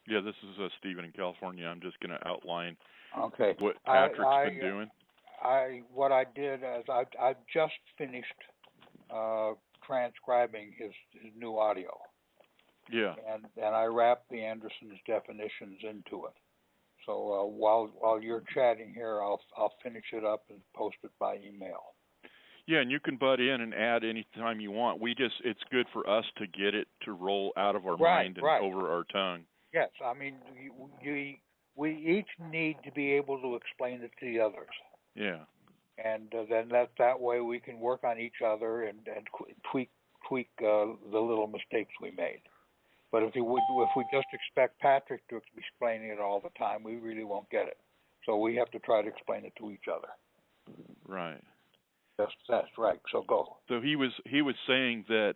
Yeah, this is Stephen in California. I'm just going to outline Okay. what I Patrick's been I doing. what I did is I just finished uh, transcribing his new audio, Yeah. and I wrapped the Anderson's definitions into it. So while you're chatting here, I'll finish it up and post it by email. Yeah, and you can butt in and add anytime you want. It's good for us to get it to roll out of our Right, mind and right. over our tongue. Yes, I mean we each need to be able to explain it to the others, Yeah. and then that way we can work on each other and tweak the little mistakes we made. But if we just expect Patrick to be explaining it all the time, we really won't get it. So we have to try to explain it to each other. Right. That's right. So go. So he was saying that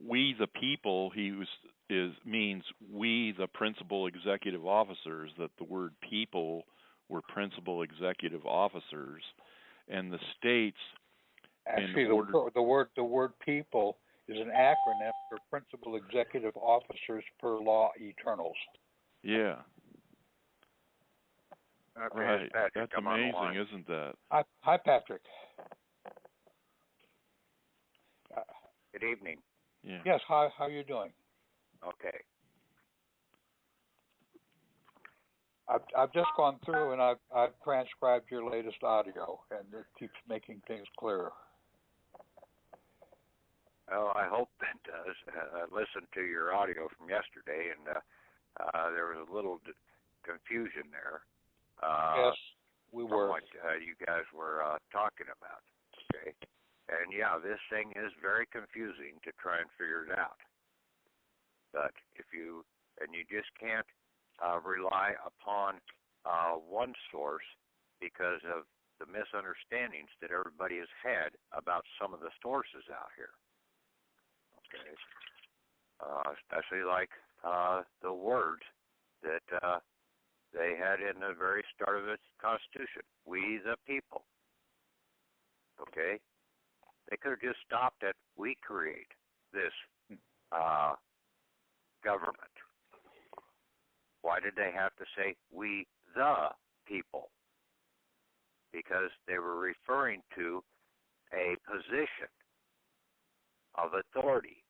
we the people means we the principal executive officers, that the word people were principal executive officers, and the states Actually, the word people is an acronym for principal executive officers per law eternals. Yeah. Okay, Right. Patrick, That's I'm on the line. amazing, isn't that? Hi, Patrick. Good evening. Yeah. Yes. How are you doing? Okay. I've just gone through and I've transcribed your latest audio, and it keeps making things clearer. Well, I hope it does. I listened to your audio from yesterday, and there was a little confusion there. Yes, we were. From what you guys were talking about. Okay. And yeah, this thing is very confusing to try and figure it out. But you just can't rely upon one source because of the misunderstandings that everybody has had about some of the sources out here. Okay. Especially like the words that they had in the very start of its Constitution. We the people. Okay? They could have just stopped at we create this government. Why did they have to say we the people? Because they were referring to a position of authority.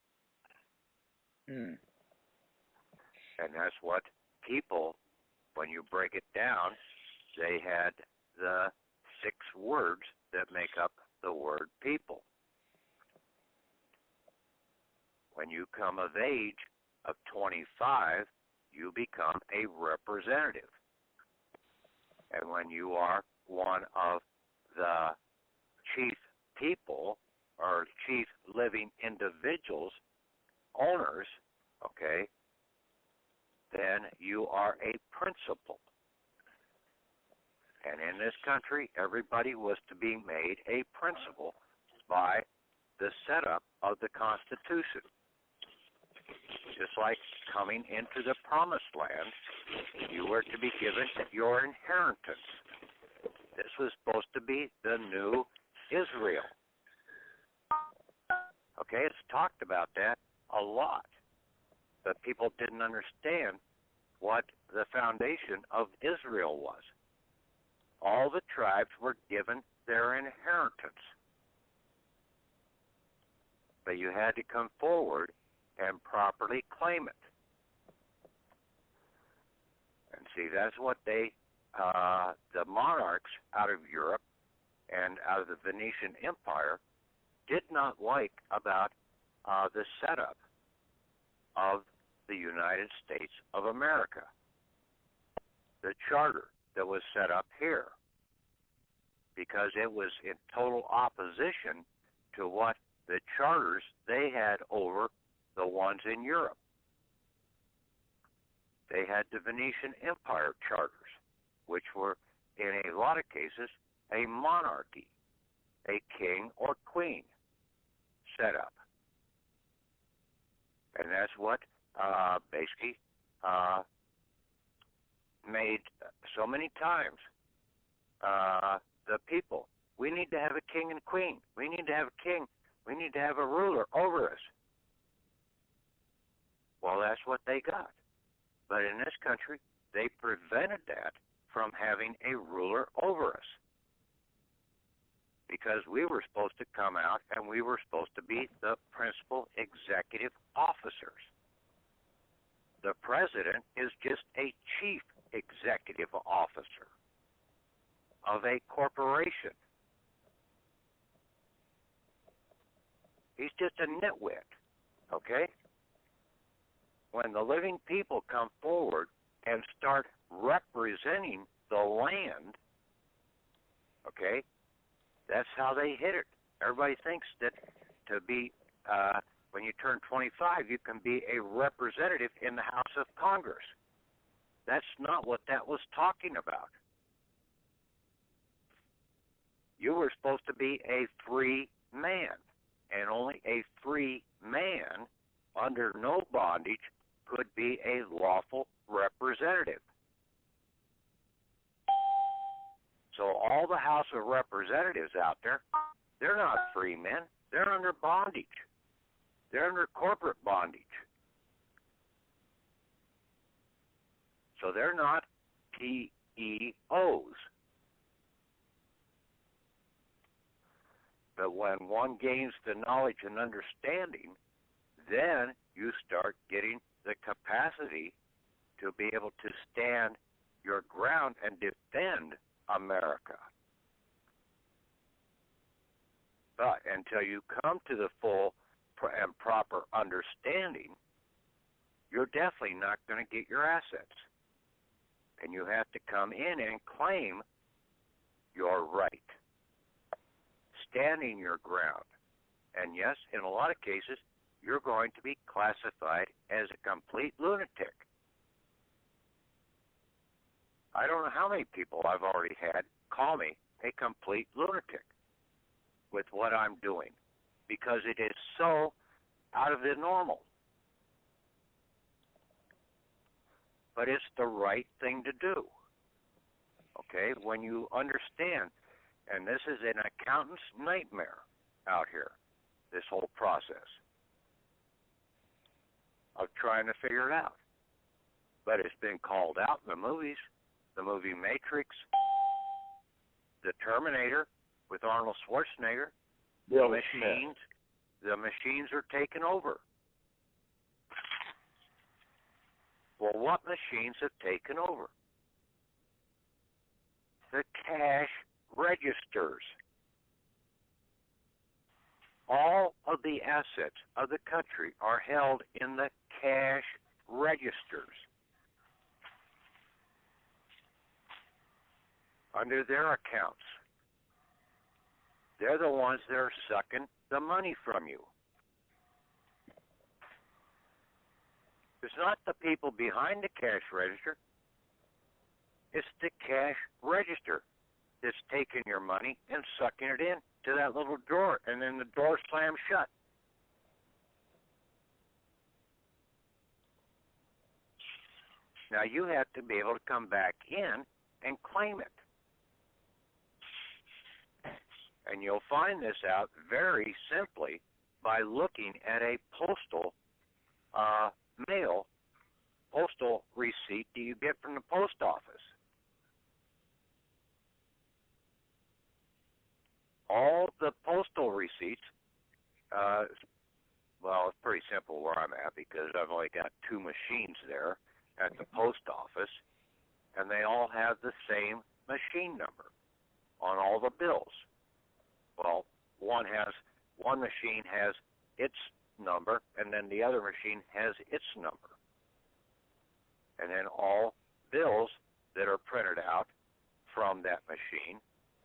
Mm. And that's what people, when you break it down, they had the 6 words that make up the word people. When you come of age of 25, you become a representative. And when you are one of the chief people or chief living individuals, owners, okay, then you are a principal. And in this country, everybody was to be made a principal by the setup of the Constitution. Just like coming into the promised land, you were to be given your inheritance. This was supposed to be the new Israel. Okay, it's talked about that a lot. But people didn't understand what the foundation of Israel was. All the tribes were given their inheritance. But you had to come forward and properly claim it. And see, that's what the monarchs out of Europe and out of the Venetian Empire did not like about the setup of the United States of America, the charter that was set up here, because it was in total opposition to what the charters they had over the ones in Europe. They had the Venetian Empire charters, which were, in a lot of cases, a monarchy, a king or queen set up. And that's what basically made so many times the people, we need to have a king and queen. We need to have a king. We need to have a ruler over us. Well, that's what they got. But in this country, they prevented that from having a ruler over us, because we were supposed to come out and we were supposed to be the principal executive officers. The president is just a chief executive officer of a corporation. He's just a nitwit, okay? When the living people come forward and start representing the land, okay, that's how they hit it. Everybody thinks that to be, when you turn 25, you can be a representative in the House of Congress. That's not what that was talking about. You were supposed to be a free man, and only a free man under no bondage could be a lawful representative. So all the House of Representatives out there, they're not free men. They're under bondage. They're under corporate bondage. So they're not PEOs. But when one gains the knowledge and understanding, then you start getting the capacity to be able to stand your ground and defend America. But until you come to the full and proper understanding, you're definitely not going to get your assets. And you have to come in and claim your right, standing your ground. And yes, in a lot of cases, you're going to be classified as a complete lunatic. I don't know how many people I've already had call me a complete lunatic with what I'm doing, because it is so out of the normal. But it's the right thing to do. Okay, when you understand, and this is an accountant's nightmare out here, this whole process of trying to figure it out. But it's been called out in the movies, the movie Matrix, the Terminator with Arnold Schwarzenegger. The machines are taking over. Well, what machines have taken over? The cash registers. All of the assets of the country are held in the cash registers. Under their accounts. They're the ones that are sucking the money from you. It's not the people behind the cash register. It's the cash register that's taking your money and sucking it in to that little drawer, and then the door slams shut. Now you have to be able to come back in and claim it. And you'll find this out very simply by looking at a postal receipt that you get from the post office. All the postal receipts, well, it's pretty simple where I'm at because I've only got 2 machines there at the post office, and they all have the same machine number on all the bills. Well, one machine has its number, and then the other machine has its number. And then all bills that are printed out from that machine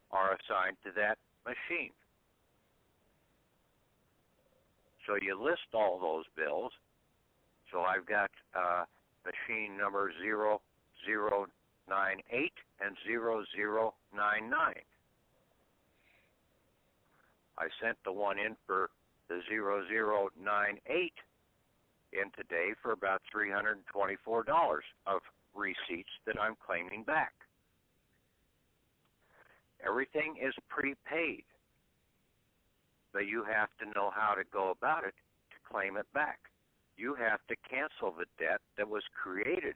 are assigned to that machine. So you list all those bills. So I've got machine number 0098 and 0099. I sent the one in for the 0098 in today for about $324 of receipts that I'm claiming back. Everything is prepaid, but you have to know how to go about it to claim it back. you have to cancel the debt that was created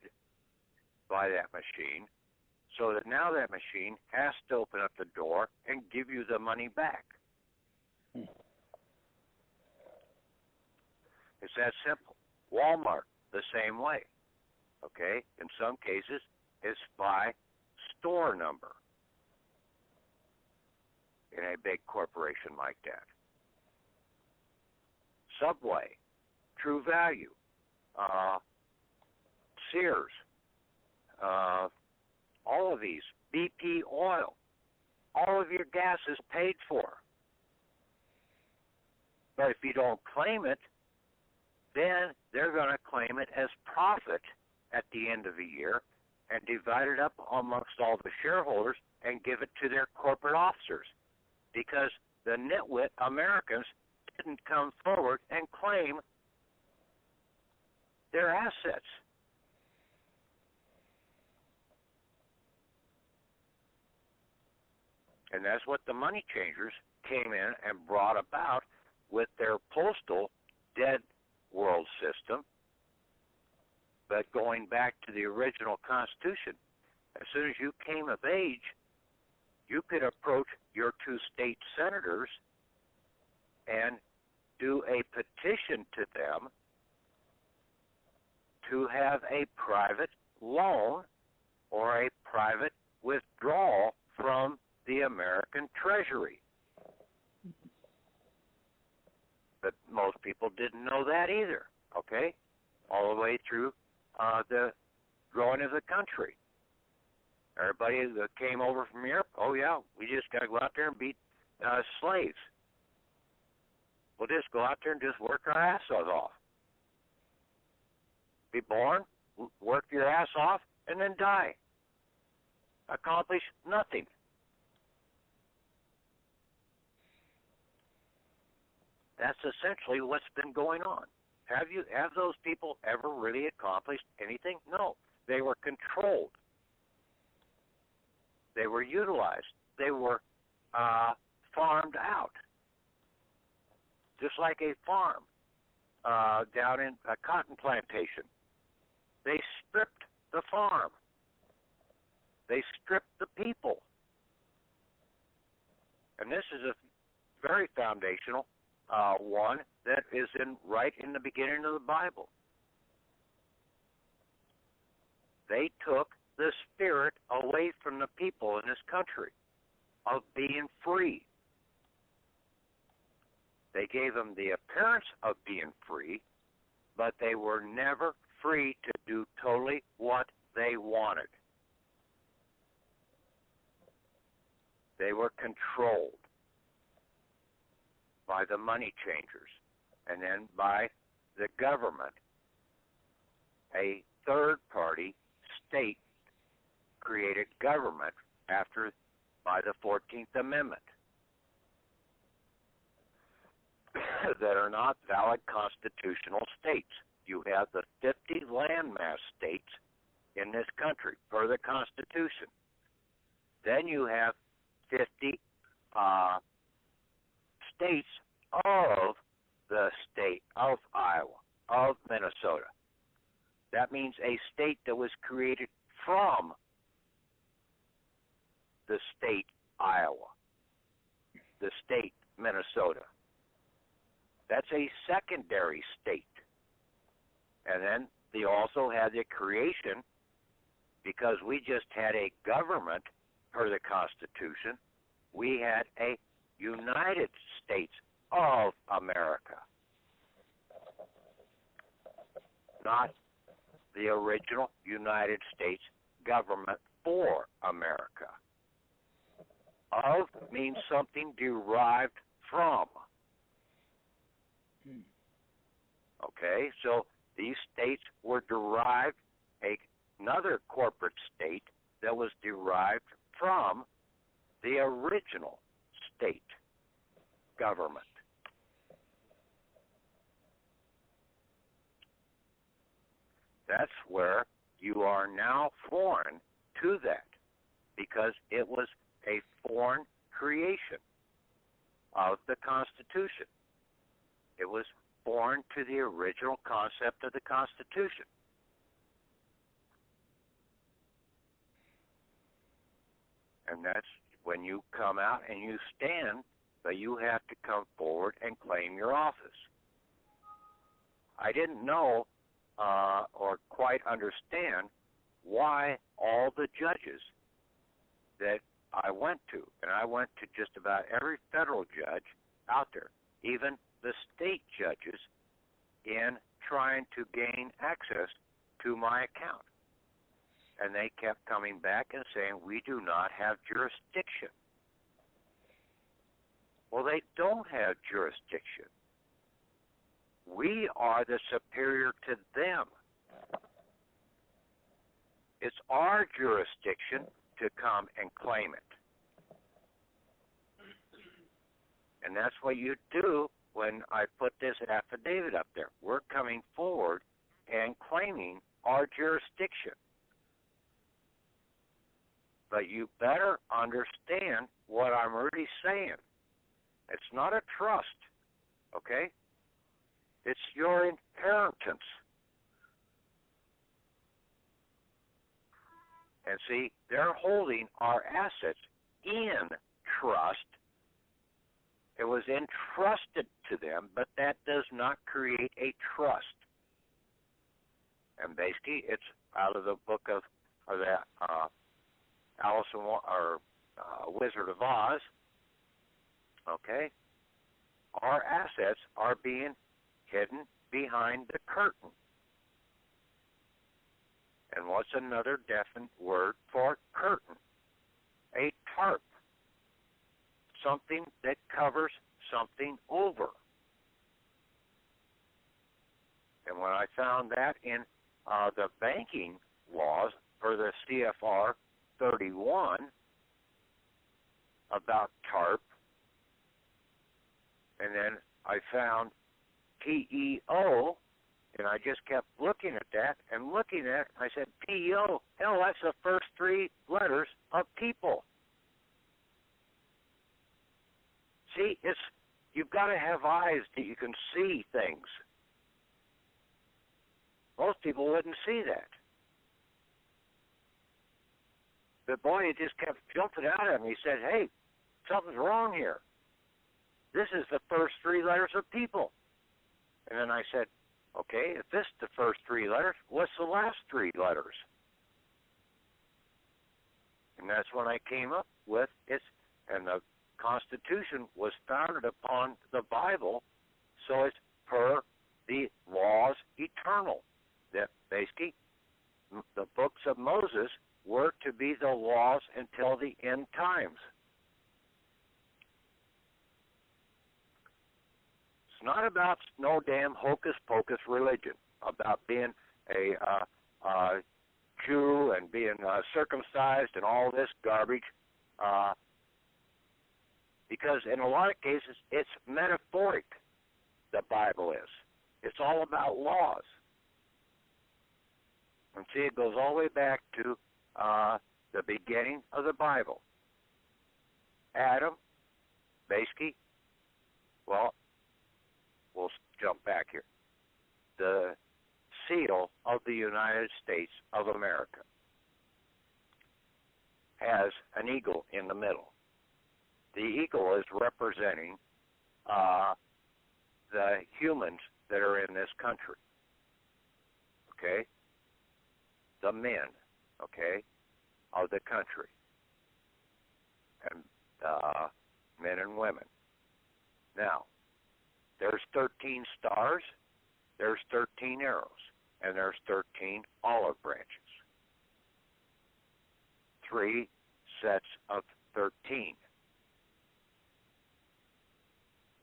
by that machine, so that now that machine has to open up the door and give you the money back. It's that simple. Walmart, the same way. Okay? In some cases, it's by store number in a big corporation like that. Subway, True Value, Sears, all of these, BP Oil, all of your gas is paid for. But if you don't claim it, then they're going to claim it as profit at the end of the year and divide it up amongst all the shareholders and give it to their corporate officers, because the nitwit Americans didn't come forward and claim their assets. And that's what the money changers came in and brought about with their postal dead world system. But going back to the original Constitution, as soon as you came of age, you could approach your two state senators and do a petition to them to have a private loan or a private withdrawal from the American Treasury. But most people didn't know that either, okay? All the way through the growing of the country. Everybody that came over from Europe, oh yeah, we just got to go out there and beat slaves. We'll just go out there and just work our asses off. Be born, work your ass off, and then die. Accomplish nothing. That's essentially what's been going on. Have those people ever really accomplished anything? No. They were controlled. They were utilized. They were farmed out. Just like a farm down in a cotton plantation. They stripped the farm. They stripped the people. And this is a very foundational one that is right in the beginning of the Bible. They took the spirit away from the people in this country of being free. They gave them the appearance of being free, but they were never free to do totally what they wanted. They were controlled by the money changers and then by the government, a third-party state created government by the 14th Amendment that are not valid constitutional states. You have the 50 landmass states in this country per the Constitution. Then you have 50 states of the state of Iowa, of Minnesota. That means a state that was created from the state Iowa, the state Minnesota. That's a secondary state. And then they also had the creation, because we just had a government per the Constitution, we had a United States of America, not the original United States government for America. Of means something derived from. Okay, so these states were derived, another corporate state that was derived from the original state government. That's where you are now foreign to that, because it was a foreign creation of the Constitution. It was born to the original concept of the Constitution. And that's when you come out and you stand, but you have to come forward and claim your office. I didn't know or quite understand why all the judges that I went to, and I went to just about every federal judge out there, even the state judges, in trying to gain access to my account. And they kept coming back and saying, we do not have jurisdiction. Well, they don't have jurisdiction. We are the superior to them. It's our jurisdiction to come and claim it. And that's what you do when I put this affidavit up there. We're coming forward and claiming our jurisdiction. But you better understand what I'm really saying. It's not a trust, okay? It's your inheritance. And see, they're holding our assets in trust. It was entrusted to them, but that does not create a trust. And basically, it's out of the book of that Alice in Wizard of Oz. Okay, our assets are being hidden behind the curtain. And what's another definite word for curtain? A tarp. Something that covers something over. And when I found that in the banking laws, or the CFR 31, about TARP, and then I found PEO, and I just kept looking at that and looking at it. I said, PEO, hell, that's the first three letters of people. See, you've got to have eyes that you can see things. Most people wouldn't see that. But boy, it just kept jumping out at me. He said, hey, something's wrong here. This is the first three letters of people. And then I said, okay, if this is the first three letters, what's the last three letters? And that's when I came up with it. And the Constitution was founded upon the Bible, so it's per the laws eternal. That basically, the books of Moses were to be the laws until the end times. It's not about no damn hocus-pocus religion, about being a Jew and being circumcised and all this garbage, because in a lot of cases it's metaphoric, the Bible is. It's all about laws. And see, it goes all the way back to the beginning of the Bible. Adam, basically, well, we'll jump back here. The seal of the United States of America has an eagle in the middle. The eagle is representing the humans that are in this country. Okay? The men, okay, of the country. And men and women. Now, there's 13 stars, there's 13 arrows, and there's 13 olive branches. 3 sets of 13.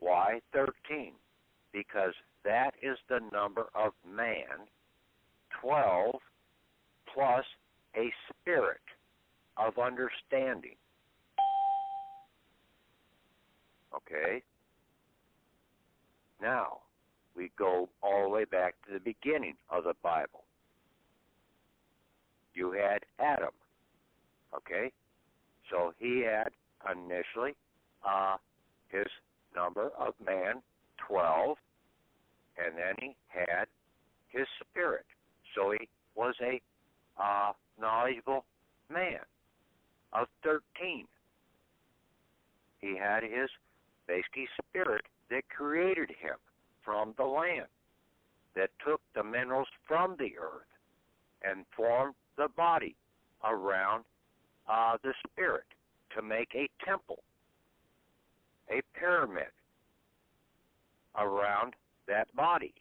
Why 13? Because that is the number of man, 12 plus a spirit of understanding. Okay? Now, we go all the way back to the beginning of the Bible. You had Adam. Okay? So he had initially his number of man, 12, and then he had his spirit. So he was a knowledgeable man of 13. He had his basically spirit that created him from the land, that took the minerals from the earth and formed the body around the spirit to make a temple, a pyramid around that body,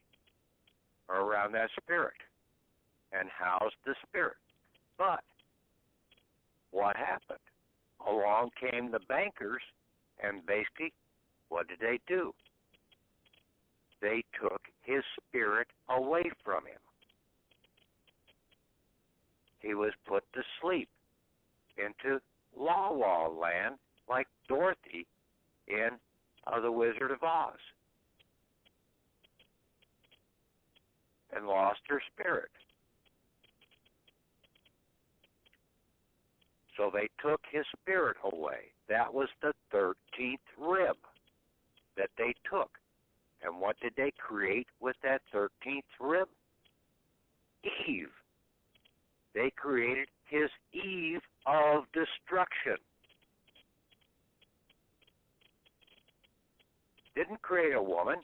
or around that spirit, and housed the spirit. But what happened? Along came the bankers, and basically, what did they do? They took his spirit away from him. He was put to sleep into La La Land like Dorothy in The Wizard of Oz, and lost her spirit. So they took his spirit away. That was the 13th rib that they took. And what did they create with that 13th rib? Eve. They created his Eve of destruction. Didn't create a woman.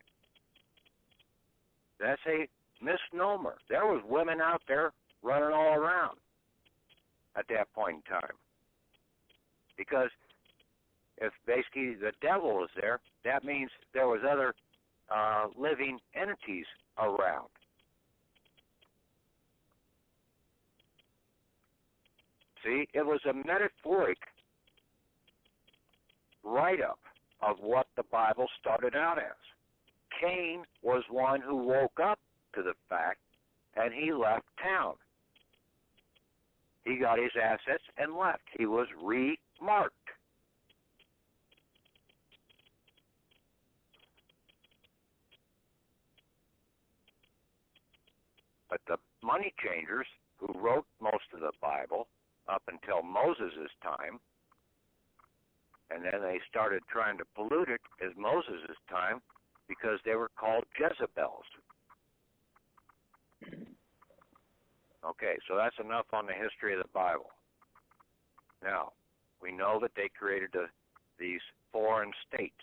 That's a misnomer. There was women out there running all around at that point in time. Because if basically the devil was there, that means there was other living entities around. See, it was a metaphoric write-up of what the Bible started out as. Cain was one who woke up to the fact, and he left town. He got his assets and left. He was remarked. But the money changers who wrote most of the Bible up until Moses' time, and then they started trying to pollute it as Moses' time because they were called Jezebels. Okay, so that's enough on the history of the Bible. Now, we know that they created these foreign states.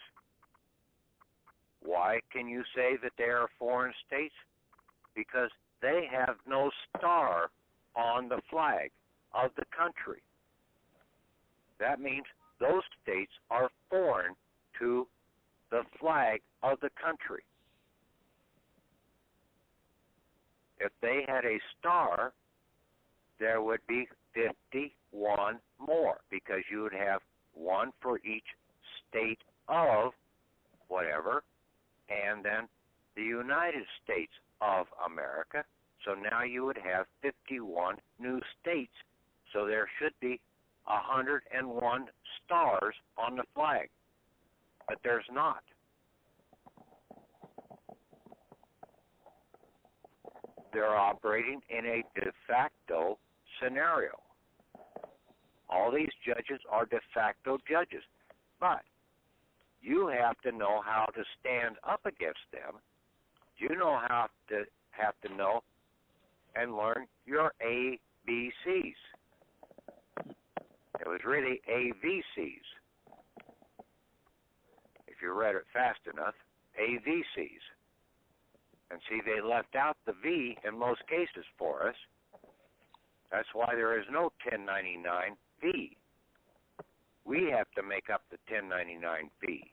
Why can you say that they are foreign states? Because they have no star on the flag of the country. That means those states are foreign to the flag of the country. If they had a star, there would be 51 more, because you would have one for each state of whatever, and then the United States of America. So now you would have 51 new states. So there should be 101 stars on the flag. But there's not. They're operating in a de facto scenario. All these judges are de facto judges. But you have to know how to stand up against them. You have to know and learn your ABCs. It was really AVCs. If you read it fast enough, AVCs. And see, they left out the V in most cases for us. That's why there is no 1099-V. We have to make up the 1099-V.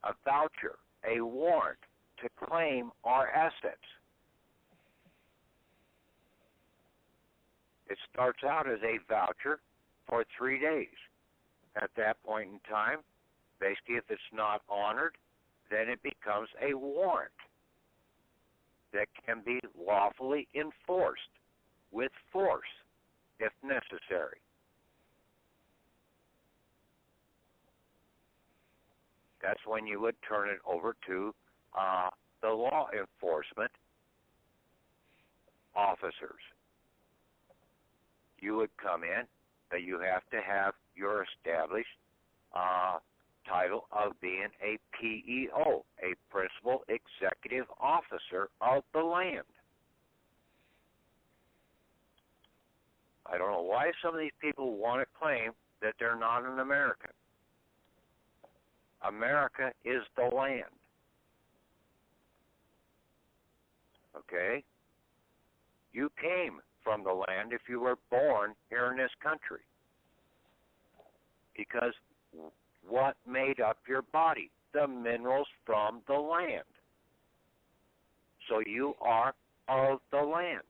A voucher, a warrant to claim our assets. It starts out as a voucher for 3 days. At that point in time, basically if it's not honored, then it becomes a warrant that can be lawfully enforced with force if necessary. That's when you would turn it over to the law enforcement officers. You would come in, but you have to have your established title of being a PEO, a Principal Executive Officer of the land. I don't know why some of these people want to claim that they're not an American. America is the land. Okay? You came from the land if you were born here in this country. Because what made up your body? The minerals from the land. So you are of the land.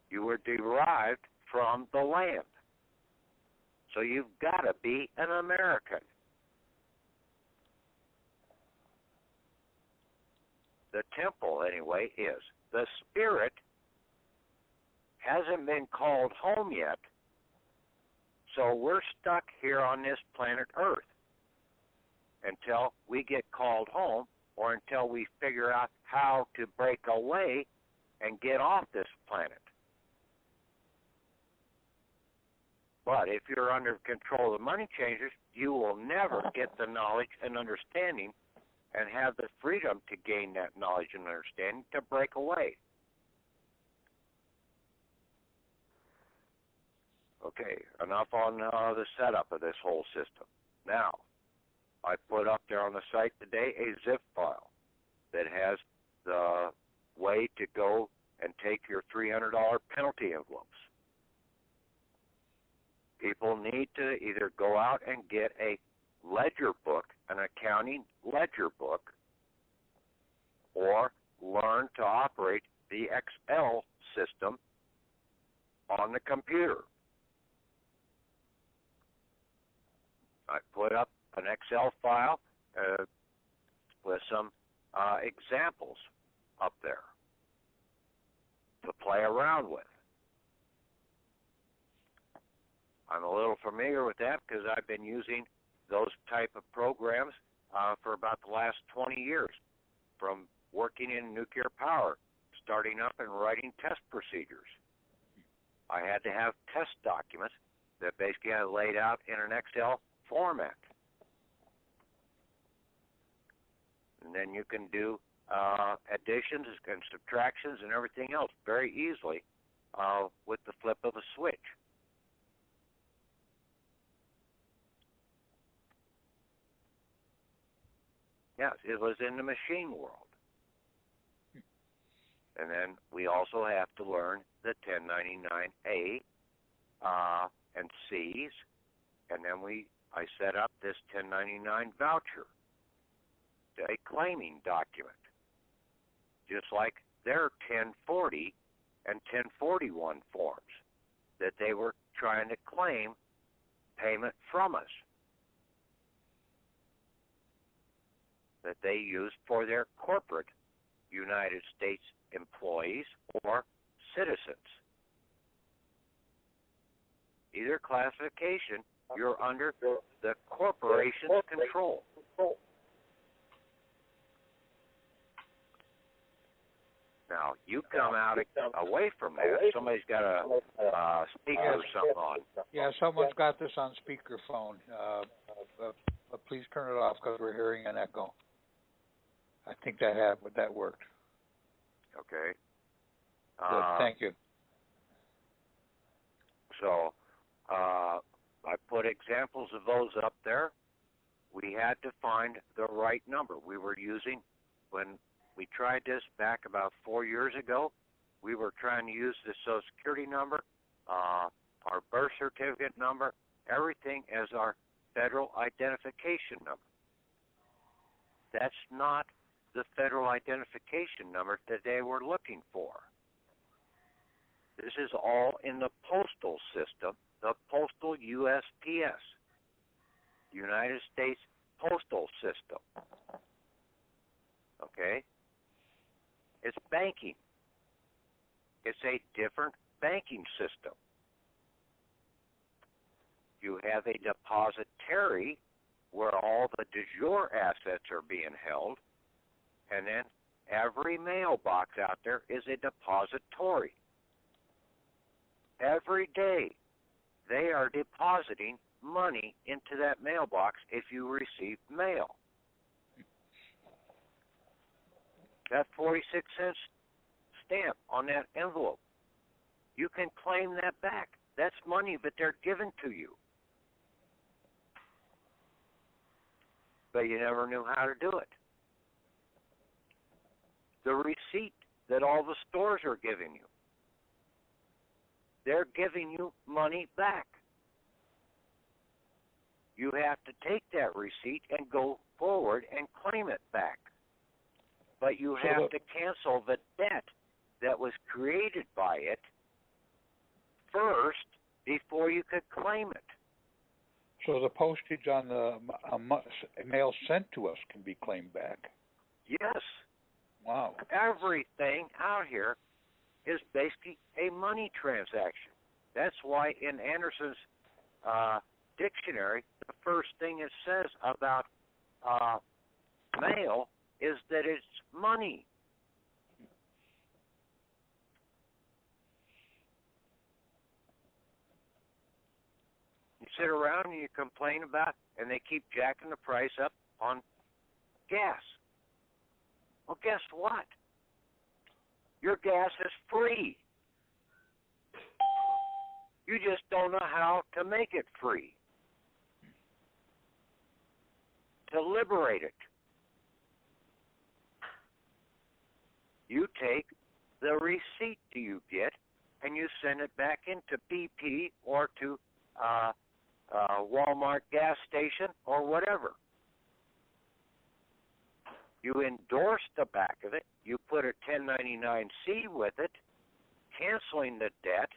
You were derived from the land. So you've got to be an American. The temple, anyway, is. The spirit hasn't been called home yet, so we're stuck here on this planet Earth until we get called home or until we figure out how to break away and get off this planet. But if you're under control of the money changers, you will never get the knowledge and understanding and have the freedom to gain that knowledge and understanding to break away. Okay, enough on the setup of this whole system. Now, I put up there on the site today a zip file that has the way to go and take your $300 penalty envelopes. People need to either go out and get a ledger book, an accounting ledger book, or learn to operate the Excel system on the computer. I put up an Excel file with some examples up there to play around with. I'm a little familiar with that because I've been using those type of programs for about the last 20 years, from working in nuclear power, starting up and writing test procedures. I had to have test documents that basically I laid out in an Excel format. And then you can do additions and subtractions and everything else very easily with the flip of a switch. Yes, it was in the machine world. And then we also have to learn the 1099A and C's, and then I set up this 1099 voucher, a claiming document, just like their 1040 and 1041 forms that they were trying to claim payment from us, that they used for their corporate United States employees or citizens. Either classification, you're under the corporation's control. Now, you come out away from that. Somebody's got a speaker or something on. Yeah, someone's got this on speakerphone. Please turn it off because we're hearing an echo. I think that worked. Okay. Good, thank you. So, I put examples of those up there. We had to find the right number. We were using, when we tried this back about 4 years ago, we were trying to use the Social Security number, our birth certificate number, everything as our federal identification number. That's not the federal identification number that they were looking for. This is all in the postal system, the postal USPS, United States Postal System. Okay? It's banking. It's a different banking system. You have a depository where all the de jure assets are being held, and then every mailbox out there is a depository. Every day, they are depositing money into that mailbox if you receive mail. That 46-cent stamp on that envelope, you can claim that back. That's money that they're given to you. But you never knew how to do it. The receipt that all the stores are giving you, they're giving you money back. You have to take that receipt and go forward and claim it back. But you have to cancel the debt that was created by it first before you could claim it. So the postage on the mail sent to us can be claimed back? Yes. Wow. Everything out here is basically a money transaction. That's why in Anderson's dictionary, the first thing it says about mail is that it's money. You sit around and you complain about, and they keep jacking the price up on gas. Well, guess what? Your gas is free. You just don't know how to make it free, to liberate it. You take the receipt you get and you send it back into BP or to Walmart gas station or whatever. You endorse the back of it. You put a 1099-C with it, canceling the debt,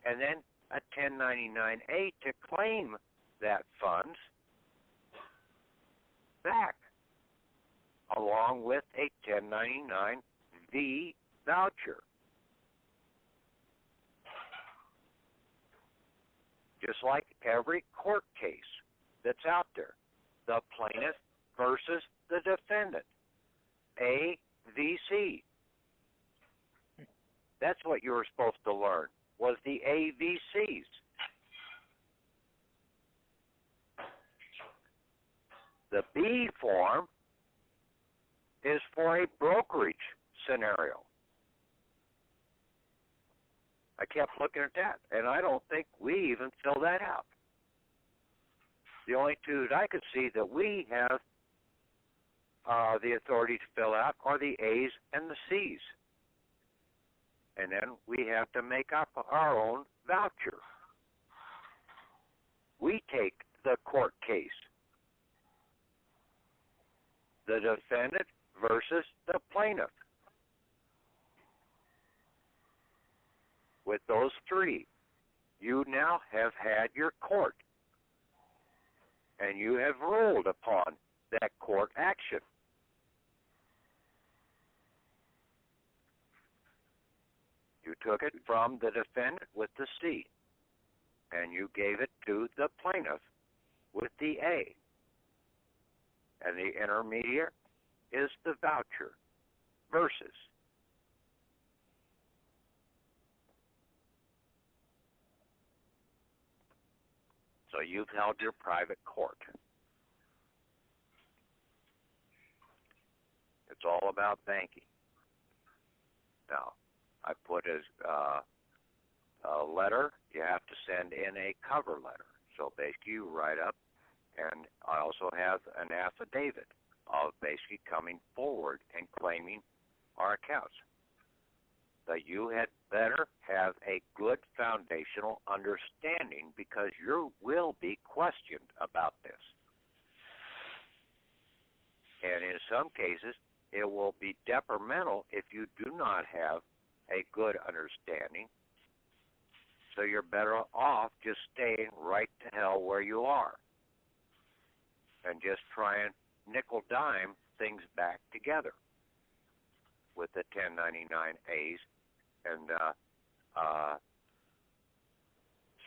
and then a 1099-A to claim that funds back, along with a 1099-V voucher. Just like every court case that's out there, the plaintiff versus the defendant, A, V, C. That's what you were supposed to learn, was the AVCs. The B form is for a brokerage scenario. I kept looking at that, and I don't think we even fill that out. The only two that I could see that we have the authority to fill out are the A's and the C's. And then we have to make up our own voucher. We take the court case, the defendant versus the plaintiff. With those three, you now have had your court, and you have ruled upon that court action. You took it from the defendant with the C, and you gave it to the plaintiff with the A. And the intermediary is the voucher versus. So you've held your private court. It's all about banking. Now, I put as a letter, you have to send in a cover letter. So basically you write up, and I also have an affidavit of basically coming forward and claiming our accounts. That you had better have a good foundational understanding, because you will be questioned about this. And in some cases, it will be detrimental if you do not have a good understanding. So you're better off just staying right to hell where you are and just try and nickel-dime things back together with the 1099-As and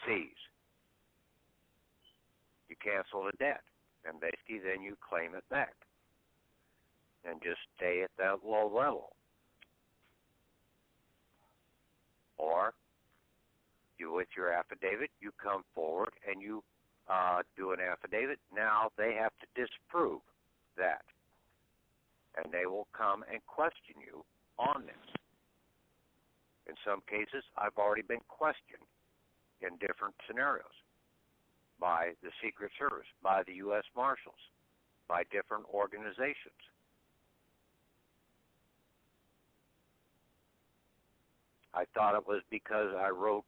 Cs. You cancel the debt, and basically then you claim it back and just stay at that low level. Or you with your affidavit, you come forward and you do an affidavit. Now they have to disprove that, and they will come and question you on this. In some cases, I've already been questioned in different scenarios by the Secret Service, by the U.S. Marshals, by different organizations. I thought it was because I wrote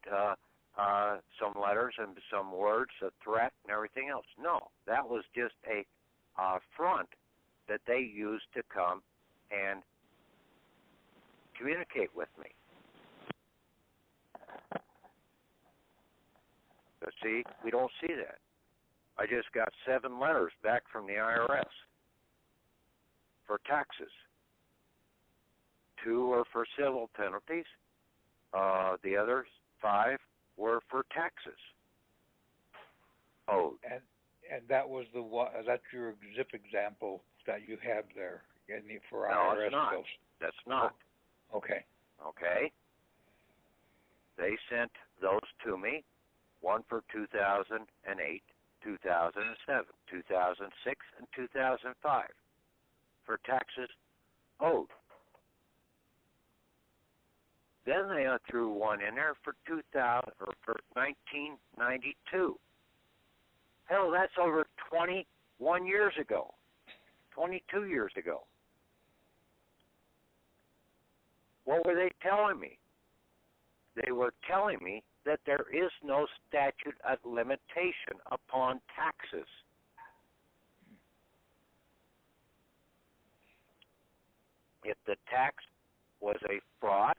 some letters and some words, a threat and everything else. No, that was just a front that they used to come and communicate with me. But see, we don't see that. I just got 7 letters back from the IRS for taxes. 2 were for civil penalties. The other 5 were for taxes owed. And that was the one. That's your zip example that you have there for no, IRS it's not. bills. That's not. Oh, okay. Okay. They sent those to me. One for 2008, 2007, 2006, and 2005 for taxes owed. Then they threw one in there for 1992. Hell, that's over 21 years ago, 22 years ago. What were they telling me? They were telling me that there is no statute of limitation upon taxes. If the tax was a fraud,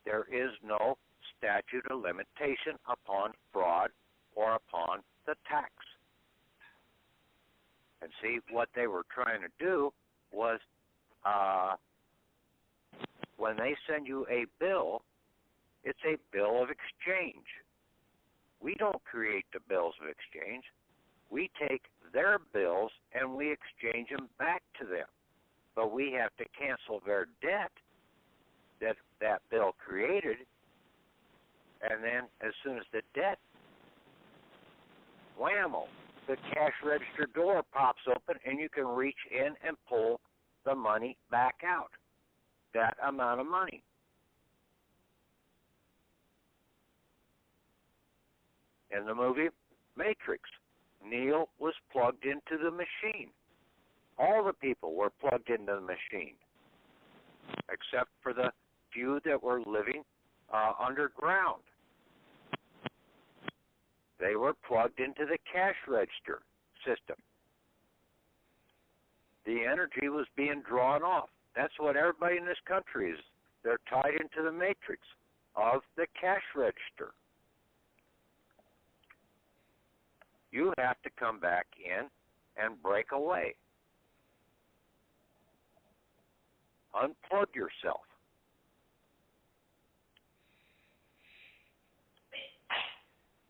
there is no statute of limitation upon fraud or upon the tax. And see, what they were trying to do was when they send you a bill, it's a bill of exchange. We don't create the bills of exchange. We take their bills and we exchange them back to them. But we have to cancel their debt that bill created, and then as soon as the debt, whammo, the cash register door pops open and you can reach in and pull the money back out, that amount of money. In the movie Matrix, Neo was plugged into the machine. All the people were plugged into the machine, except for the few that were living underground. They were plugged into the cash register system. The energy was being drawn off. That's what everybody in this country is. They're tied into the matrix of the cash register. You have to come back in and break away. Unplug yourself.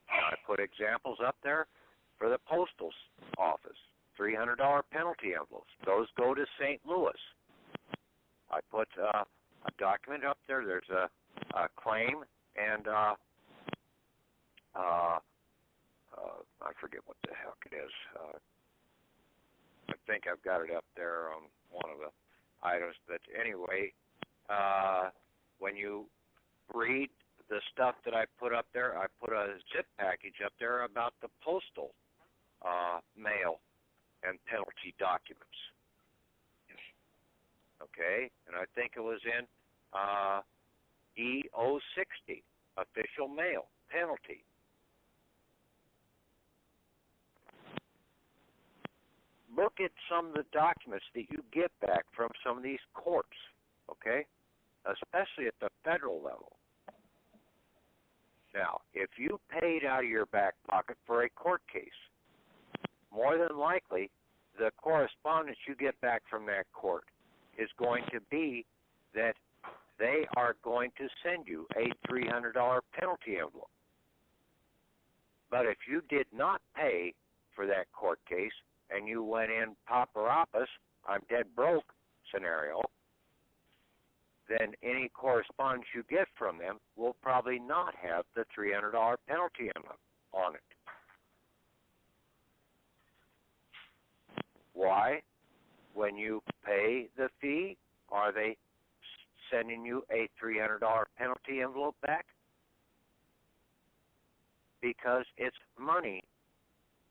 I put examples up there for the postal office. $300 penalty envelopes. Those go to St. Louis. I put a document up there. There's a claim and I forget what the heck it is. I think I've got it up there on one of the items. But anyway, when you read the stuff that I put up there, I put a zip package up there about the postal mail and penalty documents. Yes. Okay, and I think it was in E060, official mail penalty. Look at some of the documents that you get back from some of these courts, okay, especially at the federal level. Now, if you paid out of your back pocket for a court case, more than likely the correspondence you get back from that court is going to be that they are going to send you a $300 penalty envelope. But if you did not pay for that court case and you went in papyrus, I'm dead broke scenario, then any correspondence you get from them will probably not have the $300 penalty on it. Why? When you pay the fee, are they sending you a $300 penalty envelope back? Because it's money.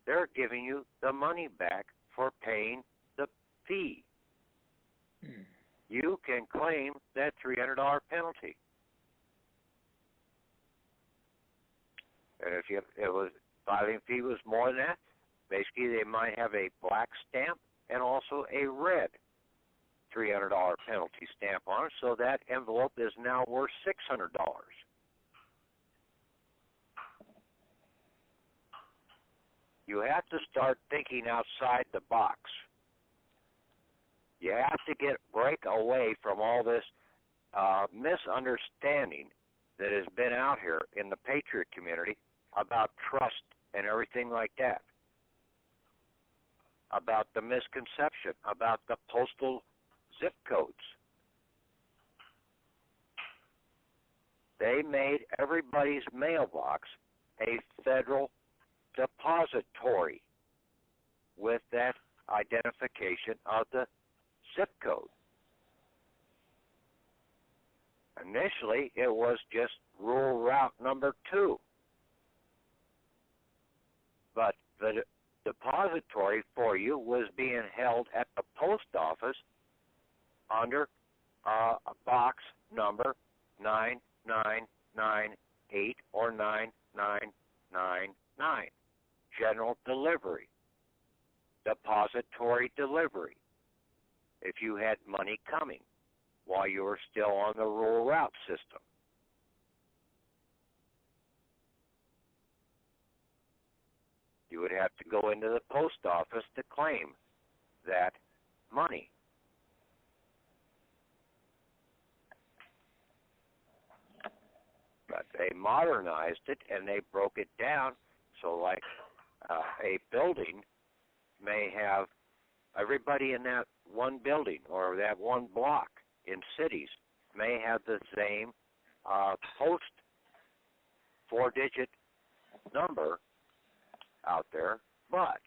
They're giving you the money back for paying the fee. You can claim that $300 penalty. And if filing fee was more than that, basically they might have a black stamp and also a red $300 penalty stamp on it, so that envelope is now worth $600. You have to start thinking outside the box. You have to break away from all this misunderstanding that has been out here in the patriot community about trust and everything like that, about the misconception about the postal zip codes. They made everybody's mailbox a federal depository with that identification of the zip code. Initially, it was just rural route number 2. But the depository for you was being held at the post office under box number 9998 or 9999. General delivery. Depository delivery. If you had money coming while you were still on the rural route system. You would have to go into the post office to claim that money. But they modernized it and they broke it down so like a building may have everybody in that one building or that one block in cities may have the same post 4-digit number out there, but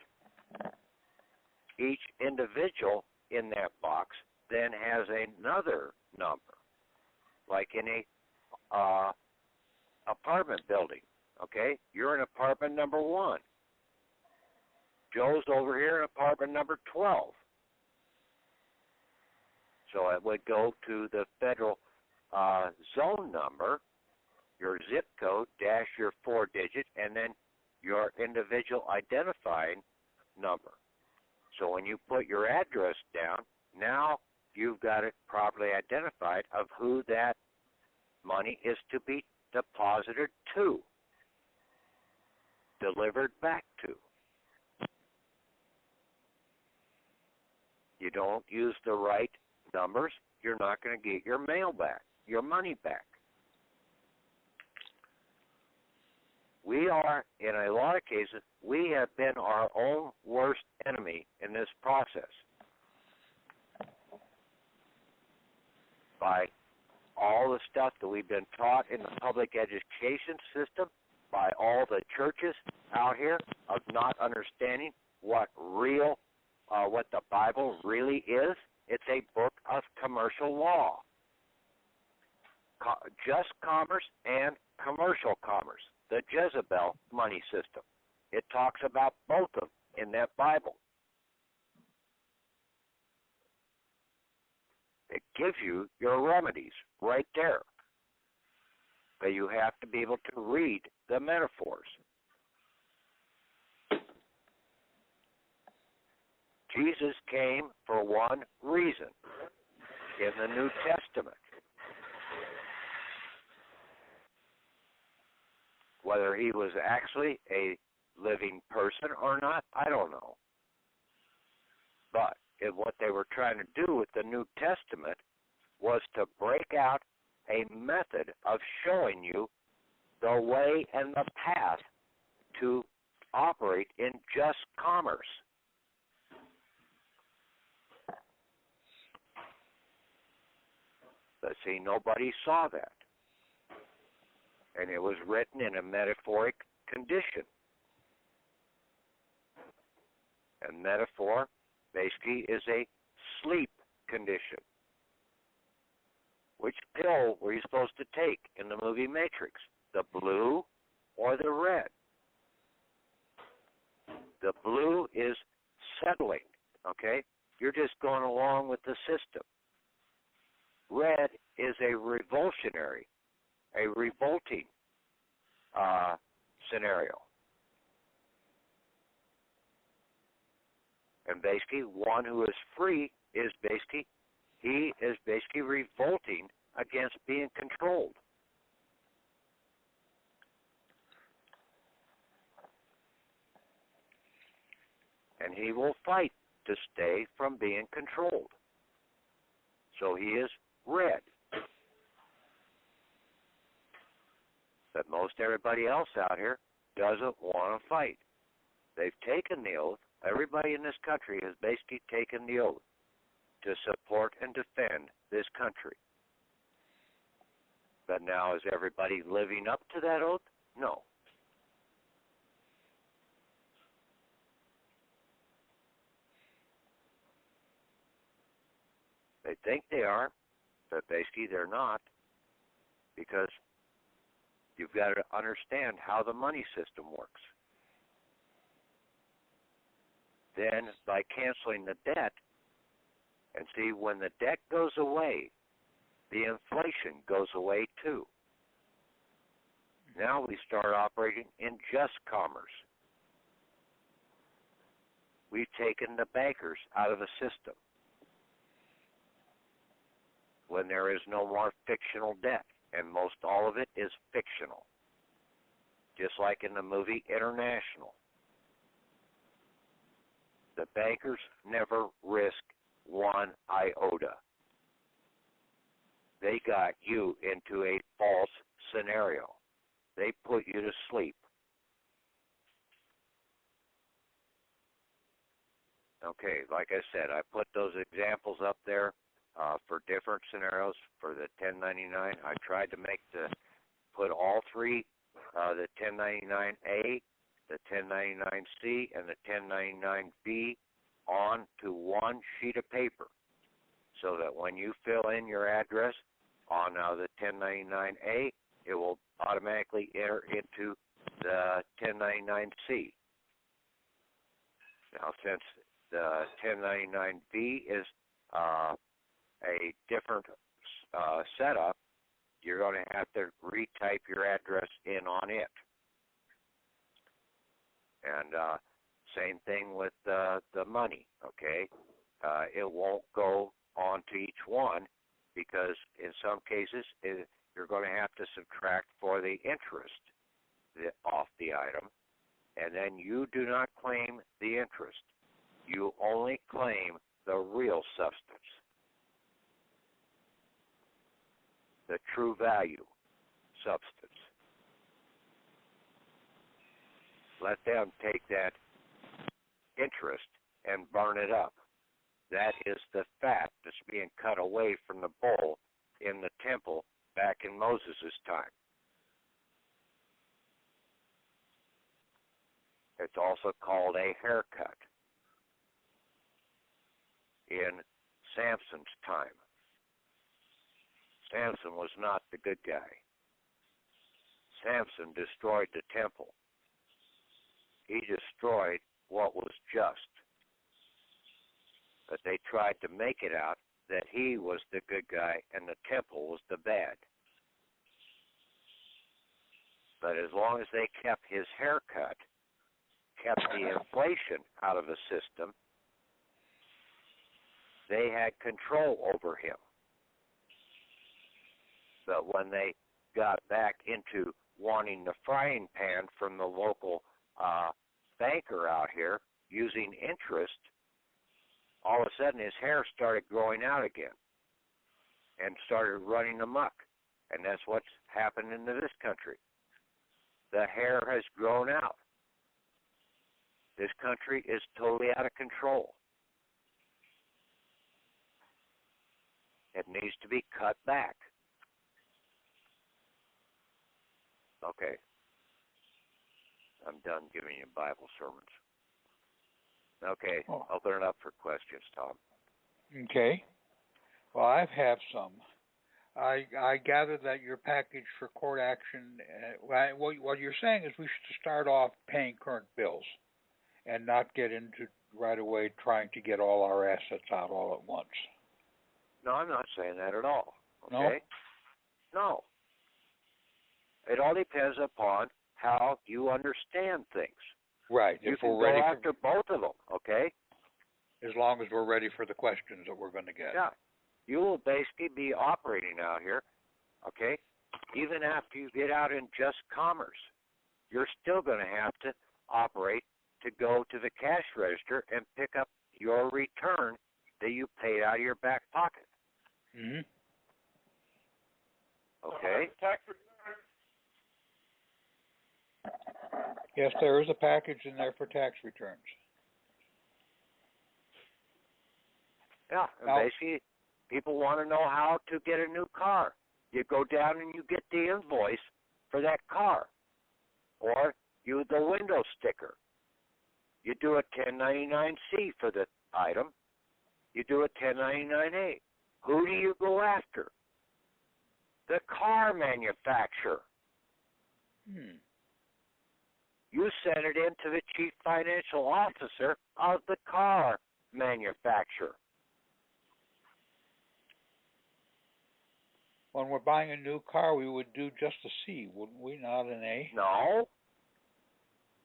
each individual in that box then has another number, like in a apartment building. Okay, you're in apartment number 1. Joe's over here in apartment number 12. So it would go to the federal zone number, your zip code, dash your 4-digit, and then your individual identifying number. So when you put your address down, now you've got it properly identified of who that money is to be deposited to, delivered back to. You don't use the right numbers, you're not going to get your mail back, your money back. We are, in a lot of cases, we have been our own worst enemy in this process. By all the stuff that we've been taught in the public education system, by all the churches out here of not understanding what the Bible really is. It's a book of commercial law. Just commerce and commercial commerce. The Jezebel money system. It talks about both of them in that Bible. It gives you your remedies right there. But you have to be able to read the metaphors. Jesus came for one reason in the New Testament. Whether he was actually a living person or not, I don't know. But what they were trying to do with the New Testament was to break out a method of showing you the way and the path to operate in just commerce. But see, nobody saw that. And it was written in a metaphoric condition. And metaphor basically is a sleep condition. Which pill were you supposed to take in the movie Matrix? The blue or the red? The blue is settling, okay? You're just going along with the system. Red is a revolutionary, a revolting scenario. And basically, one who is free is basically, he is basically revolting against being controlled. And he will fight to stay from being controlled. So he is red. But most everybody else out here doesn't want to fight. They've taken the oath. Everybody in this country has basically taken the oath to support and defend this country. But now is everybody living up to that oath? No. They think they are, but basically they're not, because you've got to understand how the money system works. Then, by canceling the debt, and see, when the debt goes away, the inflation goes away too. Now we start operating in just commerce. We've taken the bankers out of the system when there is no more fictional debt, and most all of it is fictional, just like in the movie International. The bankers never risk one iota. They got you into a false scenario. They put you to sleep. Okay, like I said, I put those examples up there for different scenarios for the 1099. I tried to put all three, the 1099A, the 1099C, and the 1099B onto one sheet of paper, so that when you fill in your address on the 1099A, it will automatically enter into the 1099C. Now, since the 1099B is a different setup, you're going to have to retype your address in on it. And same thing with the money, okay? It won't go on to each one, because in some cases you're going to have to subtract for the interest off the item, and then you do not claim the interest. You only claim the real substance, the true value substance. Let them take that interest and burn it up. That is the fat that's being cut away from the bull in the temple back in Moses' time. It's also called a haircut in Samson's time. Samson was not the good guy. Samson destroyed the temple. He destroyed what was just. But they tried to make it out that he was the good guy and the temple was the bad. But as long as they kept his haircut, kept the inflation out of the system, they had control over him. But when they got back into wanting the frying pan from the local banker out here using interest, all of a sudden his hair started growing out again and started running amok. And that's what's happened in this country. The hair has grown out. This country is totally out of control. It needs to be cut back. Okay. I'm done giving you Bible sermons. Okay, open it up for questions, Tom. Okay. Well, I have some. I gather that your package for court action, what you're saying is we should start off paying current bills and not get into right away trying to get all our assets out all at once. No, I'm not saying that at all. No? Okay? No. It all depends upon how you understand things. Right. You If can we're go ready after both of them, okay? as long as we're ready for the questions that we're going to get. Yeah. You will basically be operating out here, okay? Even after you get out in just commerce, you're still going to have to operate to go to the cash register and pick up your return that you paid out of your back pocket. Mm-hmm. Okay? Yes, there is a package in there for tax returns. Yeah, and Now, basically, people want to know how to get a new car. You go down and you get the invoice for that car, or you the window sticker. You do a 1099-C for the item. You do a 1099-A. Who do you go after? The car manufacturer. You send it in to the chief financial officer of the car manufacturer. When we're buying a new car, we would do just a C, wouldn't we? Not an A? No.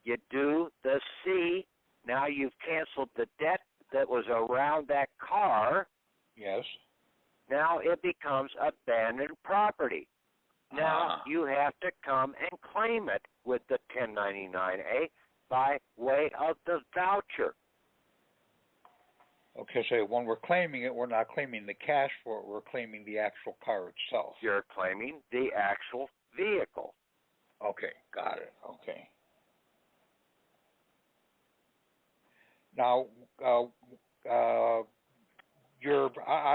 You do the C. Now you've canceled the debt that was around that car. Yes. Now it becomes abandoned property. Now you have to come and claim it with the 1099-A by way of the voucher. Okay, so when we're claiming it, we're not claiming the cash for it, we're claiming the actual car itself. You're claiming the actual vehicle. Okay, got it. Okay. Now, I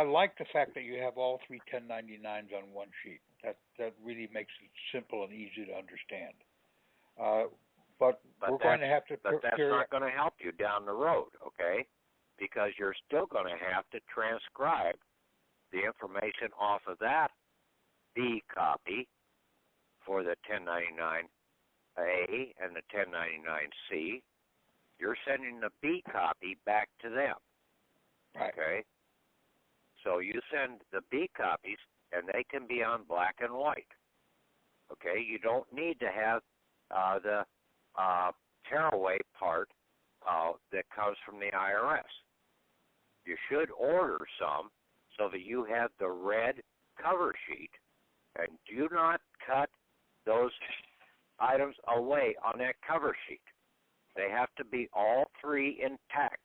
like the fact that you have all three 1099s on one sheet. That really makes it simple and easy to understand. But we're going to have to. But that's not going to help you down the road, okay? Because you're still going to have to transcribe the information off of that B copy for the 1099-A and the 1099-C. You're sending the B copy back to them, right. Okay? So you send the B copies, and they can be on black and white, okay? You don't need to have the tearaway part that comes from the IRS. You should order some so that you have the red cover sheet, and do not cut those items away on that cover sheet. They have to be all three intact.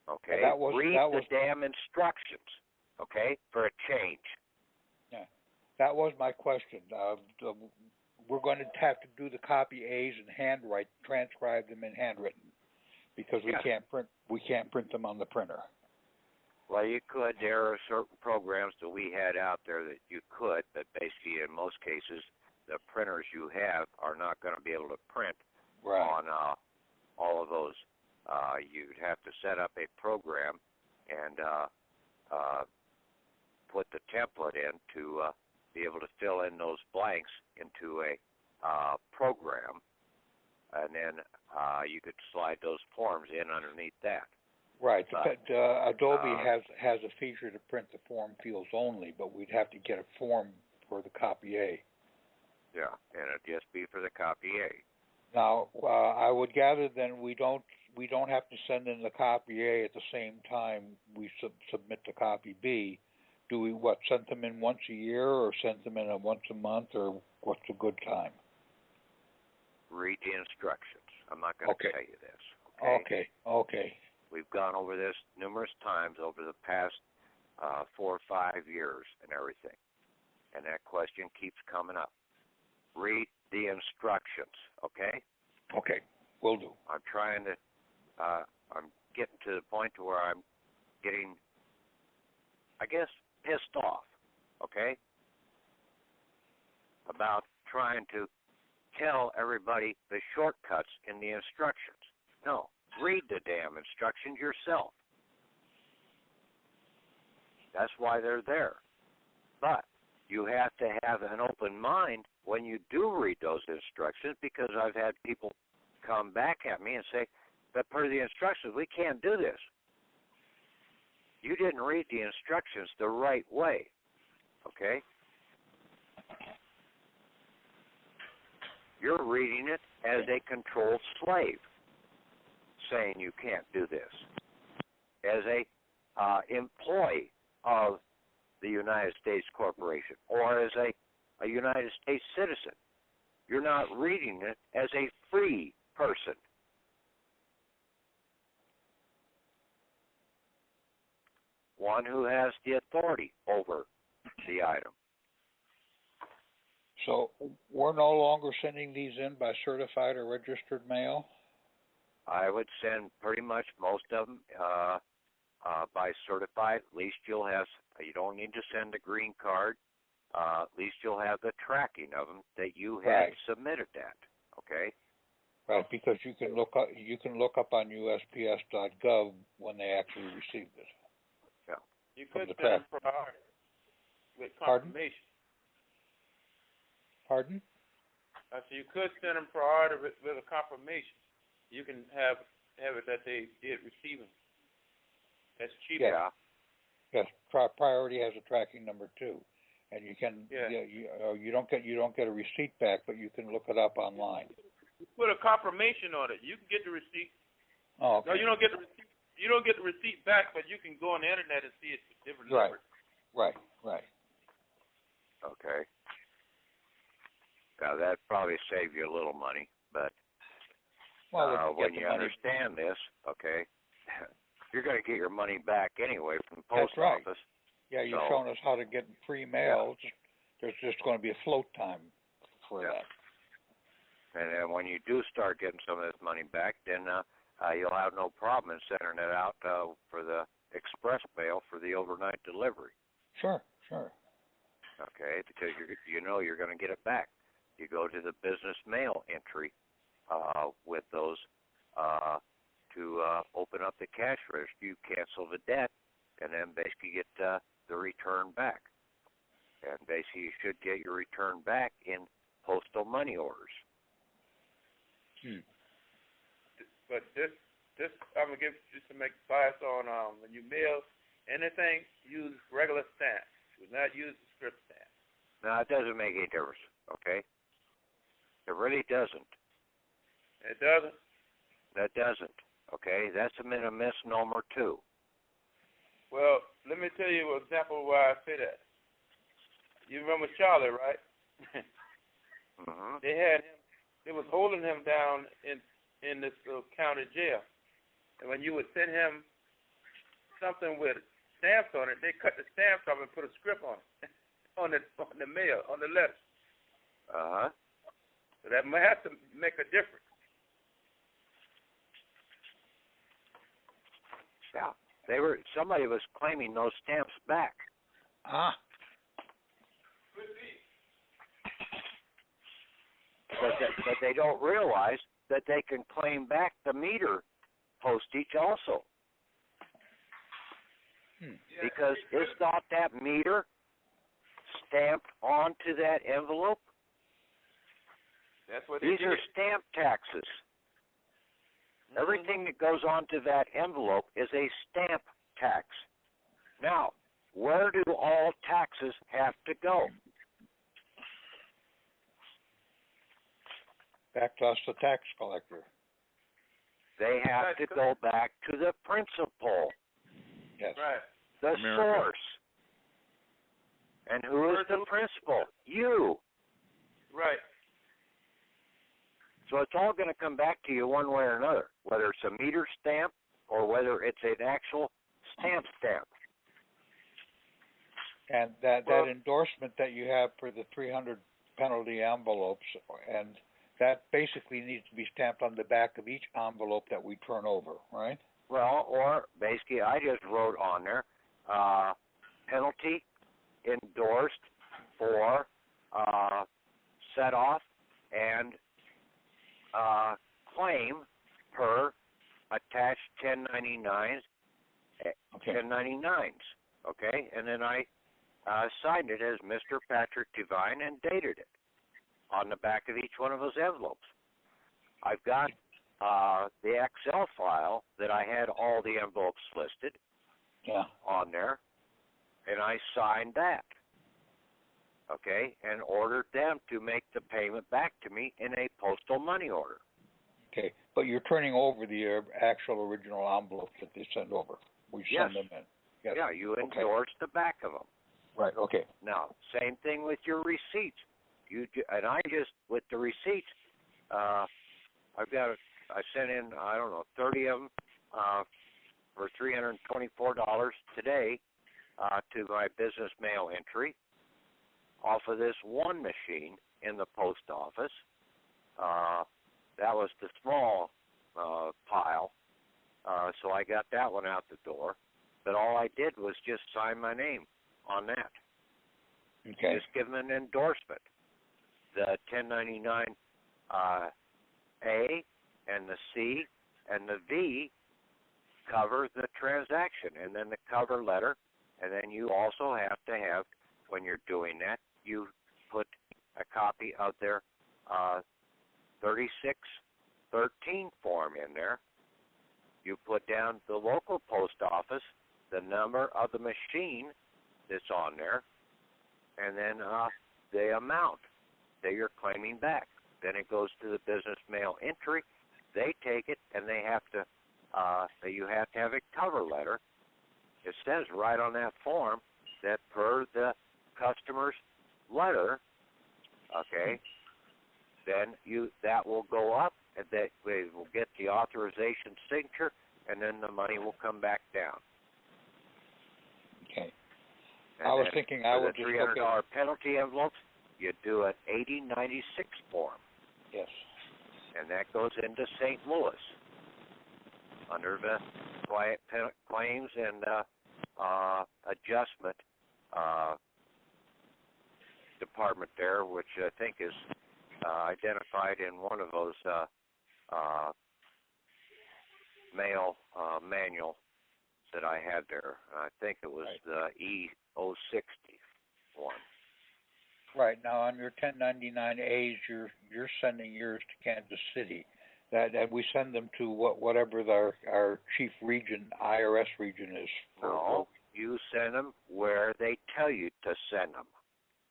Okay? Read the damn instructions, okay, for a change. Yeah, that was my question. We're going to have to do the copy A's and handwrite, transcribe them in handwritten, because we can't print them on the printer. Well, you could. There are certain programs that we had out there that you could, but basically in most cases, the printers you have are not going to be able to print on all of those. You'd have to set up a program and put the template in to be able to fill in those blanks into a program, and then you could slide those forms in underneath that. Right. Adobe has a feature to print the form fields only, but we'd have to get a form for the copy A. Yeah, and it'd just be for the copy A. Now, I would gather then we don't have to send in the copy A at the same time we submit the copy B. Do we send them in once a year, or send them in once a month, or what's a good time? Read the instructions. I'm not going to tell you this. Okay. We've gone over this numerous times over the past 4 or 5 years and everything, and that question keeps coming up. Read the instructions, okay? Okay, will do. I'm trying to, I'm getting to the point to where I'm getting I guess, pissed off, okay, about trying to tell everybody the shortcuts in the instructions. No, read the damn instructions yourself. That's why they're there. But you have to have an open mind when you do read those instructions, because I've had people come back at me and say, but per the instructions, we can't do this. You didn't read the instructions the right way, okay? You're reading it as a controlled slave, saying you can't do this. As a employee of the United States Corporation, or as a United States citizen, you're not reading it as a free person. One who has the authority over the item. So we're no longer sending these in by certified or registered mail? I would send pretty much most of them by certified. At least you'll have, you don't need to send a green card. At least you'll have the tracking of them that you had submitted that, okay? Right, because you can look up on USPS.gov when they actually received it. Yeah. You could send them prior with confirmation. Pardon? I said you could send them prior with a confirmation. You can have it that they did receive them. That's cheaper. Yeah. Yes, priority has a tracking number too, and you can you don't get a receipt back, but you can look it up online. Put a confirmation on it. You can get the receipt. Oh, okay. No, you don't get the receipt. You don't get the receipt back, but you can go on the internet and see it's different numbers. Right. Okay. Now that probably save you a little money, but when you understand this, okay, you're going to get your money back anyway from the post office. Yeah, you're showing us how to get free mail. Yeah. There's just going to be a float time for that. And then when you do start getting some of this money back, then you'll have no problem in sending it out for the express mail for the overnight delivery. Sure. Okay, because you know you're going to get it back. You go to the business mail entry with those to open up the cash register. You cancel the debt, and then basically get the return back. And basically you should get your return back in postal money orders. But this I'm gonna give just to make advice on when you mail anything, use regular stamp. Do not use the script stamp. No, it doesn't make any difference. Okay, it really doesn't. It doesn't. That doesn't. Okay, that's a misnomer too. Well, let me tell you an example why I say that. You remember Charlie, right? Mm-hmm. They was holding him down in this county jail, and when you would send him something with stamps on it, they cut the stamps off and put a script on it, on the mail, on the letter. So that might have to make a difference. Yeah, somebody was claiming those stamps back. Could be. But they don't realize that they can claim back the meter postage also. Because is not that meter stamped onto that envelope? That's what These are stamp taxes. Everything that goes onto that envelope is a stamp tax. Now, where do all taxes have to go? Back to us, the tax collector. They have to go back to the principal. Yes. Right. The America. source. And who is the principal? You. Right. So it's all going to come back to you one way or another, whether it's a meter stamp or whether it's an actual stamp. And that endorsement that you have for the 300 penalty envelopes, and that basically needs to be stamped on the back of each envelope that we turn over, right? Well, or basically I just wrote on there, penalty endorsed for set off and claim per attached 1099s, Okay. 1099s, okay? And then I signed it as Mr. Patrick Devine and dated it on the back of each one of those envelopes. I've got the Excel file that I had all the envelopes listed on there, and I signed that, okay, and ordered them to make the payment back to me in a postal money order. Okay, but you're turning over the actual original envelope that they send over. We send them in. Yes. Yeah, you endorse the back of them. Right. Okay. Now, same thing with your receipts. And I just, with the receipts, I sent in, 30 of them for $324 today to my business mail entry off of this one machine in the post office. That was the small pile, so I got that one out the door. But all I did was just sign my name on that. Okay. Just give them an endorsement. The 1099 A and the C and the V cover the transaction, and then the cover letter, and then you also have to have, when you're doing that, you put a copy of their 3613 form in there. You put down the local post office, the number of the machine that's on there, and then the amount that you're claiming back. Then it goes to the business mail entry. They take it, and they have to, you have to have a cover letter. It says right on that form that per the customer's letter, okay, then that will go up, and that we will get the authorization signature, and then the money will come back down. Okay. And I was thinking I would just look at $300 penalty envelopes. You do an 8096 form. Yes. And that goes into St. Louis under the claims and adjustment department there, which I think is identified in one of those mail manual that I had there. I think it was the E060 one. Right. Now on your 1099As, you're sending yours to Kansas City. That we send them to whatever our chief region, IRS region is. No, you send them where they tell you to send them.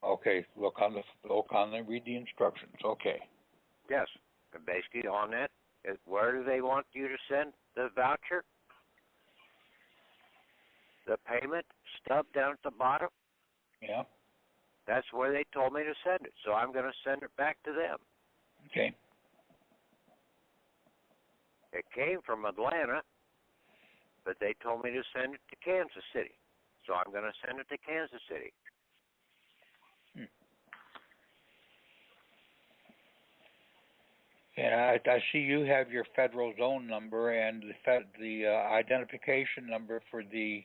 Okay. Read the instructions. Okay. Yes. And basically on that, where do they want you to send the voucher? The payment stub down at the bottom? Yeah. That's where they told me to send it. So I'm going to send it back to them. Okay. It came from Atlanta, but they told me to send it to Kansas City. So I'm going to send it to Kansas City. And I see you have your federal zone number and the identification number for the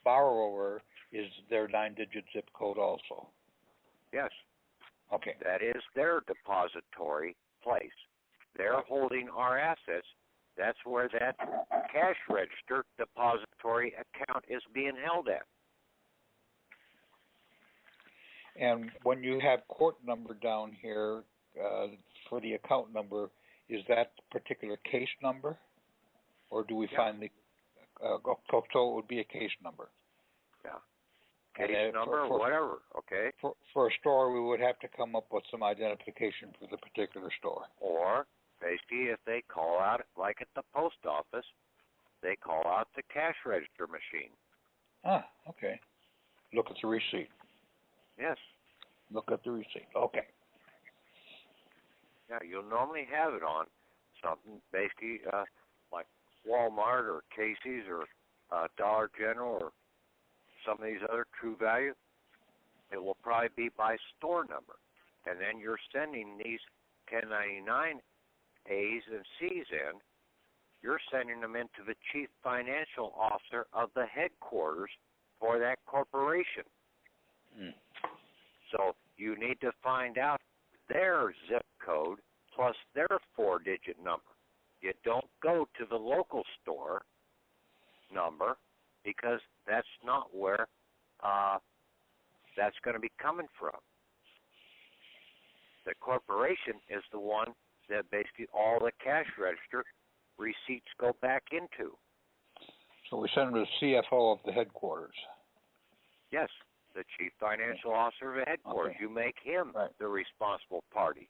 borrower is their 9-digit zip code also. Yes. Okay. That is their depository place. They're holding our assets. That's where that cash register depository account is being held at. And when you have court number down here for the account number, is that particular case number? Or do we find the so it would be a case number? Yeah. Case number, whatever, okay? For a store, we would have to come up with some identification for the particular store. Or, basically, if they call out, like at the post office, they call out the cash register machine. Ah, okay. Look at the receipt. Yes. Look at the receipt. Okay. Yeah, you'll normally have it on something, basically, like Walmart or Casey's or Dollar General or some of these other True Value. It will probably be by store number. And then you're sending these 1099 A's and C's you're sending them into the chief financial officer of the headquarters for that corporation. Mm. So you need to find out their zip code plus their 4-digit number. You don't go to the local store number because that's not where that's going to be coming from. The corporation is the one that basically all the cash register receipts go back into. So we send them to the CFO of the headquarters. Yes, the chief financial officer of the headquarters. Okay. You make him Right. the responsible party.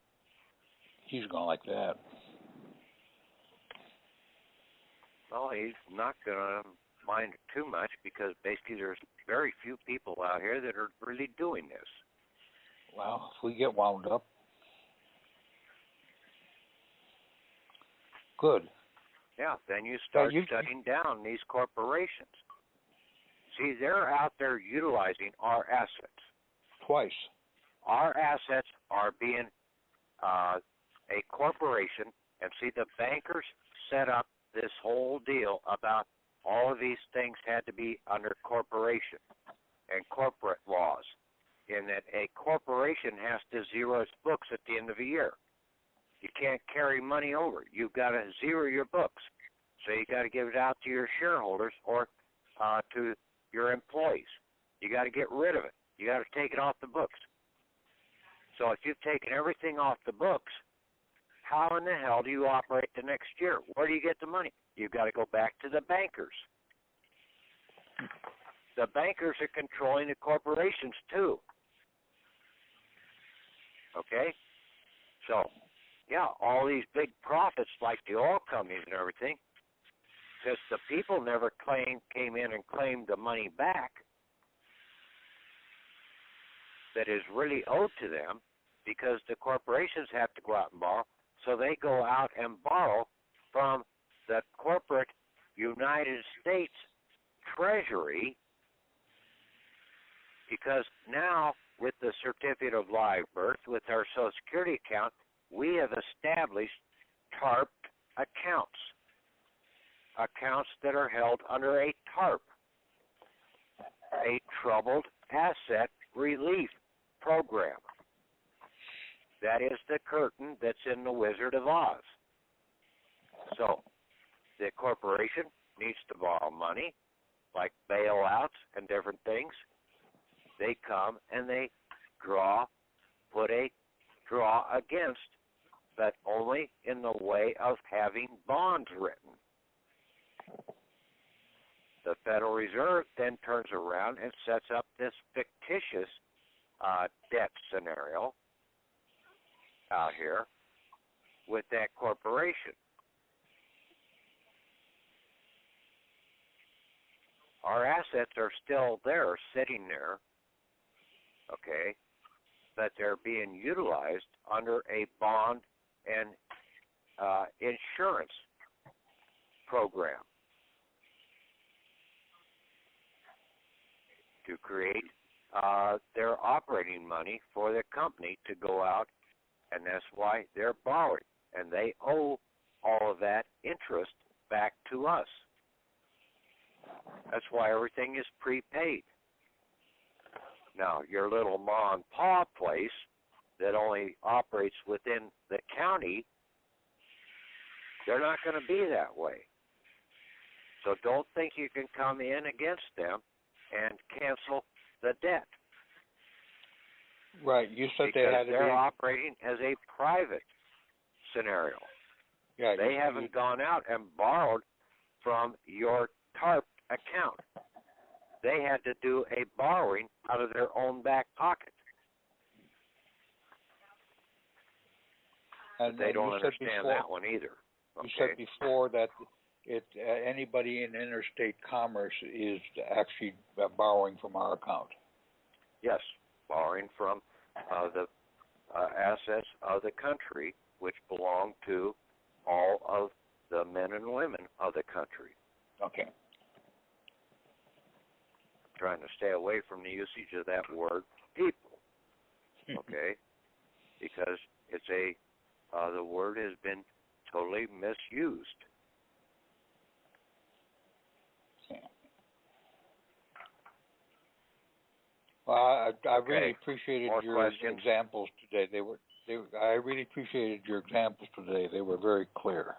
He's going like that. Well, he's not going to mind it too much because basically there's very few people out here that are really doing this. Well, if we get wound up. Good. Yeah, then you start you- shutting down these corporations. See, they're out there utilizing our assets. Twice. Our assets are being a corporation, and see, the bankers set up this whole deal about all of these things had to be under corporation and corporate laws, in that a corporation has to zero its books at the end of the year. You can't carry money over. You've got to zero your books. So you got to give it out to your shareholders or to your employees. You got to get rid of it. You got to take it off the books. So if you've taken everything off the books, how in the hell do you operate the next year? Where do you get the money? You've got to go back to the bankers. The bankers are controlling the corporations too. Okay? So, yeah, all these big profits like the oil companies and everything, because the people never came in and claimed the money back that is really owed to them, because the corporations have to go out and borrow, so they go out and borrow from the corporate United States Treasury, because now with the certificate of live birth, with our Social Security account, we have established TARP accounts that are held under a TARP, a Troubled Asset Relief Program. That is the curtain that's in The Wizard of Oz. So the corporation needs to borrow money, like bailouts and different things. They come and they draw against, but only in the way of having bonds written. The Federal Reserve then turns around and sets up this fictitious debt scenario out here with that corporation. Our assets are still there, sitting there, okay, but they're being utilized under a bond and insurance program to create their operating money for the company to go out, and that's why they're borrowing, and they owe all of that interest back to us. That's why everything is prepaid. Now, your little ma and pa place that only operates within the county, they're not going to be that way. So don't think you can come in against them and cancel the debt. Right. You said because they had to they're be operating as a private scenario. Yeah. They haven't gone out and borrowed from your TARP account. They had to do a borrowing out of their own back pocket. And They don't you said understand before, that one either. Okay? You said before that anybody in interstate commerce is actually borrowing from our account. Yes, borrowing from the assets of the country, which belong to all of the men and women of the country. Okay. Trying to stay away from the usage of that word people, okay? Because it's the word has been totally misused. Okay. Well, I really Okay. appreciated More your questions? examples today. I really appreciated your examples today. They were very clear.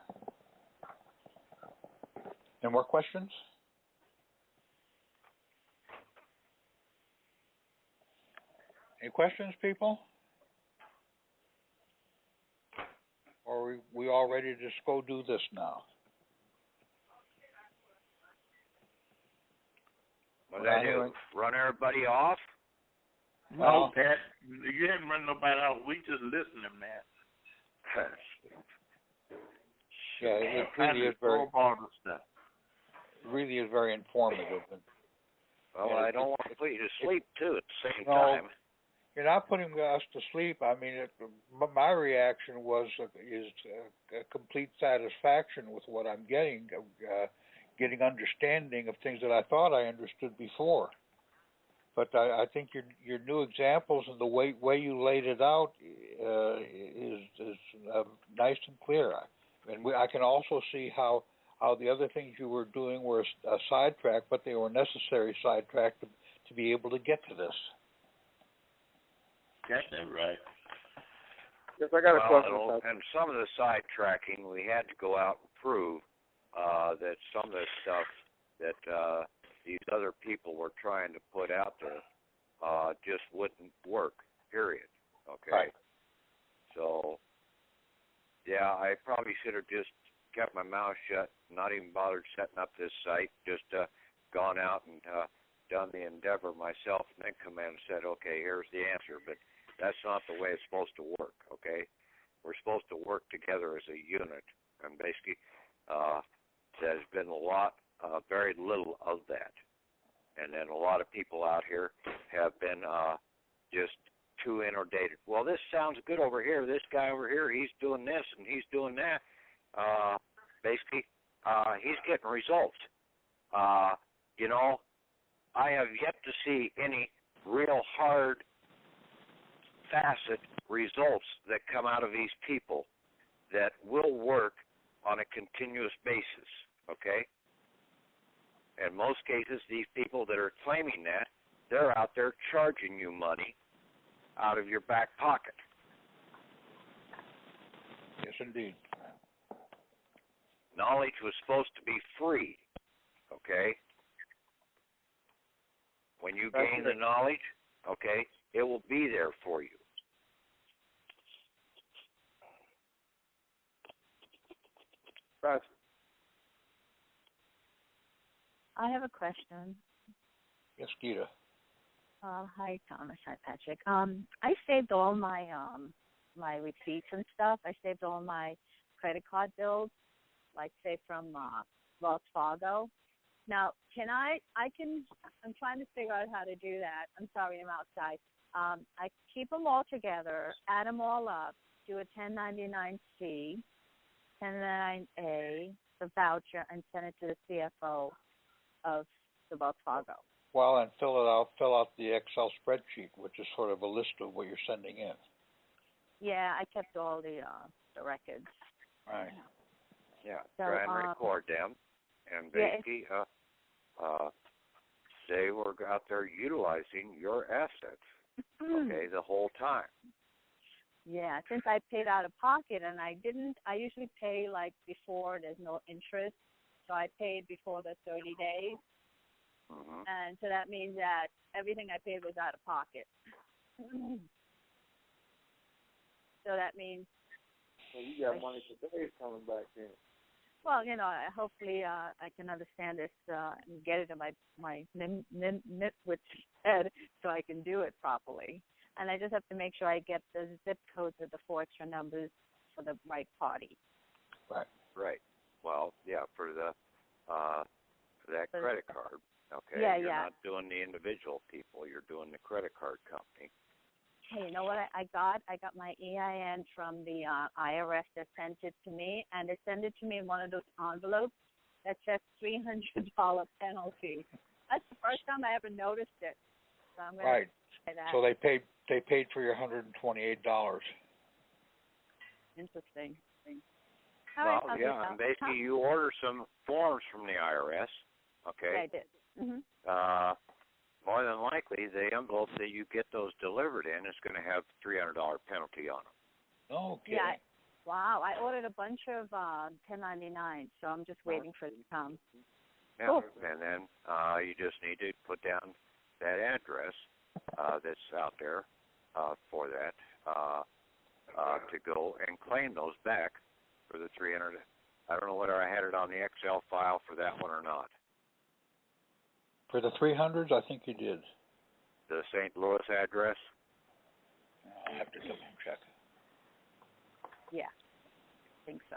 Any more questions? Any questions, people? Or are we all ready to just go do this now? What did I do? Run everybody off? No, Pat, you haven't run nobody out. We just listening, man. Yeah, it really is very informative. Well, I don't want to put you to sleep too at the same No. time. You're not putting us to sleep. I mean, my reaction is a complete satisfaction with what I'm getting, getting understanding of things that I thought I understood before. But I think your new examples and the way you laid it out is nice and clear. And I can also see how the other things you were doing were a sidetrack, but they were necessary sidetrack to be able to get to this. That's right. Yes, I got a question. And some of the sidetracking, we had to go out and prove that some of the stuff that these other people were trying to put out there just wouldn't work, period. Okay? Right. So, yeah, I probably should have just kept my mouth shut, not even bothered setting up this site, just gone out and done the endeavor myself, and then come in and said, okay, here's the answer. But that's not the way it's supposed to work, okay? We're supposed to work together as a unit, and basically there's been very little of that. And then a lot of people out here have been just too inundated. Well, this sounds good over here. This guy over here, he's doing this and he's doing that. Basically, he's getting results. You know, I have yet to see any real hard facet results that come out of these people that will work on a continuous basis, okay? In most cases, these people that are claiming that, they're out there charging you money out of your back pocket. Yes, indeed. Knowledge was supposed to be free, okay? When you gain the knowledge, okay, it will be there for you. Right. I have a question. Yes, Gita. Hi, Thomas. Hi, Patrick. I saved all my my receipts and stuff. I saved all my credit card bills, like say from Wells Fargo. Now, I'm trying to figure out how to do that. I'm sorry, I'm outside. I keep them all together, add them all up, do a 1099-C, 1099-A, the voucher, and send it to the CFO of the Wells Fargo. Well, and fill out the Excel spreadsheet, which is sort of a list of what you're sending in. Yeah, I kept all the records. Right. Yeah, So, try and record them. And basically, they were out there utilizing your assets, okay, the whole time. Yeah, since I paid out of pocket, and I usually pay like before there's no interest, so I paid before the 30 days, and so that means that everything I paid was out of pocket. So that means. So you got money today coming back in. Well, you know, hopefully I can understand this and get it in my nitwit head so I can do it properly. And I just have to make sure I get the zip codes with the 4 extra numbers for the right party. Right. Right. Well, yeah, for that credit card. Okay. Yeah, you're not doing the individual people. You're doing the credit card company. Hey, you know what I got? I got my EIN from the IRS that sent it to me, and they sent it to me in one of those envelopes that says $300 penalty. That's the first time I ever noticed it. So I'm going to try that. So they paid for your $128. Interesting. Well, yeah, and basically you order some forms from the IRS, okay? Yeah, I did. more than likely the envelope that you get those delivered in is going to have $300 penalty on them. Okay. Yeah. Wow. I ordered a bunch of 1099, so I'm just waiting for it to come. Yeah. Cool. And then you just need to put down that address that's out there for that to go and claim those back for the 300. I don't know whether I had it on the Excel file for that one or not. For the 300s, I think you did. The St. Louis address? I'll have to double check. Yeah. I think so.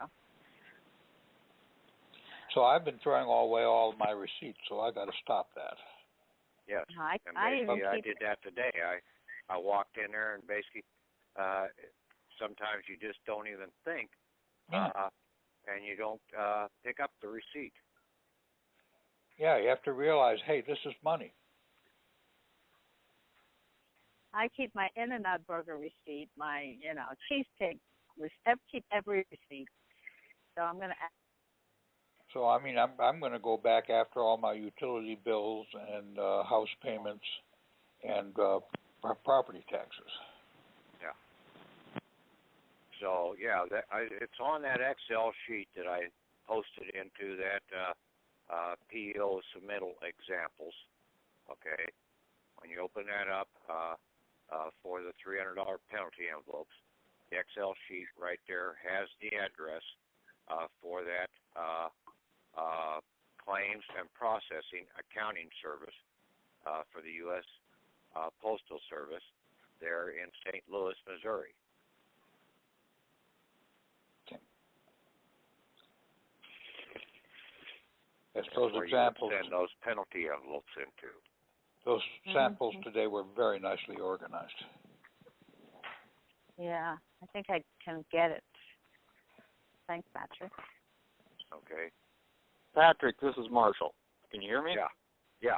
So I've been throwing away all of my receipts, so I got to stop that. Yes. I And even basically, I keep did that today. I walked in there and basically, sometimes you just don't even think, and you don't pick up the receipt. Yeah, you have to realize, hey, this is money. I keep my In-N-Out burger receipt, my cheesesteak. Keep every receipt. So I'm gonna. So I mean, I'm going to go back after all my utility bills and house payments and property taxes. Yeah. So yeah, it's on that Excel sheet that I posted into that PEO submittal examples. Okay. When you open that up for the $300 penalty envelopes, the Excel sheet right there has the address for that claims and processing accounting service for the U.S. Postal Service there in St. Louis, Missouri. Okay. Yes, those where examples. You would send those penalty envelopes into. Those samples today were very nicely organized. Yeah, I think I can get it. Thanks, Patrick. Okay. Patrick, this is Marshall. Can you hear me? Yeah.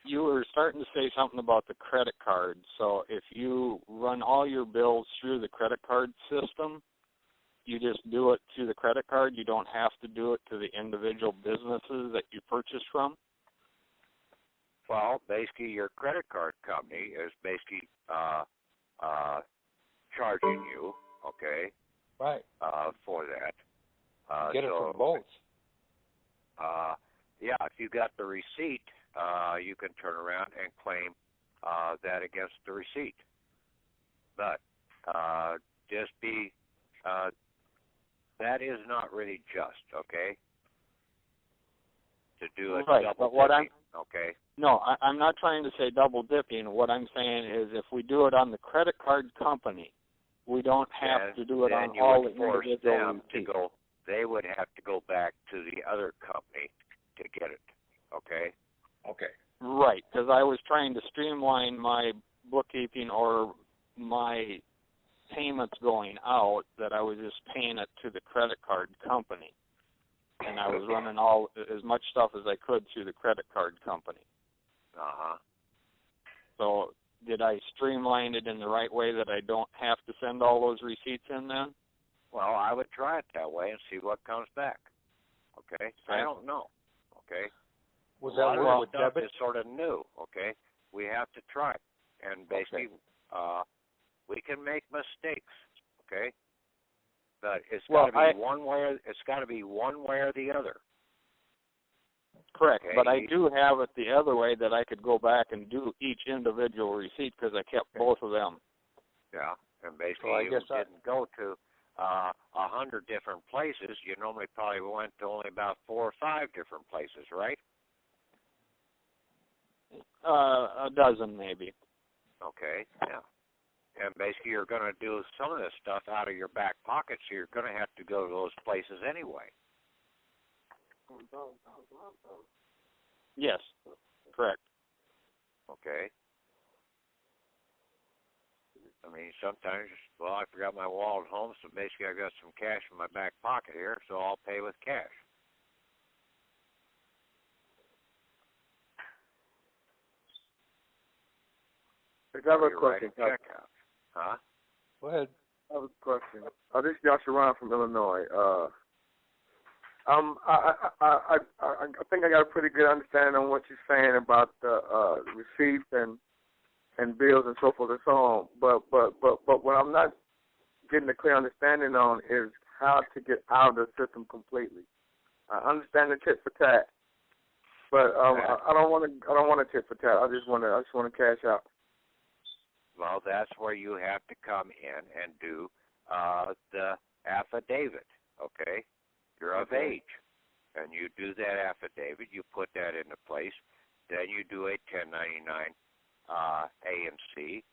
You were starting to say something about the credit card. So if you run all your bills through the credit card system, you just do it through the credit card. You don't have to do it to the individual businesses that you purchase from? Well, basically, your credit card company is basically charging you, okay, right, for that. Get it from both. Yeah, if you got the receipt, you can turn around and claim that against the receipt. But just be, that is not really just, okay, to do it right, double but what dipping, okay? No, I'm not trying to say double dipping. What I'm saying is if we do it on the credit card company, we don't have to do it on all the individual receipts. They would have to go back to the other company to get it, okay? Okay. Right, because I was trying to streamline my bookkeeping or my payments going out, that I was just paying it to the credit card company. And I was running as much stuff as I could through the credit card company. Uh-huh. So did I streamline it in the right way that I don't have to send all those receipts in then? Well, I would try it that way and see what comes back. Okay? I don't know. Okay? Was that work with stuff debit? is sort of new. Okay? We have to try it. And basically, we can make mistakes. Okay? But it's got to be one way. It's got to be one way or the other. Correct, okay? But I do have it the other way that I could go back and do each individual receipt because I kept both of them. Yeah, and basically so you didn't go to 100 different places. You normally probably went to only about 4 or 5 different places, right? A dozen maybe. Okay, yeah. And basically you're going to do some of this stuff out of your back pocket, so you're going to have to go to those places anyway. Yes, correct. Okay. I mean, sometimes, well, I forgot my wallet at home, so basically I got some cash in my back pocket here, so I'll pay with cash. I have a question. Huh? Go ahead. I have a question. This is Joshua Ron from Illinois. I think I got a pretty good understanding on what you're saying about the receipts and bills and so forth and so on. But what I'm not getting a clear understanding on is how to get out of the system completely. I understand the tit for tat, but I don't want to tit for tat. I just want to cash out. Well, that's where you have to come in and do the affidavit. Okay, you're of age, and you do that affidavit. You put that into place. Then you do a 1099 A and C.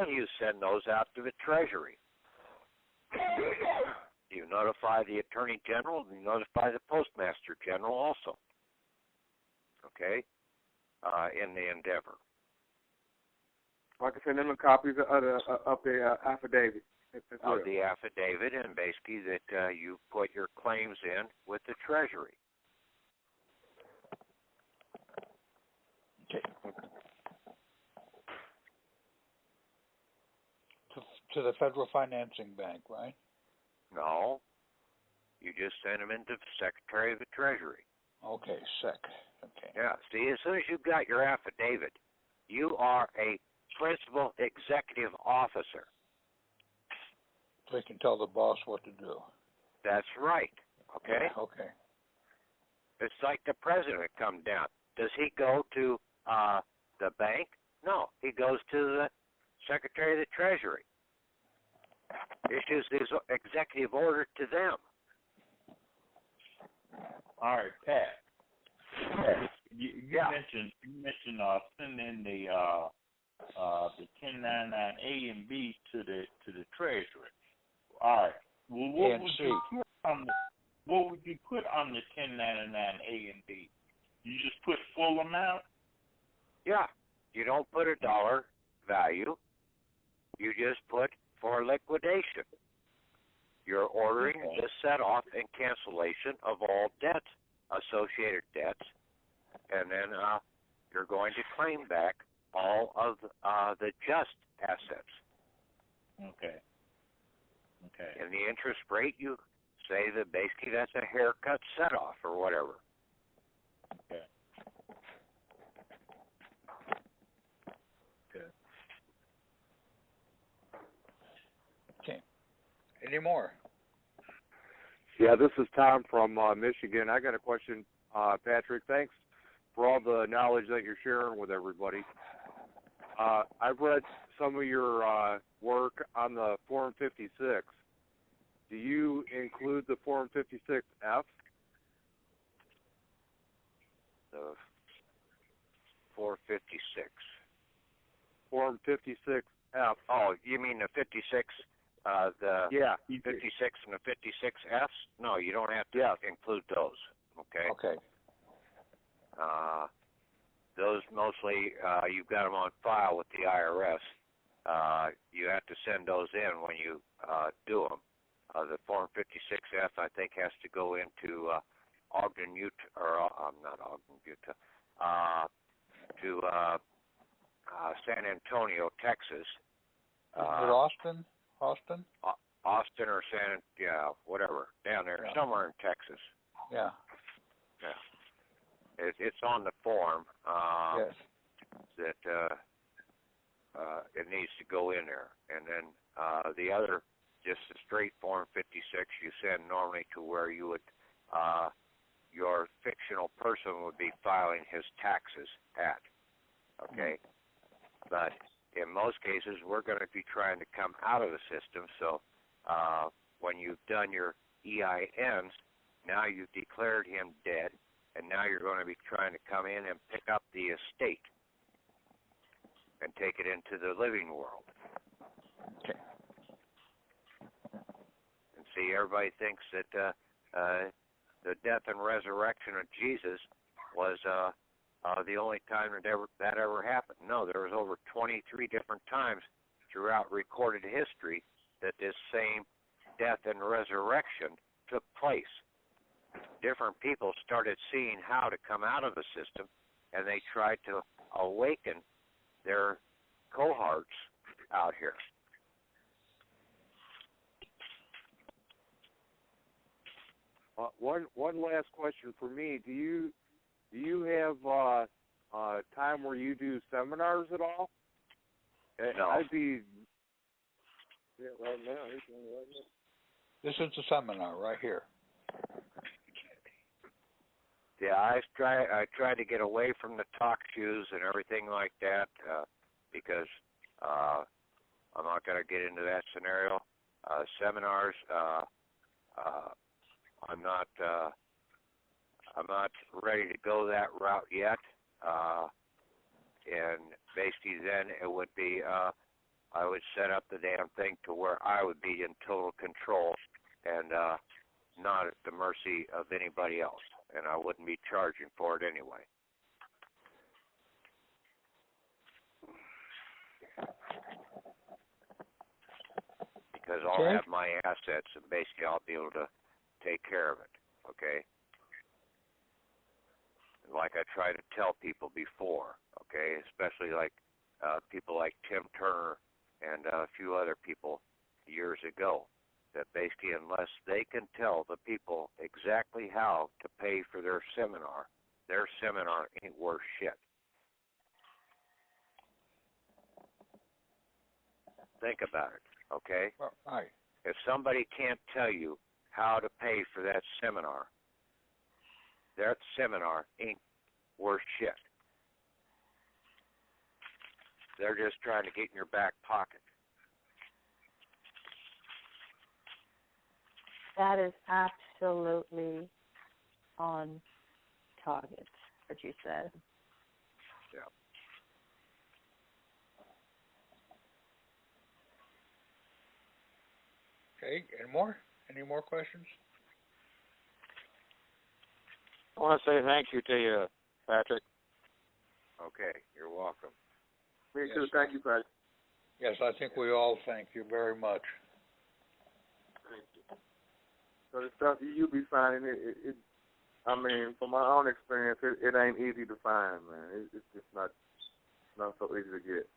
You send those out to the Treasury. You notify the Attorney General, and you notify the Postmaster General also. Okay, in the endeavor. I can send them copies of the affidavit. Of the affidavit, and basically that you put your claims in with the Treasury. Okay. To the Federal Financing Bank, right? No, you just send them into the Secretary of the Treasury. Okay, SEC. Okay. Yeah. See, as soon as you've got your affidavit, you are a principal executive officer. So he can tell the boss what to do. That's right. Okay? Yeah, okay. It's like the president come down. Does he go to the bank? No. He goes to the Secretary of the Treasury. Issues his executive order to them. All right, Pat. You mentioned sending the 1099 A and B to the Treasury. All right. Well, what would you put on the 1099 A and B? You just put full amount? Yeah. You don't put a dollar value. You just put for liquidation. You're ordering the set-off and cancellation of all debts, associated debts, and then you're going to claim back all of the just assets. Okay. And the interest rate, you say that basically that's a haircut set-off or whatever. Okay. Okay. Any more? Yeah, this is Tom from Michigan. I got a question, Patrick. Thanks for all the knowledge that you're sharing with everybody. I've read some of your work on the Form 56. Do you include the Form 56F? The 456. Form 56F. Oh, you mean the 56? The 56 and the 56Fs? No, you don't have to include those. Okay. Okay. Those mostly you've got them on file with the IRS. You have to send those in when you do them. The Form 56F, I think, has to go into Ogden, Utah, or not Ogden, Utah, to San Antonio, Texas. Is it Austin? Austin or whatever, down there, somewhere in Texas. Yeah. It's on the form Yes. that it needs to go in there. And then the other, just the straight Form 56, you send normally to where you would, your fictional person would be filing his taxes at. Okay? But in most cases, we're going to be trying to come out of the system. So when you've done your EINs, now you've declared him dead, and now you're going to be trying to come in and pick up the estate and take it into the living world. Okay. And see, everybody thinks that the death and resurrection of Jesus was the only time that ever happened. No, there was over 23 different times throughout recorded history that this same death and resurrection took place. Different people started seeing how to come out of the system, and they tried to awaken their cohorts out here. one last question for me. Do you have time where you do seminars at all? No. I'd be. Yeah, right now. This is the seminar right here. Yeah, I try to get away from the talk shoes and everything like that because I'm not going to get into that scenario. Seminars, I'm not ready to go that route yet. And basically, then it would be I would set up the damn thing to where I would be in total control and not at the mercy of anybody else, and I wouldn't be charging for it anyway. Because I'll have my assets, and basically I'll be able to take care of it, okay? And like I try to tell people before, okay, especially like people like Tim Turner and a few other people years ago, that basically unless they can tell the people exactly how to pay for their seminar ain't worth shit. Think about it, okay? Well, right. If somebody can't tell you how to pay for that seminar ain't worth shit. They're just trying to get in your back pocket. That is absolutely on target, what you said. Yeah. Okay, any more? Any more questions? I want to say thank you to you, Patrick. Okay, you're welcome. Me too. Thank you, Patrick. Yes, I think we all thank you very much. Thank you. So the stuff you be finding, it I mean, from my own experience, it ain't easy to find, man. It's just not so easy to get.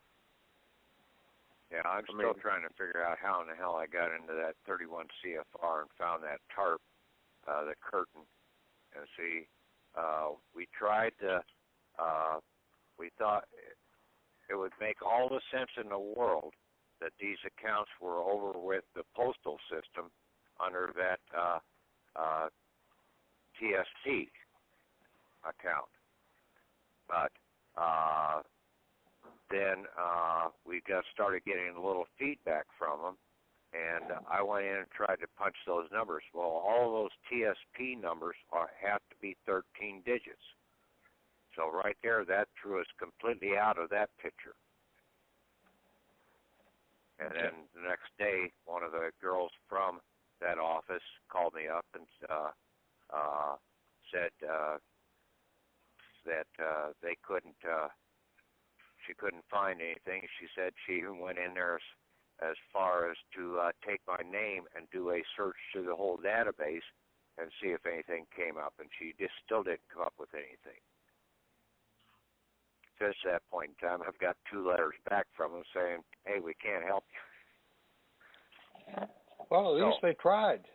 Yeah, I'm still trying to figure out how in the hell I got into that 31 CFR and found that tarp, the curtain. And see, we tried to, we thought it would make all the sense in the world that these accounts were over with the postal system under that TSP account. But then we started getting a little feedback from them, and I went in and tried to punch those numbers. Well, all those TSP numbers have to be 13 digits. So right there, that threw us completely out of that picture. And then the next day, one of the girls from that office called me up and said that they couldn't. She couldn't find anything. She said she even went in there as far as to take my name and do a search through the whole database and see if anything came up, and she just still didn't come up with anything. Since that point in time, I've got 2 letters back from them saying, "Hey, we can't help you." Well, at least they tried.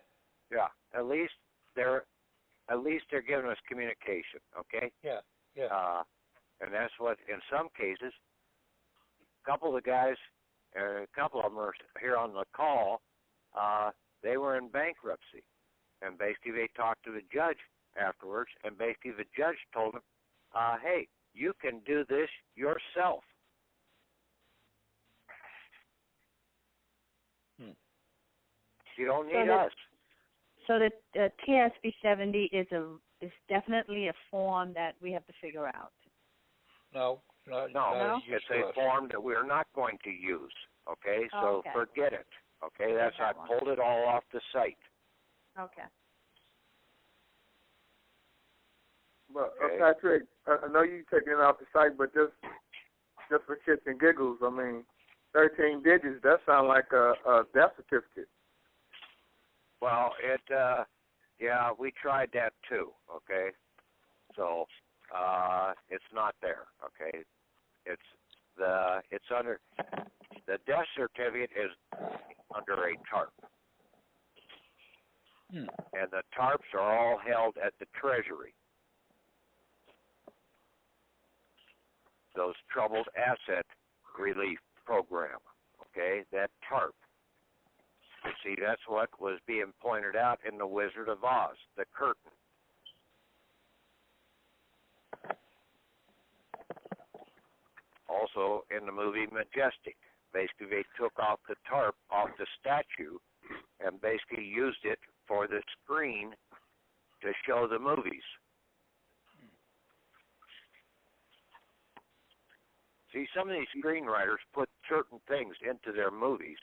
Yeah, at least they're giving us communication. Okay. Yeah. And that's what, in some cases, a couple of the guys, a couple of them are here on the call. They were in bankruptcy, and basically they talked to the judge afterwards, and basically the judge told them, "Hey, you can do this yourself." You don't need us. So the TSP 70 is definitely a form that we have to figure out. No, it's a form that we're not going to use. Okay, so forget it. Okay, I pulled it all off the site. Okay. But Patrick, I know you taking it off the site, but just for shits and giggles, I mean, 13 digits, that sounds like a death certificate. Well, we tried that too, okay? So, it's not there, okay? It's under, the death certificate is under a tarp. And the TARPs are all held at the Treasury. Those Troubled Asset Relief Program, okay, that TARP. You see, that's what was being pointed out in The Wizard of Oz, the curtain. Also in the movie Majestic. Basically, they took off the tarp off the statue and basically used it for the screen to show the movies. See, some of these screenwriters put certain things into their movies.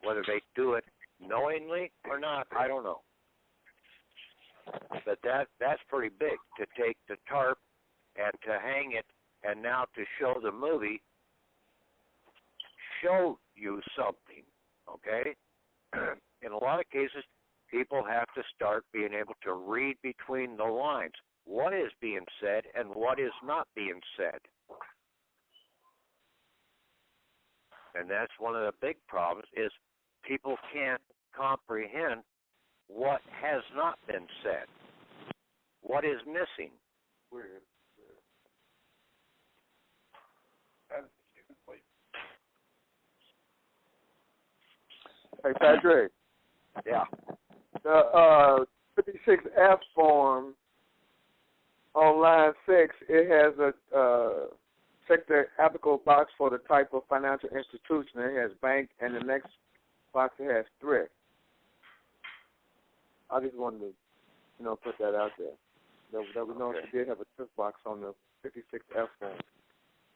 Whether they do it knowingly or not, I don't know. But that's pretty big, to take the tarp and to hang it and now to show the movie, show you something, okay? In a lot of cases, people have to start being able to read between the lines. What is being said and what is not being said. And that's one of the big problems is people can't comprehend what has not been said. What is missing? Hey, Patrick. Yeah. The 56F form on line 6, it has a check the applicable box for the type of financial institution. It has bank, and the next box it has thrift. I just wanted to, put that out there. That we know Okay. she did have a thrift box on the 56F form.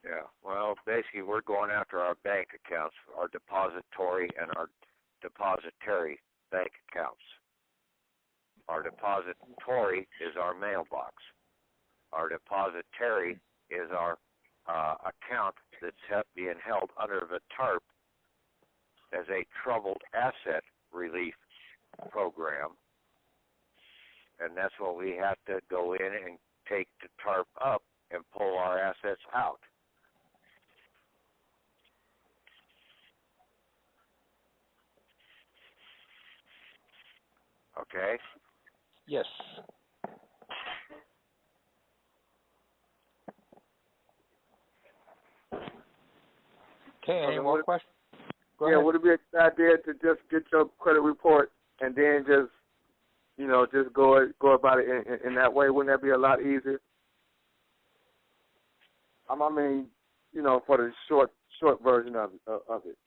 Yeah. Well, basically, we're going after our bank accounts, our depository and our depositary bank accounts. Our depository is our mailbox. Our depositary is our account that's being held under the TARP as a Troubled Asset Relief Program. And that's what we have to go in and take the TARP up and pull our assets out. Okay? Yes. Okay, any more questions? Go ahead. Would it be a good idea to just get your credit report and then just go about it in that way? Wouldn't that be a lot easier? I mean, for the short version of it.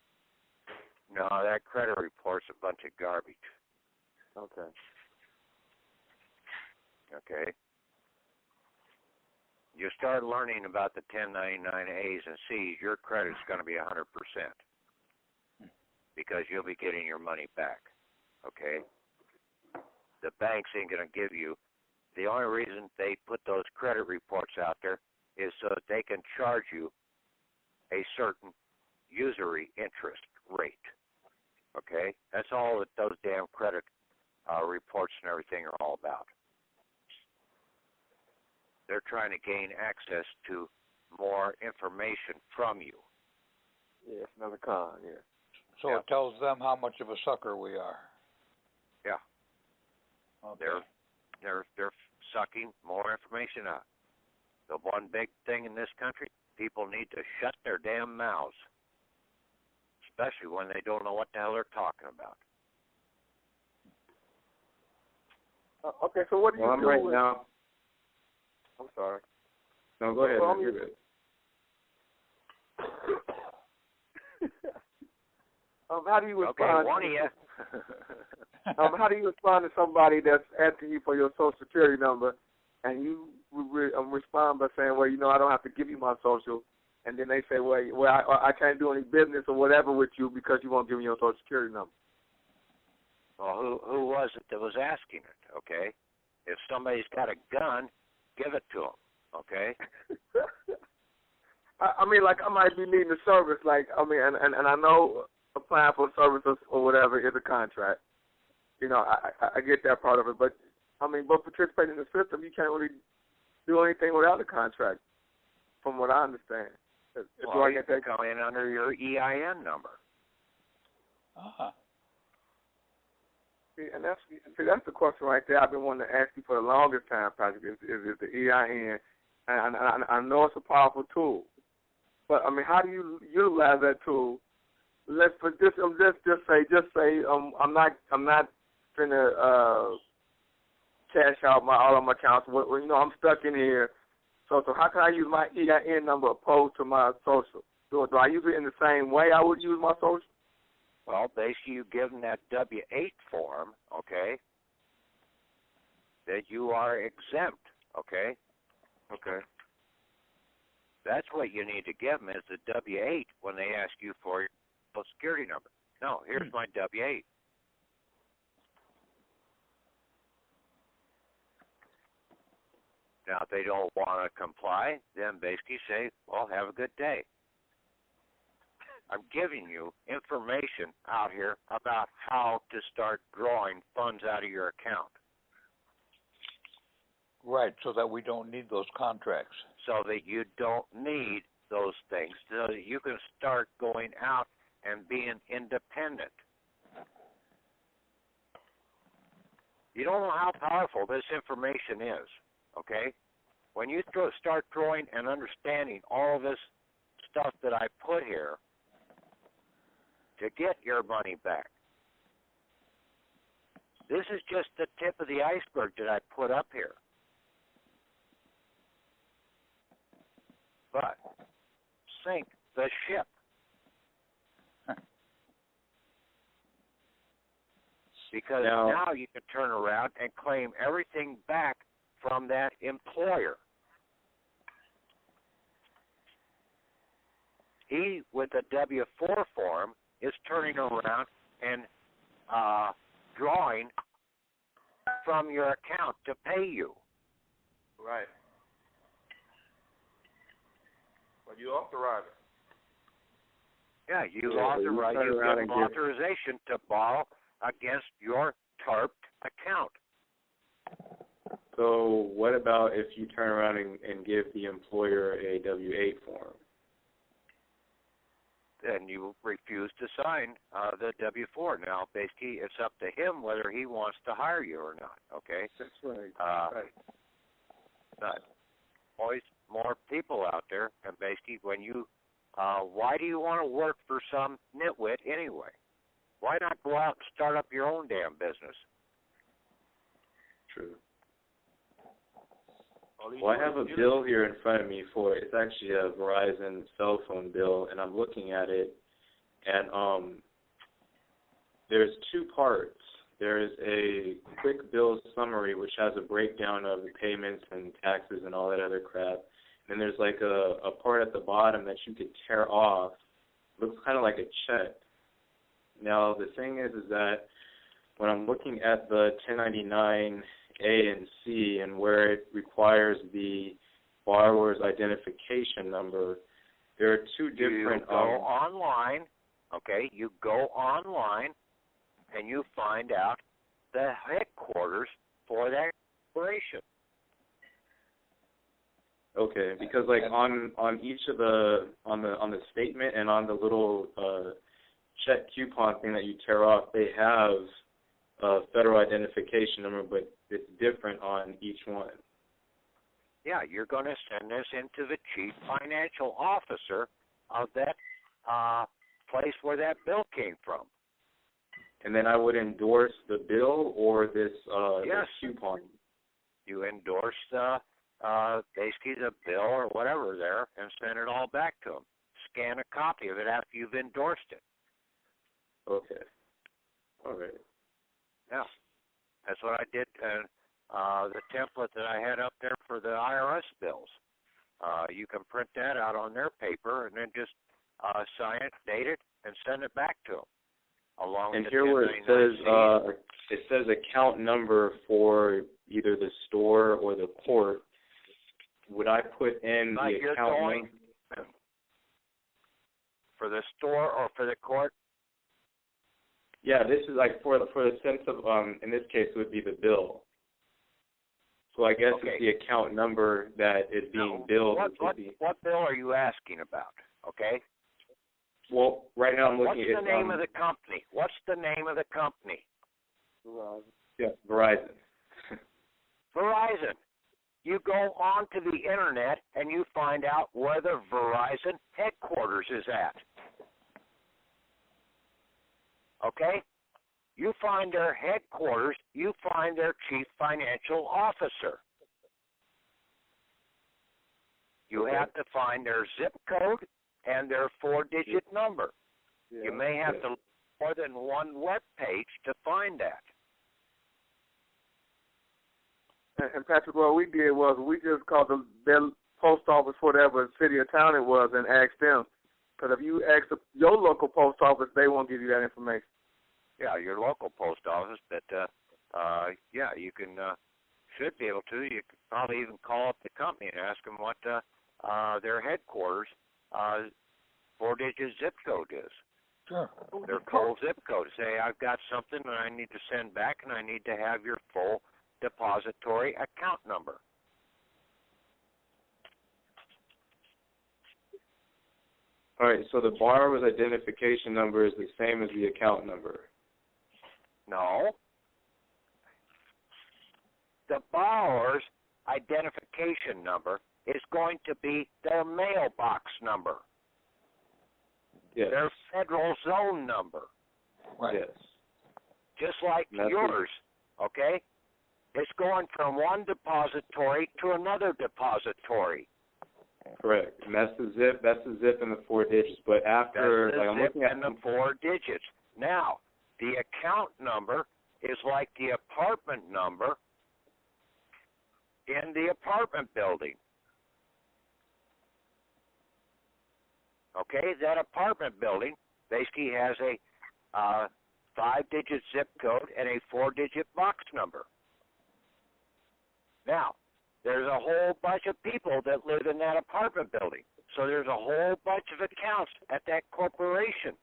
No, that credit report's a bunch of garbage. Okay. Okay? You start learning about the 1099As and Cs, your credit's going to be 100% because you'll be getting your money back. Okay? The banks ain't going to give you. The only reason they put those credit reports out there is so that they can charge you a certain usury interest rate. Okay? That's all that those damn credit reports and everything are all about. They're trying to gain access to more information from you. Yeah, it's another con, yeah. So it tells them how much of a sucker we are. Yeah. Okay. They're sucking more information out. The one big thing in this country, people need to shut their damn mouths, especially when they don't know what the hell they're talking about. Okay, so what do you do right now? I'm sorry. No, go ahead. Well, You're good. How do you respond? Okay, one of you. How do you respond to somebody that's asking you for your Social Security number, and you respond by saying, "Well, I don't have to give you my social," and then they say, "Well, I can't do any business or whatever with you because you won't give me your Social Security number." Well, who was it that was asking it? Okay, if somebody's got a gun, give it to them. Okay. I mean, like I might be needing a service, and I know applying for services or whatever is a contract. I get that part of it, but but participating in the system, you can't really do anything without a contract, from what I understand. Well, you can come in under your EIN number. Ah. that's the question right there. I've been wanting to ask you for the longest time, Patrick. Is the EIN? And I know it's a powerful tool, but I mean, how do you utilize that tool? Let's just say I'm not gonna cash out all of my accounts. I'm stuck in here. So how can I use my EIN number opposed to my social? Do I use it in the same way I would use my social? Well, basically, you give them that W-8 form, okay, that you are exempt, okay? Okay. That's what you need to give them is the W-8 when they ask you for your Social Security number. No, here's my W-8. Now, if they don't want to comply, then basically say, well, have a good day. I'm giving you information out here about how to start drawing funds out of your account. Right, so that we don't need those contracts. So that you don't need those things, so that you can start going out and being independent. You don't know how powerful this information is, okay? When you start drawing and understanding all this stuff that I put here to get your money back, this is just the tip of the iceberg that I put up here. But sink the ship. Because now you can turn around and claim everything back from that employer. He, with a W-4 form, is turning around and drawing from your account to pay you. Right. Well, you authorize it. Yeah, you give them authorization to borrow against your TARP account. So what about if you turn around and give the employer a W-8 form? Then you refuse to sign the W-4. Now, basically, it's up to him whether he wants to hire you or not, okay? That's right. Right. But always more people out there, and basically when you, why do you want to work for some nitwit anyway? Why not go out and start up your own damn business? True. Well, I have a bill here in front of me for, it's actually a Verizon cell phone bill, and I'm looking at it, and there's two parts. There's a quick bill summary, which has a breakdown of the payments and taxes and all that other crap. And there's like a part at the bottom that you could tear off. Looks kind of like a check. Now, the thing is that when I'm looking at the 1099 A and C and where it requires the borrower's identification number, there are two different... You go online, okay, you go online and you find out the headquarters for that corporation. Okay, because like on each of the on the statement and on the little check coupon thing that you tear off, they have a federal identification number, but it's different on each one. Yeah, you're going to send this into the chief financial officer of that place where that bill came from. And then I would endorse the bill or this yes. this coupon. You endorse basically the bill or whatever there and send it all back to them. Scan a copy of it after you've endorsed it. Okay. All right. Yeah. That's what I did. The template that I had up there for the IRS bills. You can print that out on their paper and then just sign it, date it, and send it back to them. Along and with here where it says account number for either the store or the court, would I put in like the account number? For the store or for the court? Yeah, this is like for the sense of in this case it would be the bill. So I guess it's the account number that is being billed. What bill are you asking about? Okay. Well, right now I'm looking at... What's the name of the company? What's the name of the company? Yeah, Verizon. Verizon. You go onto the internet and you find out where the Verizon headquarters is at. Okay? You find their headquarters, you find their chief financial officer. You have to find their zip code and their 4-digit number. You may have to look more than one web page to find that. And Patrick, what we did was we just called their post office, whatever city or town it was, and asked them. Because if you ask your local post office, they won't give you that information. Yeah, your local post office, but you can should be able to. You could probably even call up the company and ask them what their headquarters 4-digit zip code is. Sure. Their full zip code. Say, I've got something that I need to send back, and I need to have your full depository account number. All right, so the borrower's identification number is the same as the account number. No. The borrower's identification number is going to be their mailbox number. Yes. Their federal zone number. Right. Yes. Just like yours, okay? It's going from one depository to another depository. Correct. And that's the zip and the 4 digits. But after, that's the I'm zip looking at and the 4 digits. Now, the account number is like the apartment number in the apartment building. Okay, that apartment building basically has a 5-digit zip code and a 4-digit box number. Now, there's a whole bunch of people that live in that apartment building. So there's a whole bunch of accounts at that corporation.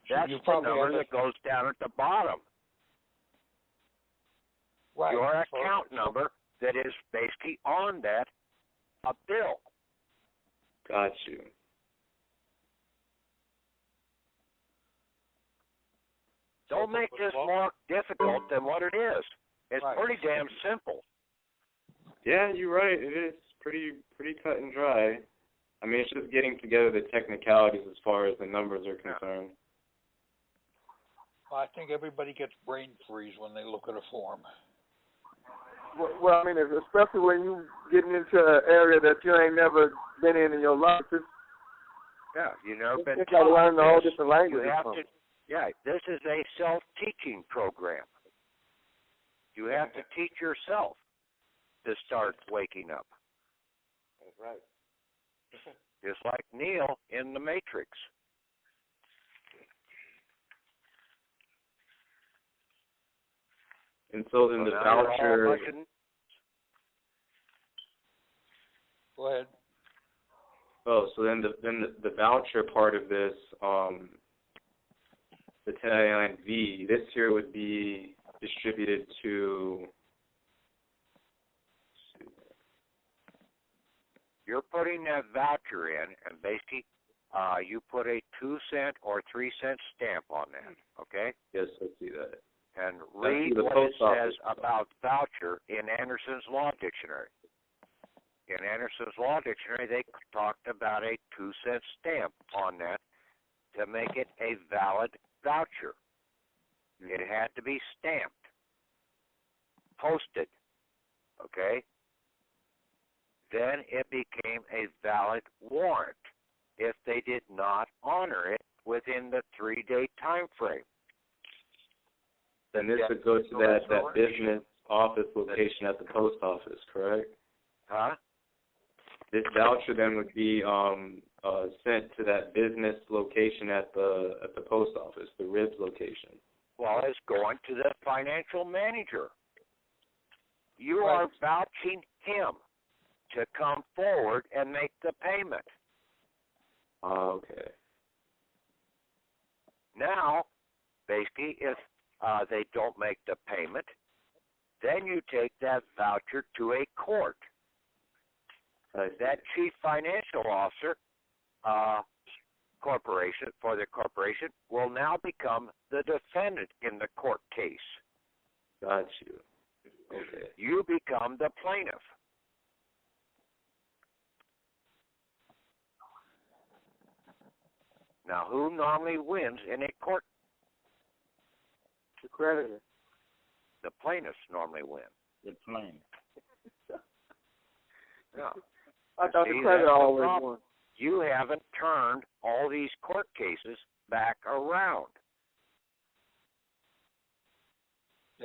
That's the number that goes down at the bottom. Right. Your account number that is basically on that bill. Got you. Don't make this more difficult than what it is. It's pretty damn simple. Yeah, you're right. It is pretty cut and dry. I mean, it's just getting together the technicalities as far as the numbers are concerned. Well, I think everybody gets brain freeze when they look at a form. Well, I mean, especially when you getting into an area that you ain't never been in your life. Yeah, you know, been got to learn a whole different language. This is a self-teaching program. You have to teach yourself to start waking up. That's right. Just like Neo in the Matrix. And so then the voucher. Go ahead. Oh, so then the voucher part of this, the 1099-V, this year would be distributed to. You're putting that voucher in, and basically, you put a 2-cent or 3-cent stamp on that. Okay? Yes, I see that. And read what it says about voucher in Anderson's Law Dictionary. In Anderson's Law Dictionary, they talked about a 2-cent stamp on that to make it a valid voucher. It had to be stamped, posted, okay? Then it became a valid warrant if they did not honor it within the 3-day time frame. Then this would go to that business office location at the post office, correct? Huh? This voucher then would be sent to that business location at the post office, the RIBS location. Well, it's going to the financial manager. You are vouching him to come forward and make the payment. Okay. Now, basically, if they don't make the payment, then you take that voucher to a court. That chief financial officer corporation will now become the defendant in the court case. Got you. Okay. You become the plaintiff. Now, who normally wins in a court? The creditor. The plaintiffs normally win. The plaintiff. Yeah. I thought See, the creditor that's the always problem. won. You haven't turned all these court cases back around.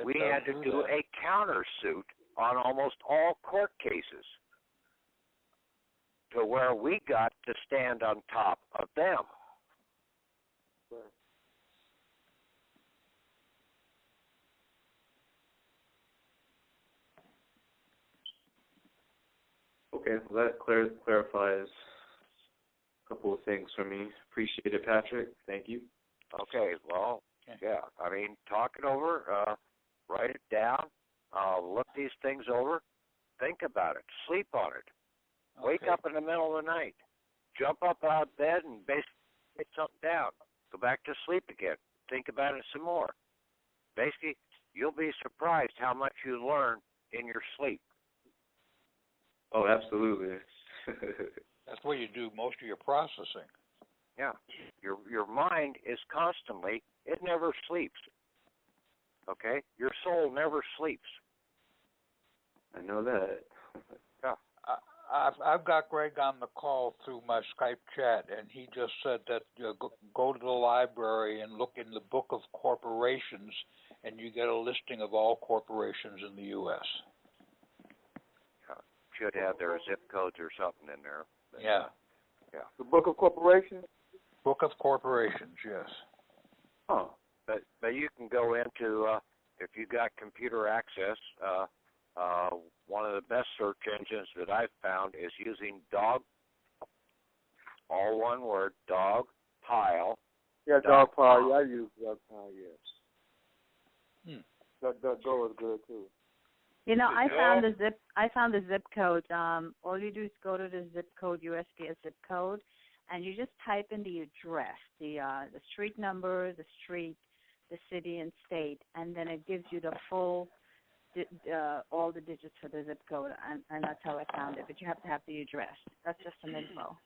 We had to do a countersuit on almost all court cases to where we got to stand on top of them. Okay, well, that clarifies a couple of things for me. Appreciate it, Patrick. Thank you. Okay, well, yeah, I mean, talk it over, write it down, look these things over, think about it, sleep on it. Okay. Wake up in the middle of the night, jump up out of bed and basically write something down. Go back to sleep again. Think about it some more. Basically, you'll be surprised how much you learn in your sleep. Oh, absolutely. That's where you do most of your processing. Yeah, your mind is constantly, it never sleeps. Okay? Your soul never sleeps. I know that. Yeah. I've got Greg on the call through my Skype chat, and he just said that go to the library and look in the Book of Corporations, and you get a listing of all corporations in the U.S. Should have their zip codes or something in there. Yeah. Yeah. The Book of Corporations? Book of Corporations, yes. Oh. But you can go into, if you got computer access, one of the best search engines that I've found is using dog, all one word, dog pile. Yeah, dog pile. Yeah, I use dog pile, yes. That Go is good, too. You know, I found the zip code. All you do is go to the zip code, USPS zip code, and you just type in the address, the street number, the street, the city and state, and then it gives you the full, all the digits for the zip code, and that's how I found it. But you have to have the address. That's just some info.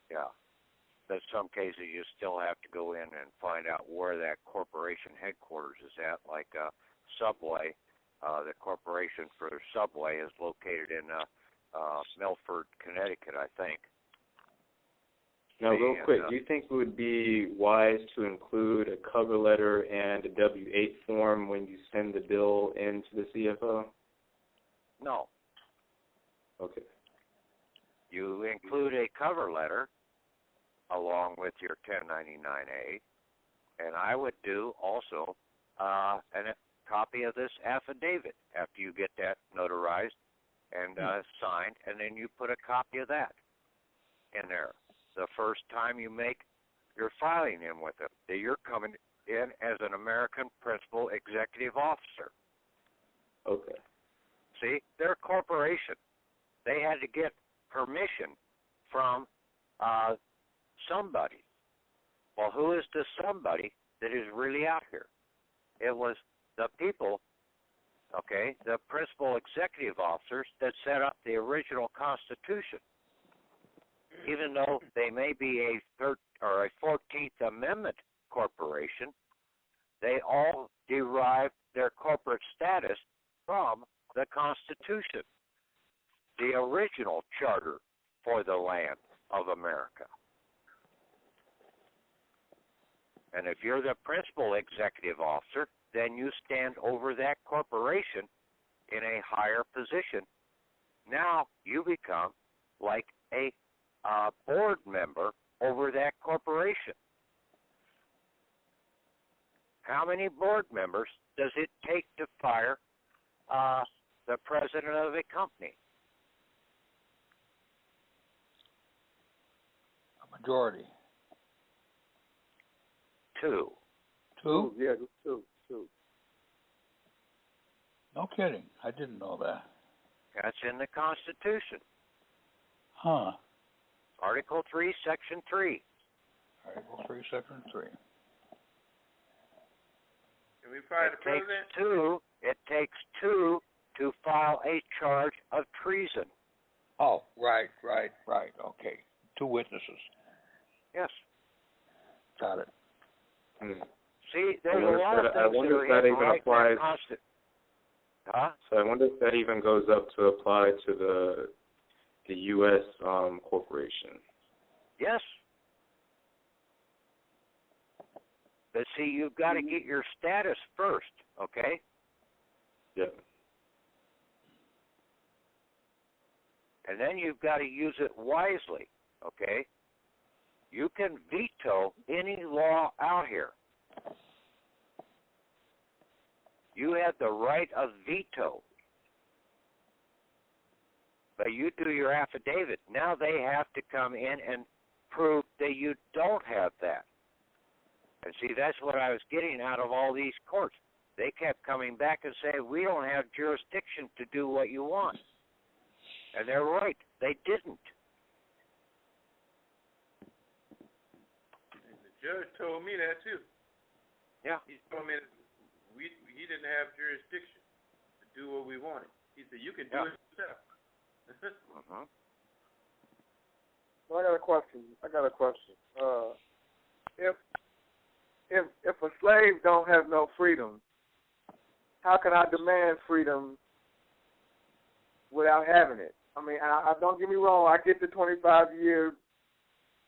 Yeah. But some cases you still have to go in and find out where that corporation headquarters is at, like Subway. The corporation for Subway is located in Milford, Connecticut, I think. Now, real quick, do you think it would be wise to include a cover letter and a W-8 form when you send the bill into the CFO? No. Okay. You include a cover letter along with your 1099-A, and I would do also a copy of this affidavit after you get that notarized and signed, and then you put a copy of that in there. The first time you make your filing in with them, that you're coming in as an American Principal Executive Officer. Okay. See, they're a corporation. They had to get permission from somebody. Well, who is the somebody that is really out here? It was the people, okay, the principal executive officers that set up the original Constitution. Even though they may be a 14th Amendment corporation, they all derived their corporate status from the Constitution, the original charter for the land of America. And if you're the principal executive officer, then you stand over that corporation in a higher position. Now you become like a board member over that corporation. How many board members does it take to fire the president of a company? A majority. Two. Two? Yeah, two. No kidding. I didn't know that. That's in the Constitution. Huh. Article 3, Section 3. Article 3, Section 3. Can we fire the president? It takes two to file a charge of treason. Oh, right. Okay. 2 witnesses. Yes. Got it. See, there's a lot of things that are hidden right in constant. Huh? So I wonder if that even goes up to apply to the U.S. corporation. Yes. But see, you've got to get your status first, okay? Yep. And then you've got to use it wisely, okay? You can veto any law out here. You have the right of veto. But you do your affidavit. Now they have to come in and prove that you don't have that. And see, that's what I was getting out of all these courts. They kept coming back and saying, we don't have jurisdiction to do what you want. And they're right. They didn't. And the judge told me that, too. Yeah. He told me that he didn't have jurisdiction to do what we wanted. He said, you can do it yourself. Well, I got a question. If a slave don't have no freedom, how can I demand freedom without having it? I mean, I don't get me wrong. I get the 25-year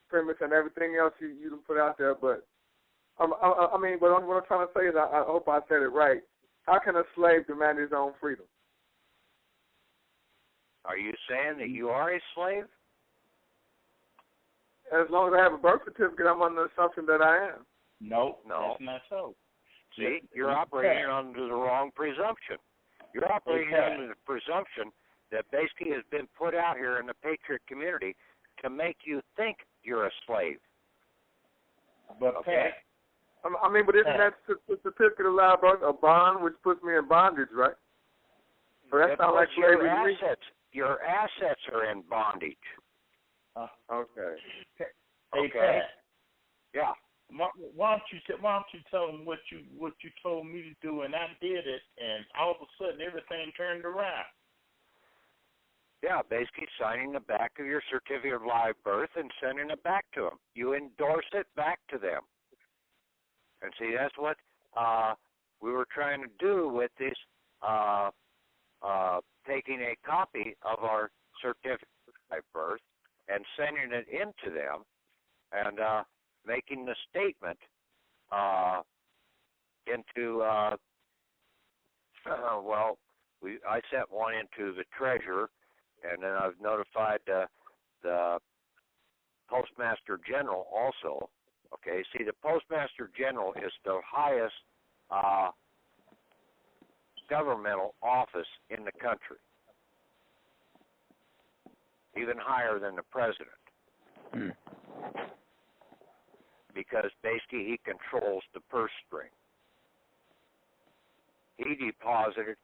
premise and everything else you put out there, but what I'm trying to say is, I hope I said it right. How can a slave demand his own freedom? Are you saying that you are a slave? As long as I have a birth certificate, I'm under the assumption that I am. No, that's not so. See, you're operating under the wrong presumption. You're operating under the presumption that basically has been put out here in the patriot community to make you think you're a slave. But okay. But isn't that certificate allow a bond, which puts me in bondage, right? So that's not like slavery. Your assets are in bondage. Okay. Hey, Pat. Yeah. Why don't you tell them what you told me to do, and I did it, and all of a sudden everything turned around. Yeah, basically signing the back of your certificate of live birth and sending it back to them. You endorse it back to them. And see, that's what we were trying to do with this, taking a copy of our certificate of live birth and sending it into them and making the statement into, I sent one into the treasurer, and then I've notified the Postmaster General also. Okay, see, the Postmaster General is the highest governmental office in the country, even higher than the president, because basically he controls the purse string. He deposited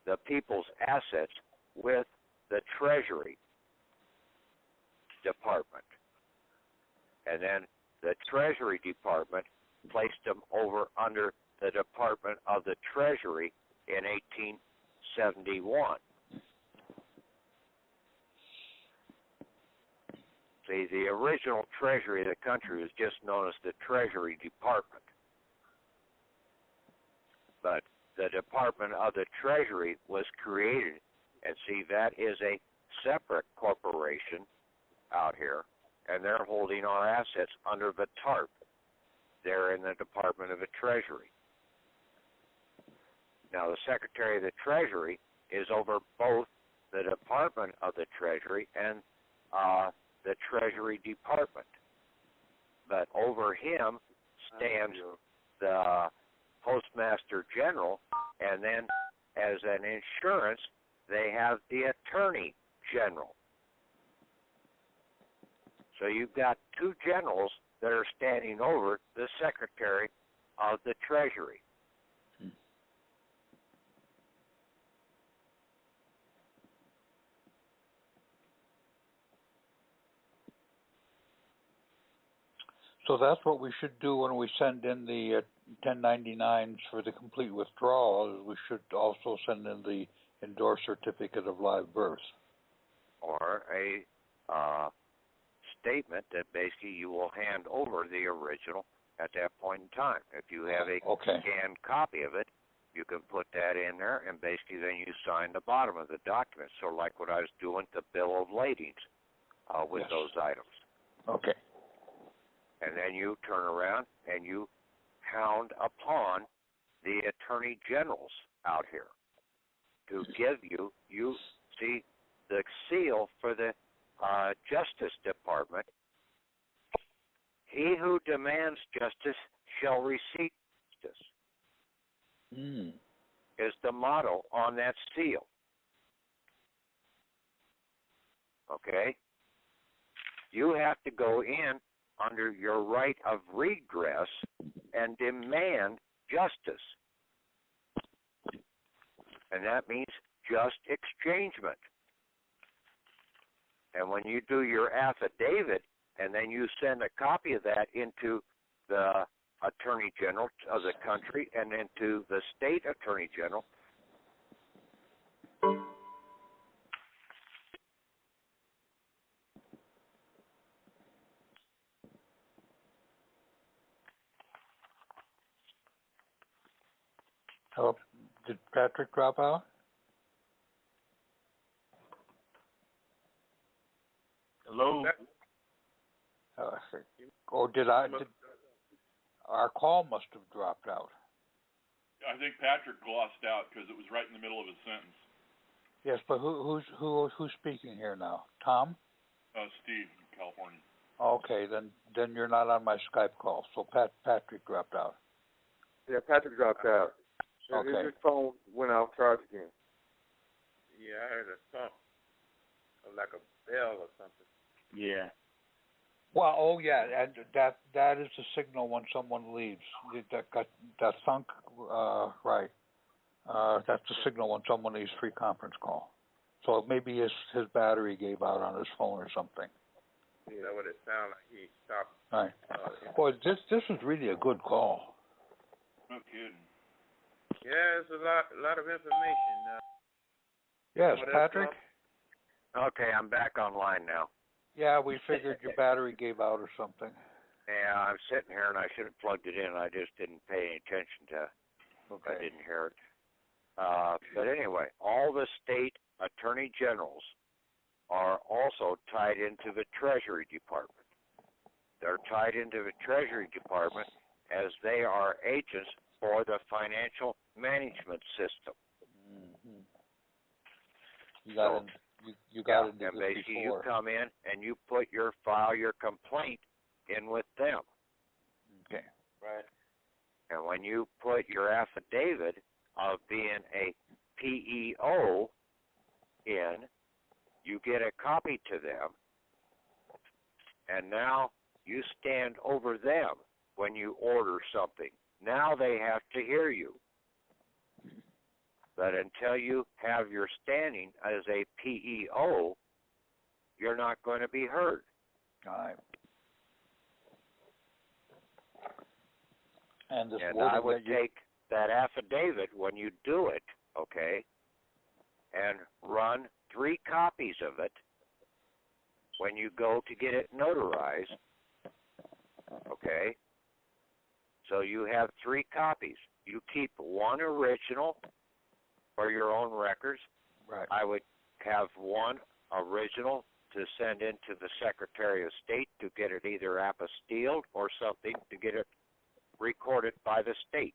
the people's assets with the Treasury Department, and then the Treasury Department placed them over under the Department of the Treasury in 1871. See, the original Treasury of the country was just known as the Treasury Department. But the Department of the Treasury was created, and see, that is a separate corporation out here, and they're holding our assets under the TARP. They're in the Department of the Treasury. Now, the Secretary of the Treasury is over both the Department of the Treasury and the Treasury Department. But over him stands the Postmaster General, and then as an insurance, they have the Attorney General. So you've got two generals that are standing over the Secretary of the Treasury. So that's what we should do when we send in the 1099s for the complete withdrawal. Is we should also send in the endorsed certificate of live birth, or a statement that basically you will hand over the original at that point in time. If you have a scanned copy of it, you can put that in there, and basically then you sign the bottom of the document. So like what I was doing, the bill of ladings with those items. Okay. And then you turn around and you hound upon the attorney generals out here to give you see, the seal for the Justice Department. He who demands justice shall receive justice. Is the motto on that seal. Okay? You have to go in under your right of redress and demand justice. And that means just exchangement. And when you do your affidavit and then you send a copy of that into the Attorney General of the country and into the state Attorney General, Hello? Did Patrick drop out? Hello? Or did our call must have dropped out. I think Patrick glossed out because it was right in the middle of his sentence. Yes, but who's speaking here now? Tom? Steve in California. Okay, then you're not on my Skype call. So Patrick dropped out. Yeah, Patrick dropped out. Okay. His phone went off charge again. Yeah, I heard a thump, like a bell or something. Yeah. Well, and that is the signal when someone leaves. That thunk, right? That's the signal when someone leaves free conference call. So maybe his battery gave out on his phone or something. Yeah, that's what it sounded like. He stopped. Right. Boy, this is really a good call. No kidding. Yeah, it's a lot of information. Yes, Patrick? Okay, I'm back online now. Yeah, we figured your battery gave out or something. Yeah, I'm sitting here and I should have plugged it in. I just didn't pay any attention to it. Okay. I didn't hear it. But anyway, all the state attorney generals are also tied into the Treasury Department. They're tied into the Treasury Department as they are agents for the financial management system. Mm-hmm. You got it. And basically you come in and you put your complaint in with them. Okay. Right. And when you put your affidavit of being a PEO in, you get a copy to them, and now you stand over them when you order something. Now they have to hear you. But until you have your standing as a PEO, you're not going to be heard. All right. And I would take that affidavit when you do it, okay, and run 3 copies of it when you go to get it notarized, okay? So you have 3 copies. You keep one original for your own records. Right. I would have one original to send into the Secretary of State to get it either apostilled or something to get it recorded by the state.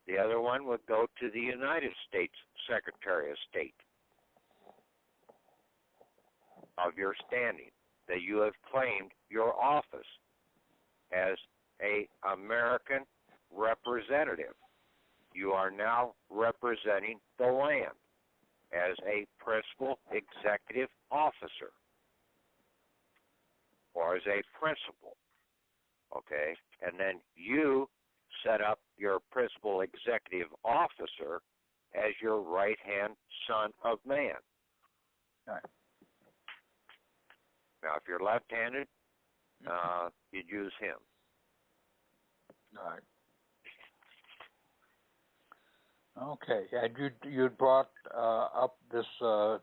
The other one would go to the United States Secretary of State of your standing, that you have claimed your office as a American representative. You are now representing the land as a principal executive officer or as a principal, okay? And then you set up your principal executive officer as your right-hand son of man. All right. Now, if you're left-handed, you'd use him. All right. Okay, and you'd brought up this the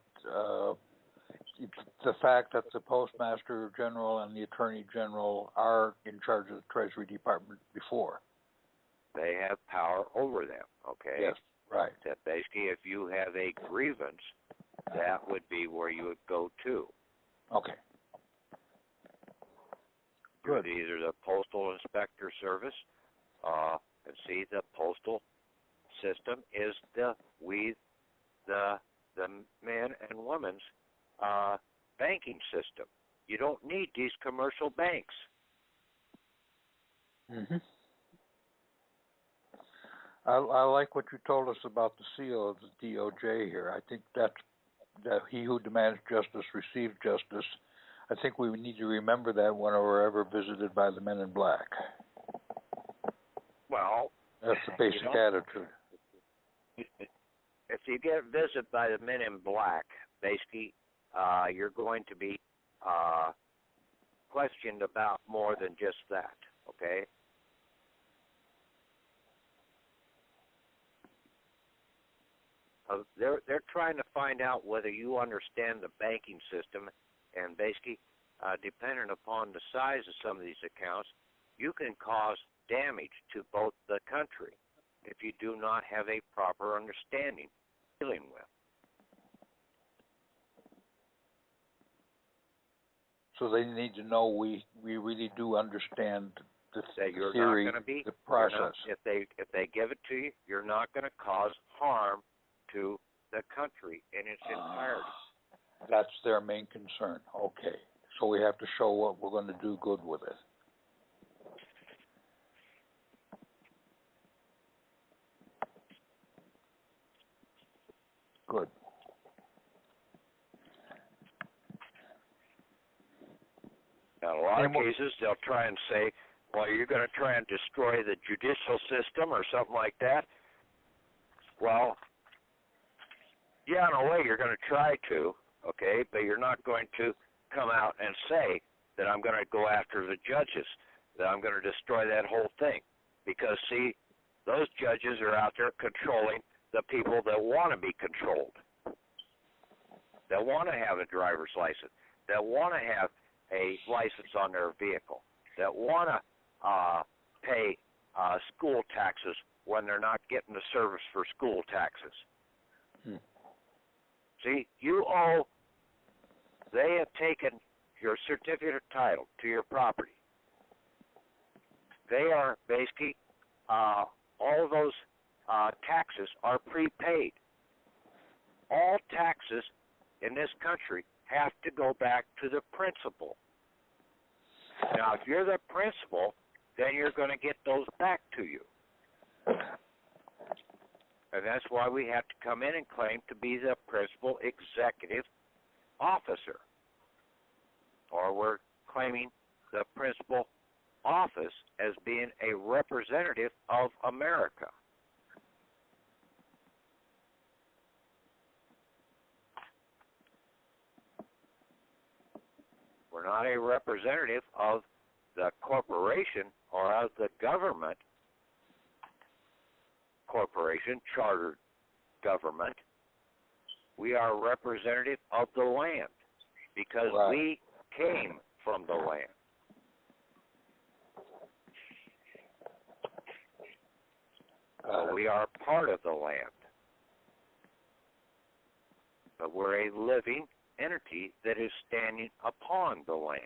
fact that the Postmaster General and the Attorney General are in charge of the Treasury Department before. They have power over them, okay? Yes, right. That basically, if you have a grievance, that would be where you would go to. Okay. Good. Either the Postal Inspector Service, and see, the postal system is the men and women's banking system. You don't need these commercial banks. Mm-hmm. I like what you told us about the seal of the DOJ here. I think that he who demands justice receives justice. I think we need to remember that when we're ever visited by the men in black. Well, that's the basic attitude. If you get visited by the men in black, basically, you're going to be questioned about more than just that, okay? They're trying to find out whether you understand the banking system, and basically, depending upon the size of some of these accounts, you can cause damage to both the country if you do not have a proper understanding dealing with. So they need to know we really do understand the you're theory, not gonna be, the process. If they give it to you, you're not going to cause harm to the country in its entirety. That's their main concern. Okay. So we have to show what we're going to do good with it. Good. Now, in a lot of cases, they'll try and say, well, you're going to try and destroy the judicial system or something like that. Well, yeah, in a way, you're going to try to, okay, but you're not going to come out and say that I'm going to go after the judges, that I'm going to destroy that whole thing. Because, see, those judges are out there controlling the people that want to be controlled, that want to have a driver's license, that want to have a license on their vehicle, that want to pay school taxes when they're not getting the service for school taxes. See, they have taken your certificate of title to your property. They are basically, all of those taxes are prepaid. All taxes in this country have to go back to the principal. Now, if you're the principal, then you're going to get those back to you. And that's why we have to come in and claim to be the principal executive officer. Or we're claiming the principal office as being a representative of America. We're not a representative of the corporation or of the government corporation, chartered government. We are a representative of the land because we came from the land. So we are part of the land. But we're a living entity that is standing upon the land.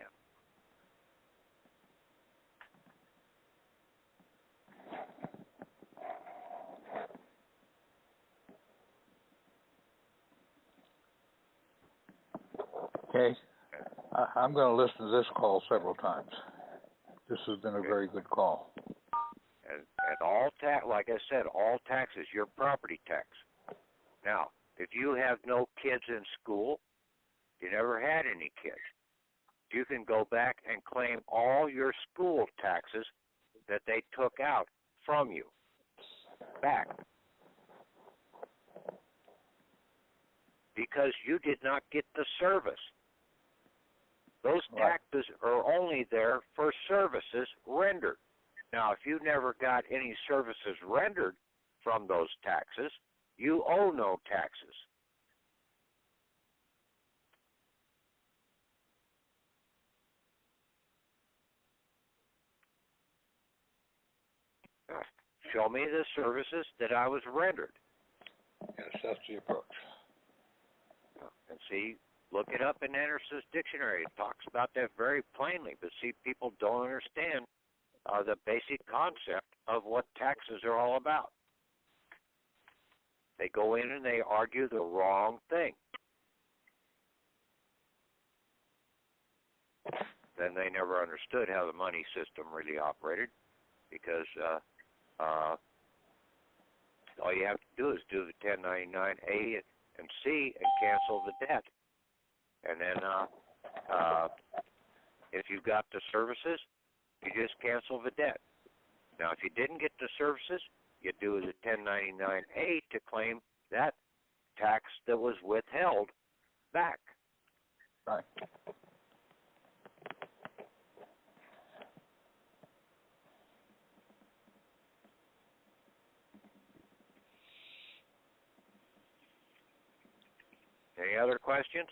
Okay. I'm going to listen to this call several times. This has been a very good call. And all like I said, all taxes, your property tax. Now, if you have no kids in school, you never had any kids, you can go back and claim all your school taxes that they took out from you back. Because you did not get the service. Those Right. taxes are only there for services rendered. Now, if you never got any services rendered from those taxes, you owe no taxes. Show me the services that I was rendered. Yes, that's the approach. And see, look it up in Anderson's dictionary. It talks about that very plainly. But see, people don't understand the basic concept of what taxes are all about. They go in and they argue the wrong thing. Then they never understood how the money system really operated, because all you have to do is do the 1099-A and C and cancel the debt. And then if you got the services, you just cancel the debt. Now, if you didn't get the services, you do the 1099-A to claim that tax that was withheld back. Right. Any other questions?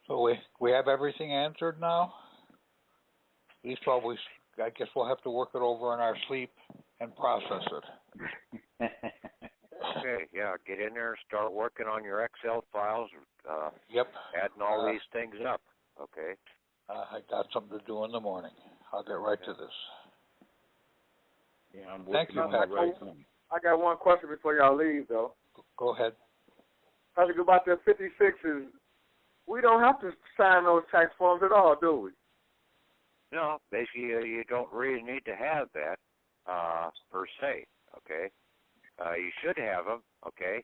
So we have everything answered now. At least I guess we'll have to work it over in our sleep and process it. Okay, yeah, get in there and start working on your Excel files. Yep. Adding all these things up. Okay. I got something to do in the morning. I'll get right to this. Yeah, I'm Thank working you, on my Patrick. resume. I got one question before y'all leave, though. Go ahead. Patrick, about the 56s, we don't have to sign those tax forms at all, do we? No, basically you don't really need to have that per se. Okay. You should have them. Okay,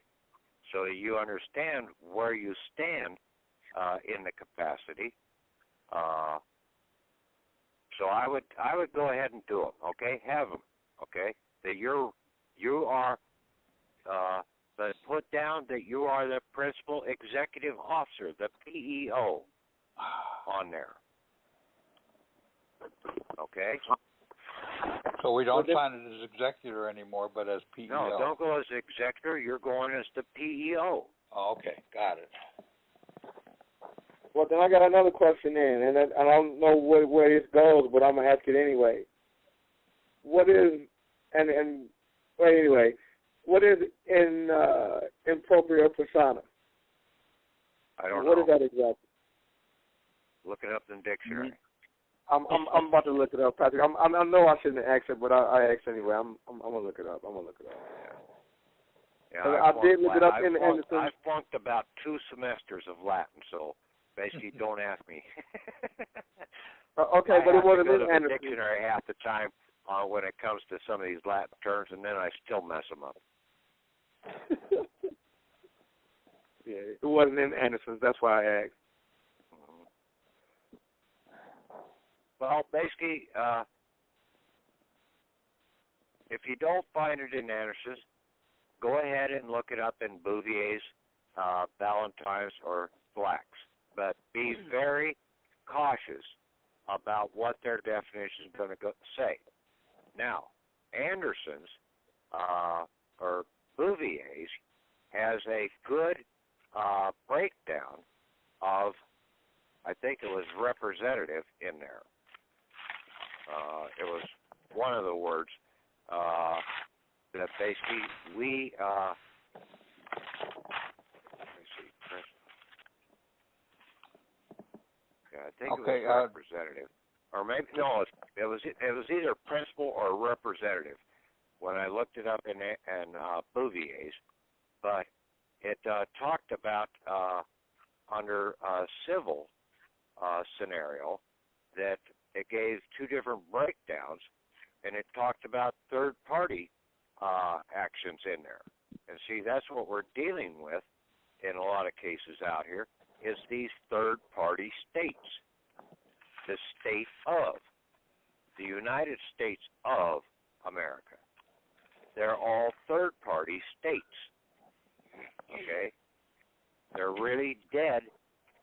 so you understand where you stand in the capacity. So I would go ahead and do them. Okay, have them. Okay, that you are but put down that you are the principal executive officer, the PEO, on there. Okay. So we don't sign it as executor anymore, but as PEO. No, don't go as executor. You're going as the PEO. Oh, okay, got it. Well, then I got another question in, and I don't know where this goes, but I'm gonna ask it anyway. What is what is in propria persona? I don't know. What is that exactly? Look it up in the dictionary. I'm about to look it up, Patrick. I know I shouldn't ask it, but I asked anyway. I'm gonna look it up. Yeah, I did look it up in Anderson. I flunked about 2 semesters of Latin, so basically don't ask me. Okay, but it wasn't in the Anderson. Dictionary half the time when it comes to some of these Latin terms, and then I still mess them up. Yeah, it wasn't in Anderson's. That's why I asked. Well, basically, if you don't find it in Anderson's, go ahead and look it up in Bouvier's, Ballantyne's, or Black's. But be very cautious about what their definition is going to say. Now, Anderson's or Bouvier's has a good breakdown of, I think it was representative in there. It was one of the words that basically we, let me see, I think it was representative, or maybe no, it was either principal or representative when I looked it up in Bouvier's, but it talked about under a civil scenario that it gave 2 different breakdowns, and it talked about third-party actions in there. And see, that's what we're dealing with in a lot of cases out here, is these third-party states. The state of, the United States of America. They're all third-party states. Okay? They're really dead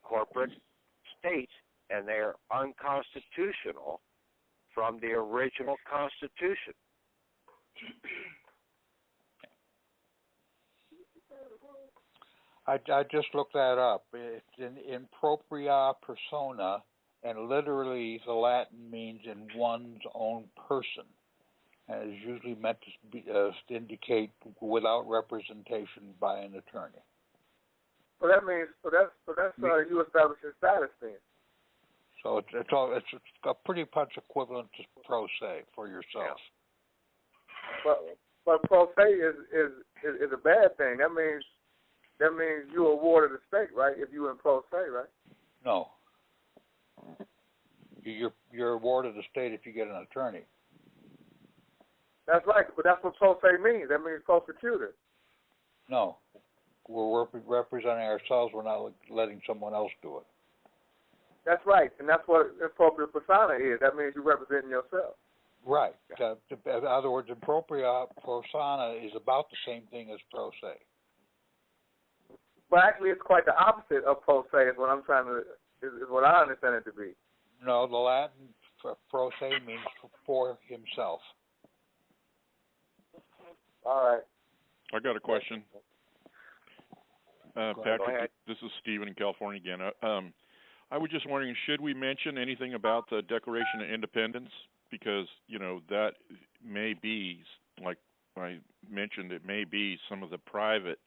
corporate states, and they're unconstitutional from the original Constitution. I just looked that up. It's in propria persona, and literally the Latin means in one's own person, and is usually meant to indicate without representation by an attorney. So that means that's you establish your status then. So it's pretty much equivalent to pro se for yourself. But pro se is a bad thing. That means you awarded the state, right? If you in pro se, right? No. You're awarded the state if you get an attorney. That's right, but that's what pro se means. That means prosecutor. No. We're representing ourselves. We're not letting someone else do it. That's right, and that's what propria persona is. That means you're representing yourself. Right. In other words, propria persona is about the same thing as pro se. But actually, it's quite the opposite of pro se. Is what I'm trying to is what I understand it to be. No, the Latin for pro se means for himself. All right. I got a question. Patrick, this is Stephen in California again. I was just wondering, should we mention anything about the Declaration of Independence? Because, that may be, like I mentioned, it may be some of the private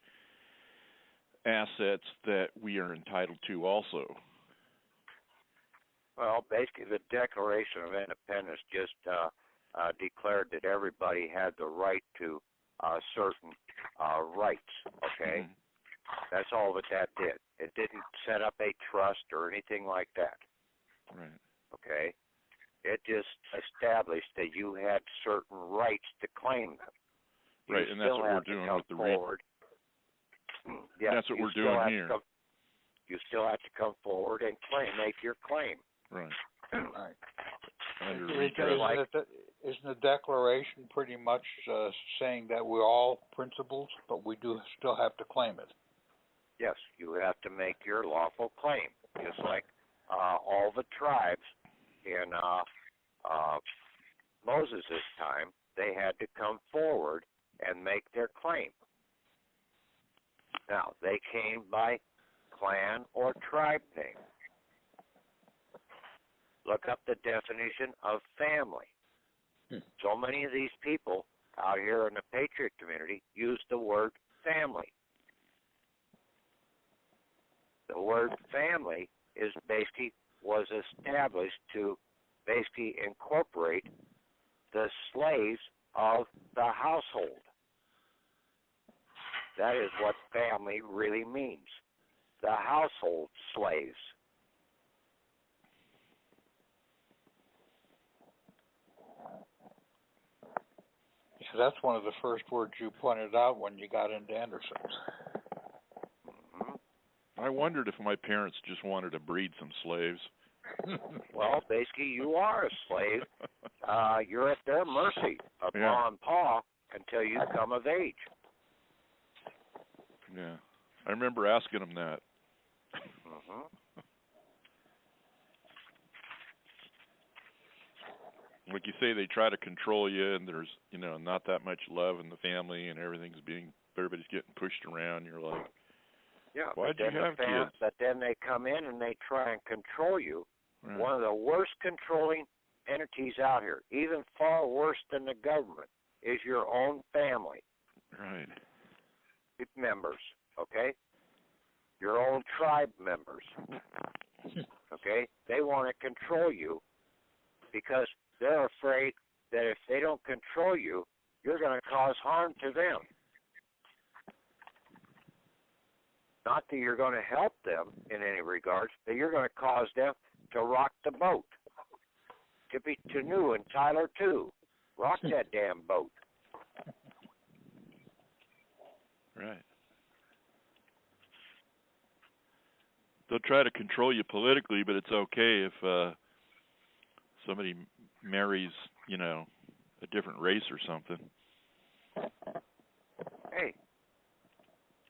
assets that we are entitled to also. Well, basically, the Declaration of Independence just declared that everybody had the right to certain rights, okay? Mm-hmm. That's all that did. It didn't set up a trust or anything like that. Right. Okay? It just established that you had certain rights to claim them. Right, and that's what we're doing with the forward. Yes, that's what we're doing here. You still have to come forward and make your claim. Right. Right. Isn't the Declaration pretty much saying that we're all principals, but we do still have to claim it? Yes, you have to make your lawful claim, just like all the tribes in Moses' time, they had to come forward and make their claim. Now, they came by clan or tribe name. Look up the definition of family. So many of these people out here in the Patriot community use the word family. The word family was established to basically incorporate the slaves of the household. That is what family really means. The household slaves. Yeah, that's one of the first words you pointed out when you got into Anderson. Mm-hmm. I wondered if my parents just wanted to breed some slaves. Well, basically, you are a slave. You're at their mercy of Ma and Pa until you come of age. Yeah. I remember asking them that. Mm-hmm. Like you say, they try to control you, and there's, not that much love in the family, and everybody's getting pushed around. You're like, yeah, why'd you have kids? But then they come in and they try and control you. Right. One of the worst controlling entities out here, even far worse than the government, is your own family. Right. Members, okay? Your own tribe members, okay? They want to control you because they're afraid that if they don't control you, you're going to cause harm to them. Not that you're going to help them in any regards, but you're going to cause them to rock the boat. Tippy-Tanu and Tyler, too. Rock that damn boat. Right. They'll try to control you politically, but it's okay if somebody marries, a different race or something. Hey,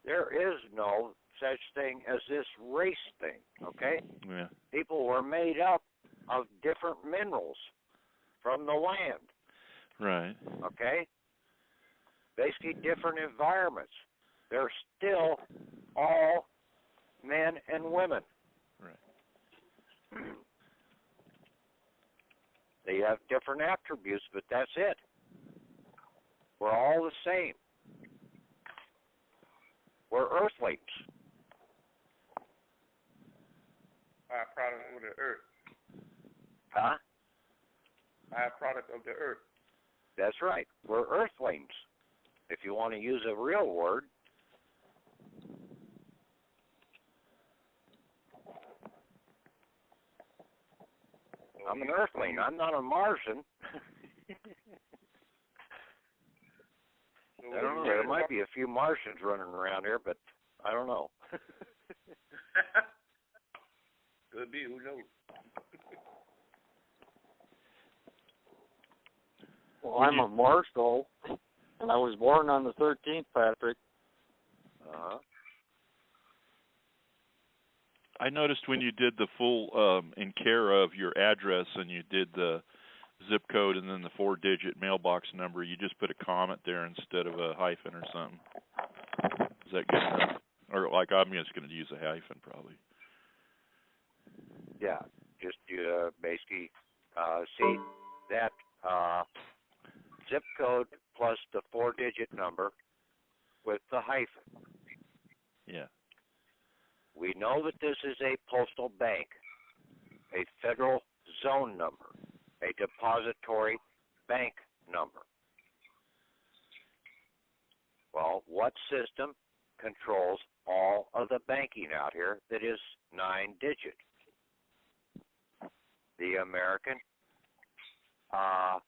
there is no such thing as this race thing, okay? Yeah. People were made up of different minerals from the land, Right. okay? Basically different environments. They're still all men and women. Right. They have different attributes, but that's it. We're all the same. We're earthlings. Byproduct of the earth. Huh? Byproduct of the earth. That's right. We're earthlings. If you want to use a real word. I'm an earthling. I'm not a Martian. I don't know. There might be a few Martians running around here, but I don't know. Could be. Who knows? Well, I'm a Marshall, and I was born on the 13th, Patrick. Uh-huh. I noticed when you did the full in care of your address and you did the zip code and then the 4-digit mailbox number, you just put a comment there instead of a hyphen or something. Is that good enough? Or like I'm just going to use a hyphen probably. Yeah, just basically see that zip code plus the 4-digit number with the hyphen. Yeah. We know that this is a postal bank, a federal zone number, a depository bank number. Well, what system controls all of the banking out here that is 9-digit? The American ABA,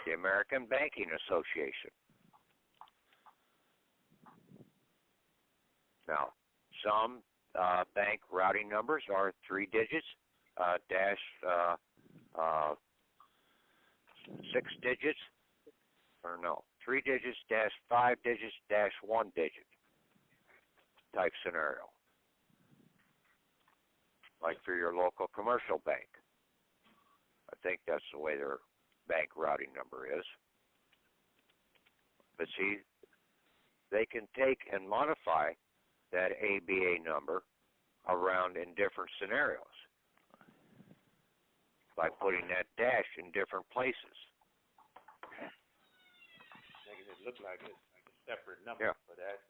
the American Banking Association. Now, some bank routing numbers are 3 digits, 6 digits, or no, 3 digits, 5 digits, 1 digit type scenario. Like for your local commercial bank. I think that's the way their bank routing number is. But see, they can take and modify that ABA number around in different scenarios by putting that dash in different places. Making it look like it's like a separate number, Yeah. but that's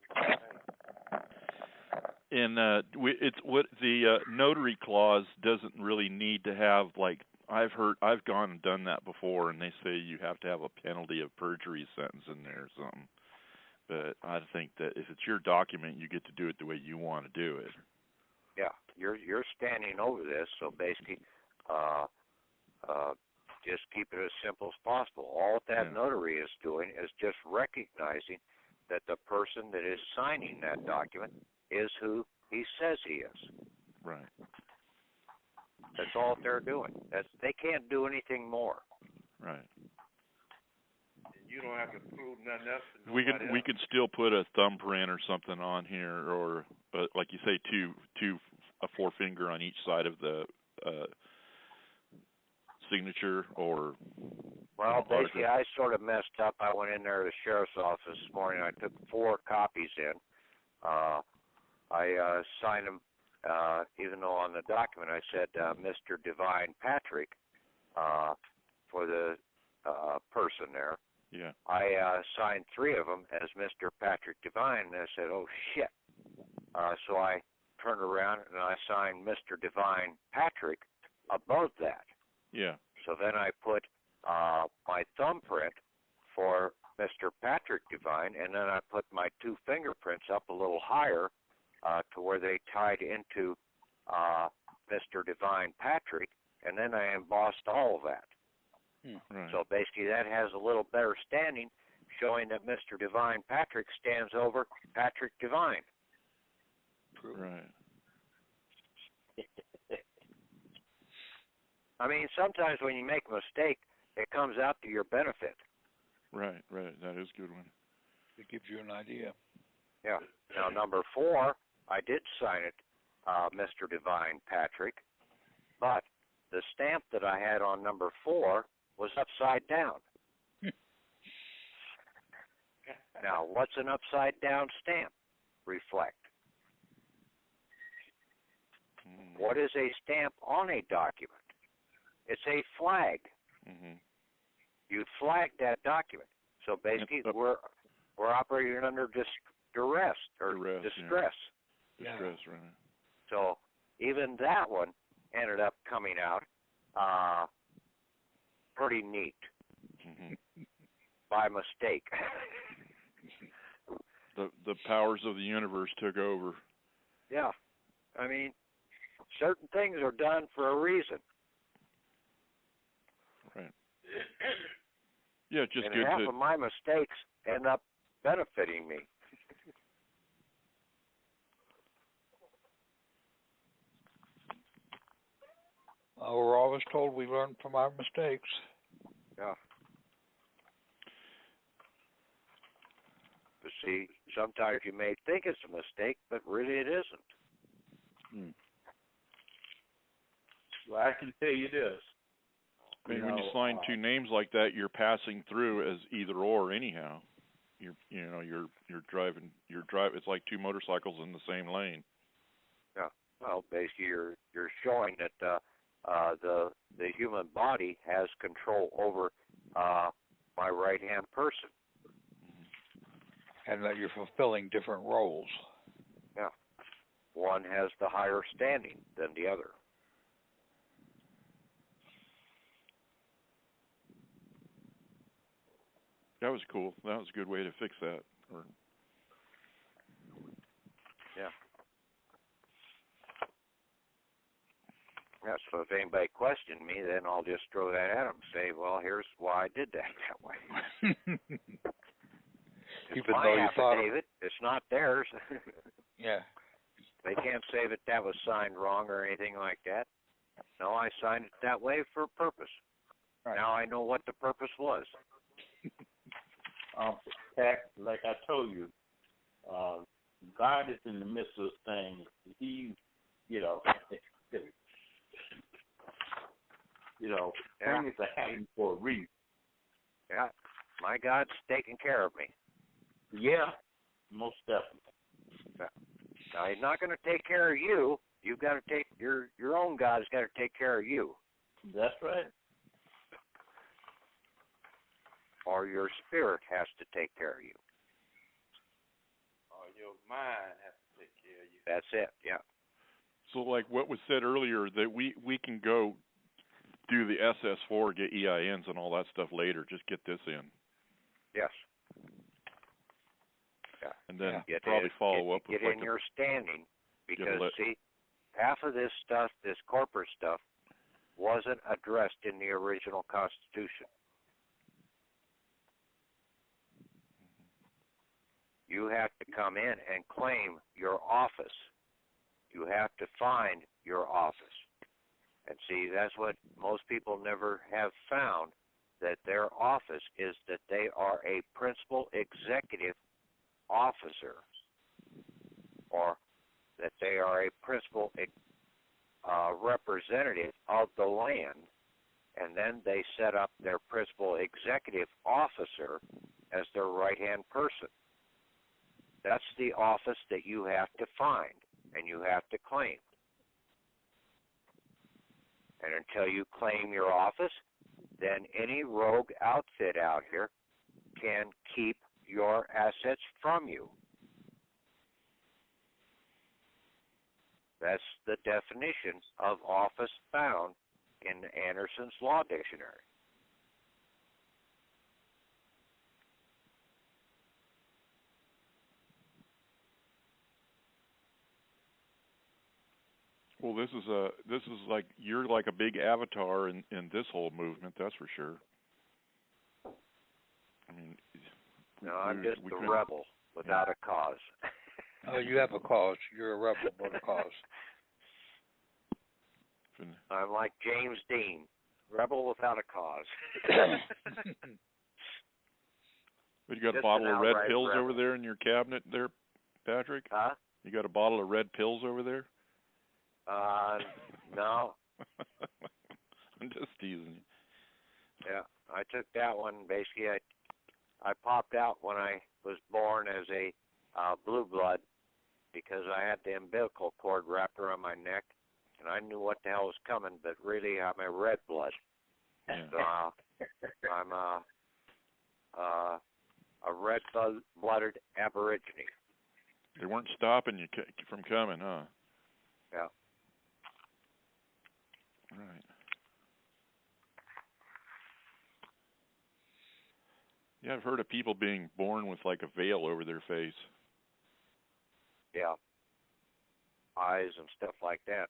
And it's what the notary clause doesn't really need to have, like I've gone and done that before, and they say you have to have a penalty of perjury sentence in there or something. But I think that if it's your document, you get to do it the way you want to do it. Yeah, you're standing over this, so basically, just keep it as simple as possible. All that notary is doing is just recognizing that the person that is signing that document is who he says he is. Right. That's all they're doing. They can't do anything more. Right. you don't have to prove nothing else. To we could still put a thumbprint or something on here, or like you say, a forefinger on each side of the signature, or. Well, basically, I sort of messed up. I went in there to the sheriff's office this morning. I took 4 copies in. I signed them, even though on the document I said Mr. Divine Patrick for the person there. Yeah. I signed 3 of them as Mr. Patrick Divine, and I said, oh, shit. So I turned around and I signed Mr. Divine Patrick above that. Yeah. So then I put my thumbprint for Mr. Patrick Divine, and then I put my 2 fingerprints up a little higher to where they tied into Mr. Divine Patrick, and then I embossed all of that. Right. So basically that has a little better standing, showing that Mr. Divine Patrick stands over Patrick Divine. Right. I mean, sometimes when you make a mistake, it comes out to your benefit. Right. That is a good one. It gives you an idea. Yeah. Now, number 4, I did sign it, Mr. Divine Patrick, but the stamp that I had on number 4 was upside down. Now, what's an upside down stamp reflect? What is a stamp on a document? It's a flag. Mm-hmm. You flag that document. So basically, we're operating under duress or distress. Yeah. Distress, right. So even that one ended up coming out pretty neat by mistake. The powers of the universe took over. Yeah. I mean, certain things are done for a reason. Right. Yeah, just and good half to... of my mistakes end up benefiting me. We're always told we learn from our mistakes. Yeah. But see, sometimes you may think it's a mistake, but really it isn't. Well, I can tell you this. I mean, when you sign two names like that, you're passing through as either or anyhow. You're driving. It's like two motorcycles in the same lane. Yeah. Well, basically, you're showing that the human body has control over my right hand person, and that you're fulfilling different roles. Yeah. One has the higher standing than the other. That was cool. That was a good way to fix that. Yeah. Yeah, so if anybody questioned me, then I'll just throw that at them and say, well, here's why I did that way. It's my affidavit. It's not theirs. Yeah. They can't say that was signed wrong or anything like that. No, I signed it that way for a purpose. Right. Now I know what the purpose was. Pat, like I told you, God is in the midst of things. He, things are happening for a reason. Yeah, my God's taking care of me. Yeah, most definitely. Yeah. Now He's not going to take care of you. You've got to take your own God's got to take care of you. That's right. Or your spirit has to take care of you. Or your mind has to take care of you. That's it, yeah. So like what was said earlier, that we can go do the SS4, get EINs and all that stuff later. Just get this in. Yes. Yeah. And then probably follow up with get in your standing, because see, half of this stuff, this corporate stuff, wasn't addressed in the original Constitution. You have to come in and claim your office. You have to find your office. And see, that's what most people never have found, that their office is that they are a principal executive officer, or that they are a principal representative of the land, and then they set up their principal executive officer as their right-hand person. That's the office that you have to find and you have to claim. And until you claim your office, then any rogue outfit out here can keep your assets from you. That's the definition of office found in Anderson's Law Dictionary. Well, this is like you're like a big avatar in this whole movement. That's for sure. I mean, no, I'm just a rebel without a cause. Oh, you have a cause. You're a rebel with a cause. I'm like James Dean, rebel without a cause. But you got a Just bottle an of red outright pills rebel. over there in your cabinet there, Patrick? Huh? You got a bottle of red pills over there? No. I'm just teasing you. Yeah, I took that one. Basically, I popped out when I was born as a blue blood because I had the umbilical cord wrapped around my neck, and I knew what the hell was coming. But really, I'm a red blood. Yeah. So I'm a red-blooded Aborigine. They weren't stopping you from coming, huh? Yeah. Right. Yeah, I've heard of people being born with like a veil over their face. Yeah. Eyes and stuff like that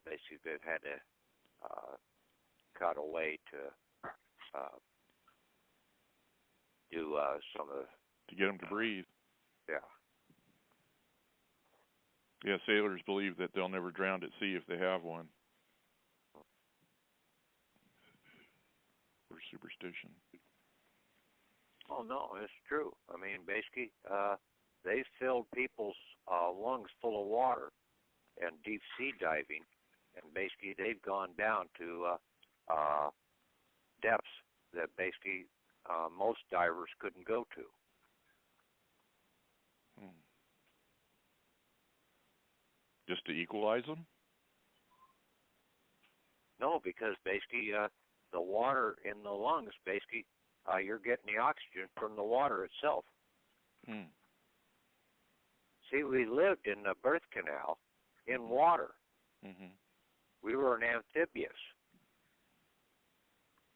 basically they've had to cut away to do some of the... To get them to breathe. Yeah. Yeah, sailors believe that they'll never drown at sea if they have one. Or superstition. Oh, no, it's true. I mean, basically, they filled people's lungs full of water and deep sea diving, and basically they've gone down to depths that basically most divers couldn't go to. Just to equalize them? No, because basically the water in the lungs, basically, you're getting the oxygen from the water itself. See, we lived in the birth canal in water. Mm-hmm. We were an amphibious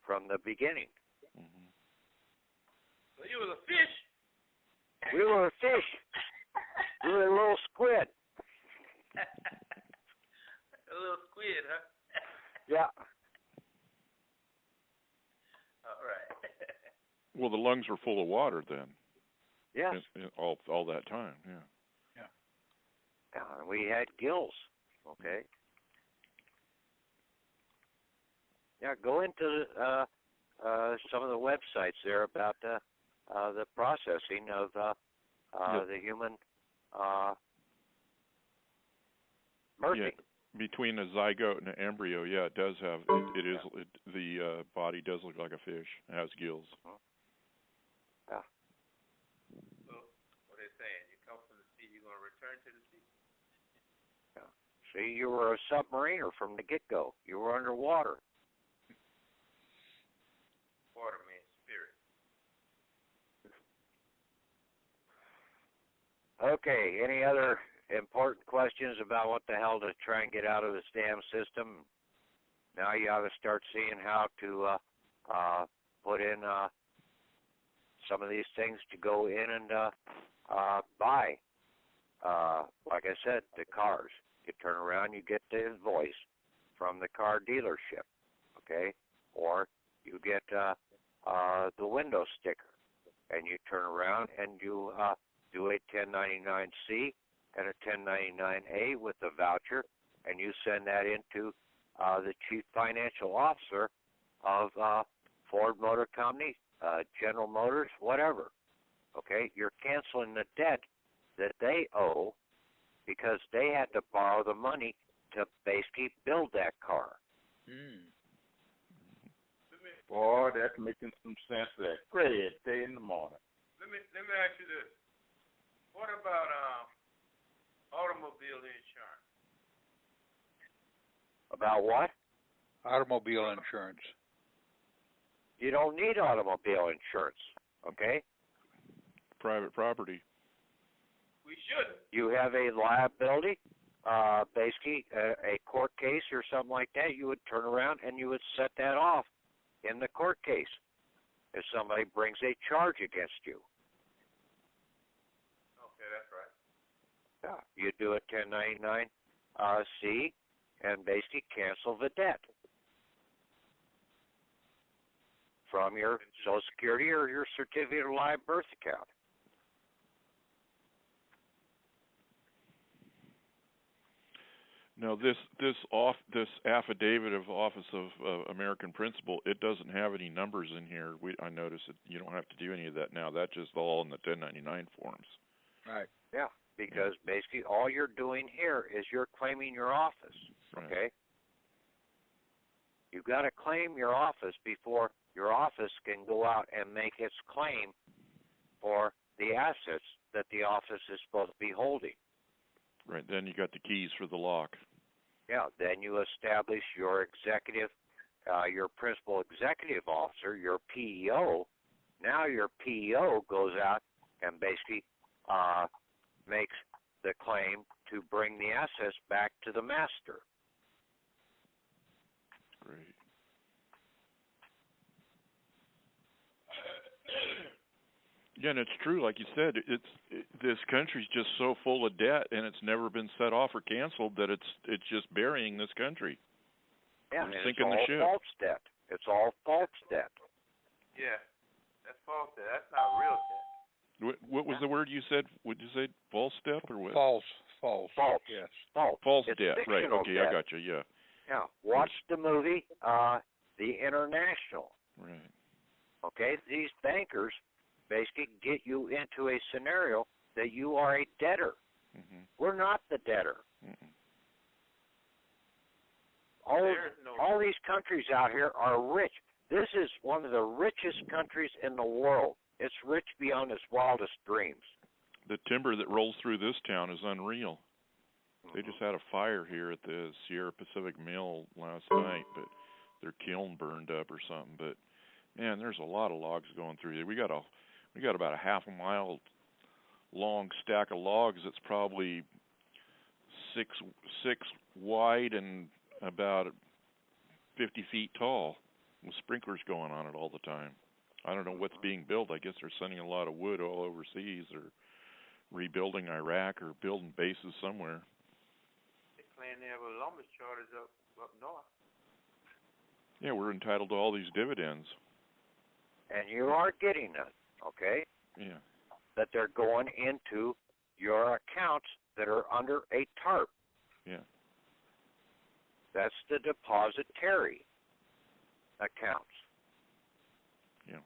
from the beginning. Mm-hmm. So you was a fish? We were a fish. We were a little squid. A little squid, huh? Yeah. All right. Well, the lungs were full of water then. Yes. All that time, yeah. And we had gills, okay? Yeah, go into some of the websites there about the processing of the human birthing. Yeah, between a zygote and an embryo, yeah, it does have. The body does look like a fish. It has gills. Yeah. So what are they saying? You come from the sea, you're going to return to the sea? Yeah. See, you were a submariner from the get-go. You were underwater. Water means spirit. Okay, any other important questions about what the hell to try and get out of this damn system? Now you ought to start seeing how to put in some of these things to go in and buy. Like I said, the cars. You turn around, you get the invoice from the car dealership, okay? Or you get the window sticker, and you turn around and you do a 1099-C and a 1099-A with the voucher, and you send that into the chief financial officer of Ford Motor Company, General Motors, whatever. Okay, you're canceling the debt that they owe because they had to borrow the money to basically build that car. Boy, that's making some sense there. Great day in the morning. Let me ask you this. What about automobile insurance? About what? Automobile insurance. You don't need automobile insurance, okay? Private property. We shouldn't. You have a liability, basically a court case or something like that, you would turn around and you would set that off in the court case if somebody brings a charge against you. Okay, that's right. Yeah. You do a 1099-C and basically cancel the debt from your Social Security or your certificate of live birth account. Now this affidavit of Office of American Principal, it doesn't have any numbers in here. I noticed that you don't have to do any of that now. That's just all in the 1099 forms. Right. Yeah, because basically all you're doing here is you're claiming your office. Right. Okay. You've got to claim your office before your office can go out and make its claim for the assets that the office is supposed to be holding. Right. Then you got the keys for the lock. Yeah. Then you establish your executive, your principal executive officer, your PEO. Now your PEO goes out and basically makes the claim to bring the assets back to the master. Great. Yeah, and it's true, like you said. This country's just so full of debt, and it's never been set off or canceled that it's just burying this country. Yeah, We're and sinking it's all the ship. false debt. It's all false debt. Yeah, that's false debt. That's not real debt. What was the word you said? Would you say false debt or what? False. Yes. False It's debt. Right. fictional Okay, debt. I got you. Yeah. Yeah. Watch the movie, The International. Right. Okay? These bankers basically get you into a scenario that you are a debtor. Mm-hmm. We're not the debtor. Mm-mm. All these countries out here are rich. This is one of the richest countries in the world. It's rich beyond its wildest dreams. The timber that rolls through this town is unreal. They just had a fire here at the Sierra Pacific Mill last night, but their kiln burned up or something. But man, there's a lot of logs going through here. We got about a half a mile long stack of logs that's probably six wide and about 50 feet tall, with sprinklers going on it all the time. I don't know what's being built. I guess they're sending a lot of wood all overseas, or rebuilding Iraq, or building bases somewhere. They claim they have a lumber shortage up north. Yeah, we're entitled to all these dividends. And you are getting it, okay? Yeah. That they're going into your accounts that are under a TARP. Yeah. That's the depository accounts. Yeah.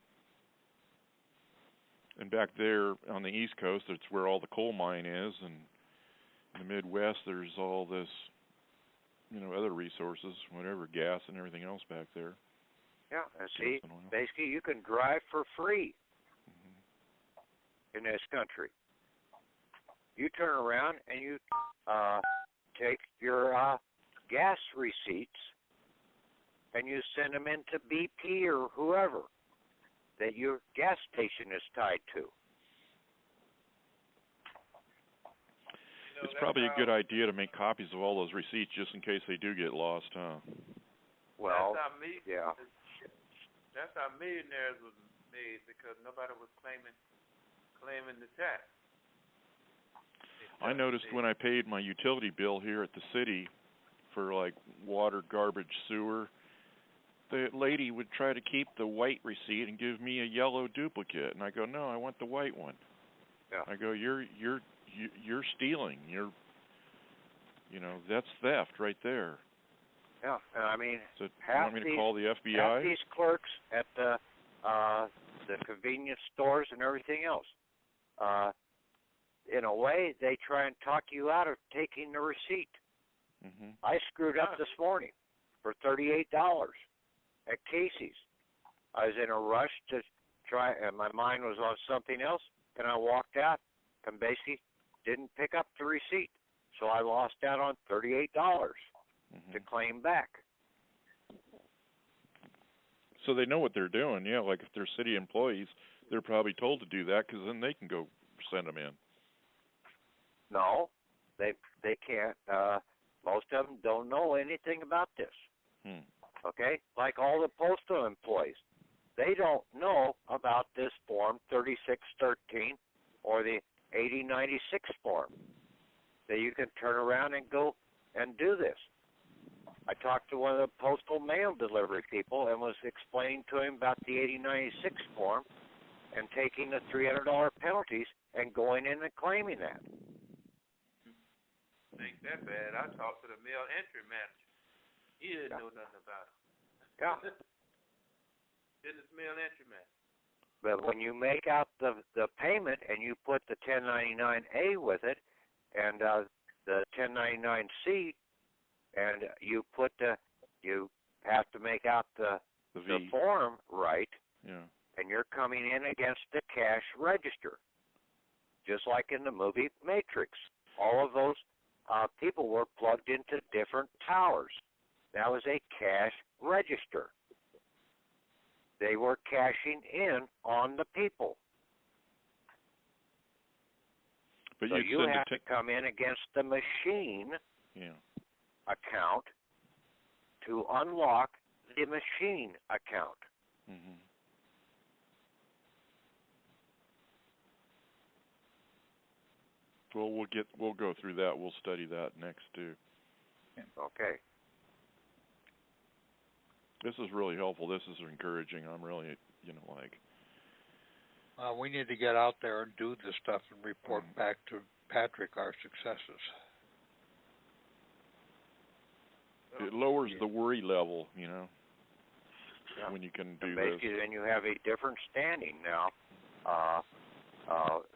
And back there on the East Coast, that's where all the coal mine is, and in the Midwest, there's all this, other resources, whatever, gas and everything else back there. Yeah, and see, basically you can drive for free in this country. You turn around and you take your gas receipts and you send them into BP or whoever that your gas station is tied to. It's probably a good idea to make copies of all those receipts just in case they do get lost, huh? Well, yeah. That's how millionaires was made, because nobody was claiming the tax. I noticed when I paid my utility bill here at the city for like water, garbage, sewer, the lady would try to keep the white receipt and give me a yellow duplicate, and I go, no, I want the white one. Yeah. I go, you're stealing. That's theft right there. Yeah, I mean, so you half want me to call the FBI? Half these clerks at the convenience stores and everything else, in a way, they try and talk you out of taking the receipt. Mm-hmm. I screwed up this morning for $38 at Casey's. I was in a rush to try, and my mind was on something else, and I walked out and basically didn't pick up the receipt. So I lost out on $38 to claim back. So they know what they're doing, yeah. Like if they're city employees, they're probably told to do that, because then they can go send them in. No, they can't. Most of them don't know anything about this. Okay, like all the postal employees, they don't know about this form 3613 or the 8096 form. That you can turn around and go and do this. I talked to one of the postal mail delivery people and was explaining to him about the 8096 form and taking the $300 penalties and going in and claiming that. think that bad. I talked to the mail entry manager. He didn't know nothing about it. Yeah. Business mail entry manager. But when you make out the payment and you put the 1099-A with it and the 1099-C, and you have to make out the form right, and you're coming in against the cash register, just like in the movie Matrix. All of those people were plugged into different towers. That was a cash register. They were cashing in on the people. But so you have to come in against the machine account to unlock the machine account. Mm-hmm. Well, we'll go through that. We'll study that next too. Okay. This is really helpful. This is encouraging. I'm really, we need to get out there and do this stuff and report back to Patrick our successes. It lowers the worry level, when you can do basically, this. Then you have a different standing now,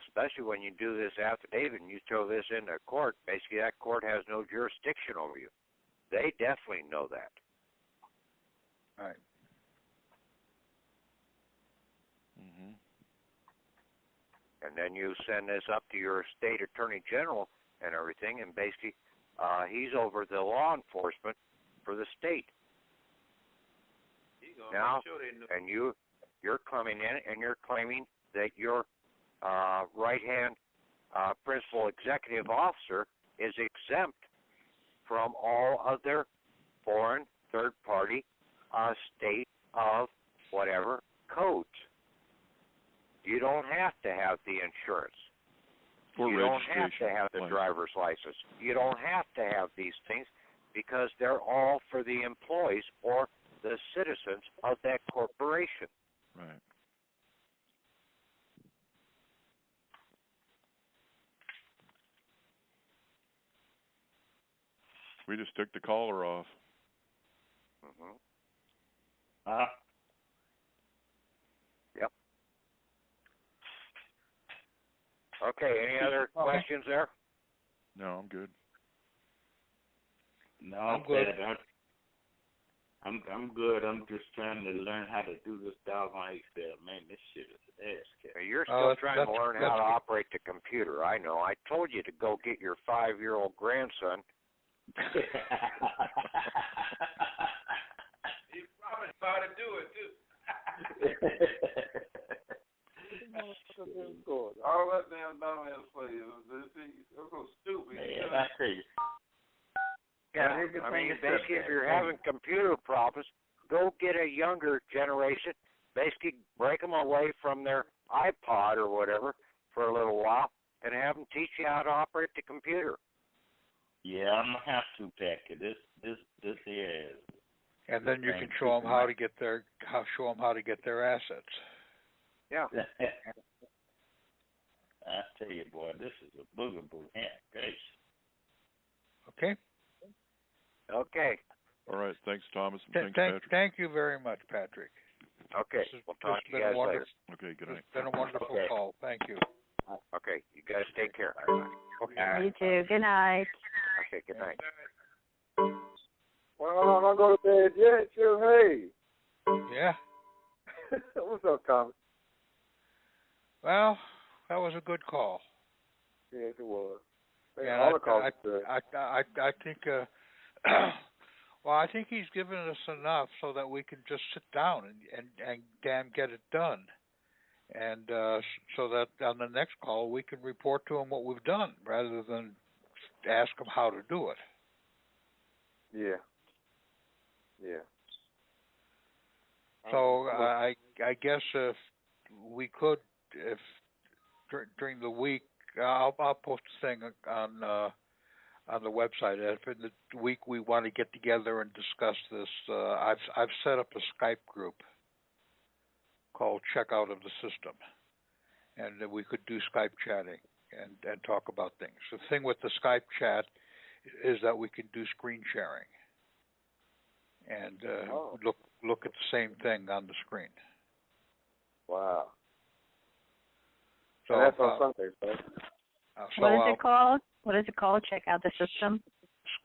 especially when you do this affidavit and you throw this into court. Basically, that court has no jurisdiction over you. They definitely know that. Right. Mm-hmm. And then you send this up to your state attorney general and everything, and basically he's over the law enforcement for the state. Now, and you're coming in and you're claiming that your right-hand principal executive officer is exempt from all other foreign third-party state of whatever codes. You don't have to have the insurance. You don't have to have the driver's license. You don't have to have these things because they're all for the employees or the citizens of that corporation. Right. We just took the caller off. Mm-hmm. Yep. Okay, any other questions there? No, I'm good. No, I'm good. I'm good. I'm just trying to learn how to do this doggone Excel. Man, this shit is ass kick. You're still trying to learn how to operate the computer. I know. I told you to go get your 5-year-old grandson. He promised how to do it too. All that damn dumbass play is so stupid. Man, I tell you. Yeah, I mean, basically, if you're having computer problems, go get a younger generation. Basically, break them away from their iPod or whatever for a little while, and have them teach you how to operate the computer. Yeah, I'm gonna have to, Packer. This here is. And then you can show them how to get their assets. Yeah. I tell you, boy, this is a boogaboo. Grace. Okay. Okay. All right. Thanks, Thomas. And thanks, Patrick. Thank you very much, Patrick. Okay. We'll talk to you guys later. Okay. Good night. It's been a wonderful call. Thank you. Okay. You guys take care. Okay. You too. Good night. Okay. Good night. Well, I'm not going to bed yet. Chill, hey. Yeah. What's up, Thomas? Well, that was a good call. Yes, it was. Yeah, all the calls I think. Well, I think he's given us enough so that we can just sit down and damn get it done, and so that on the next call we can report to him what we've done rather than ask him how to do it. Yeah. Yeah. So I guess if we could, if during the week, I'll post a thing on the website. If in the week we want to get together and discuss this, I've set up a Skype group called Checkout of the System, and we could do Skype chatting and talk about things. The thing with the Skype chat is that we can do screen sharing and look at the same thing on the screen. Wow. So and that's on Sundays, right? What is it called? What is it called? Check out the system.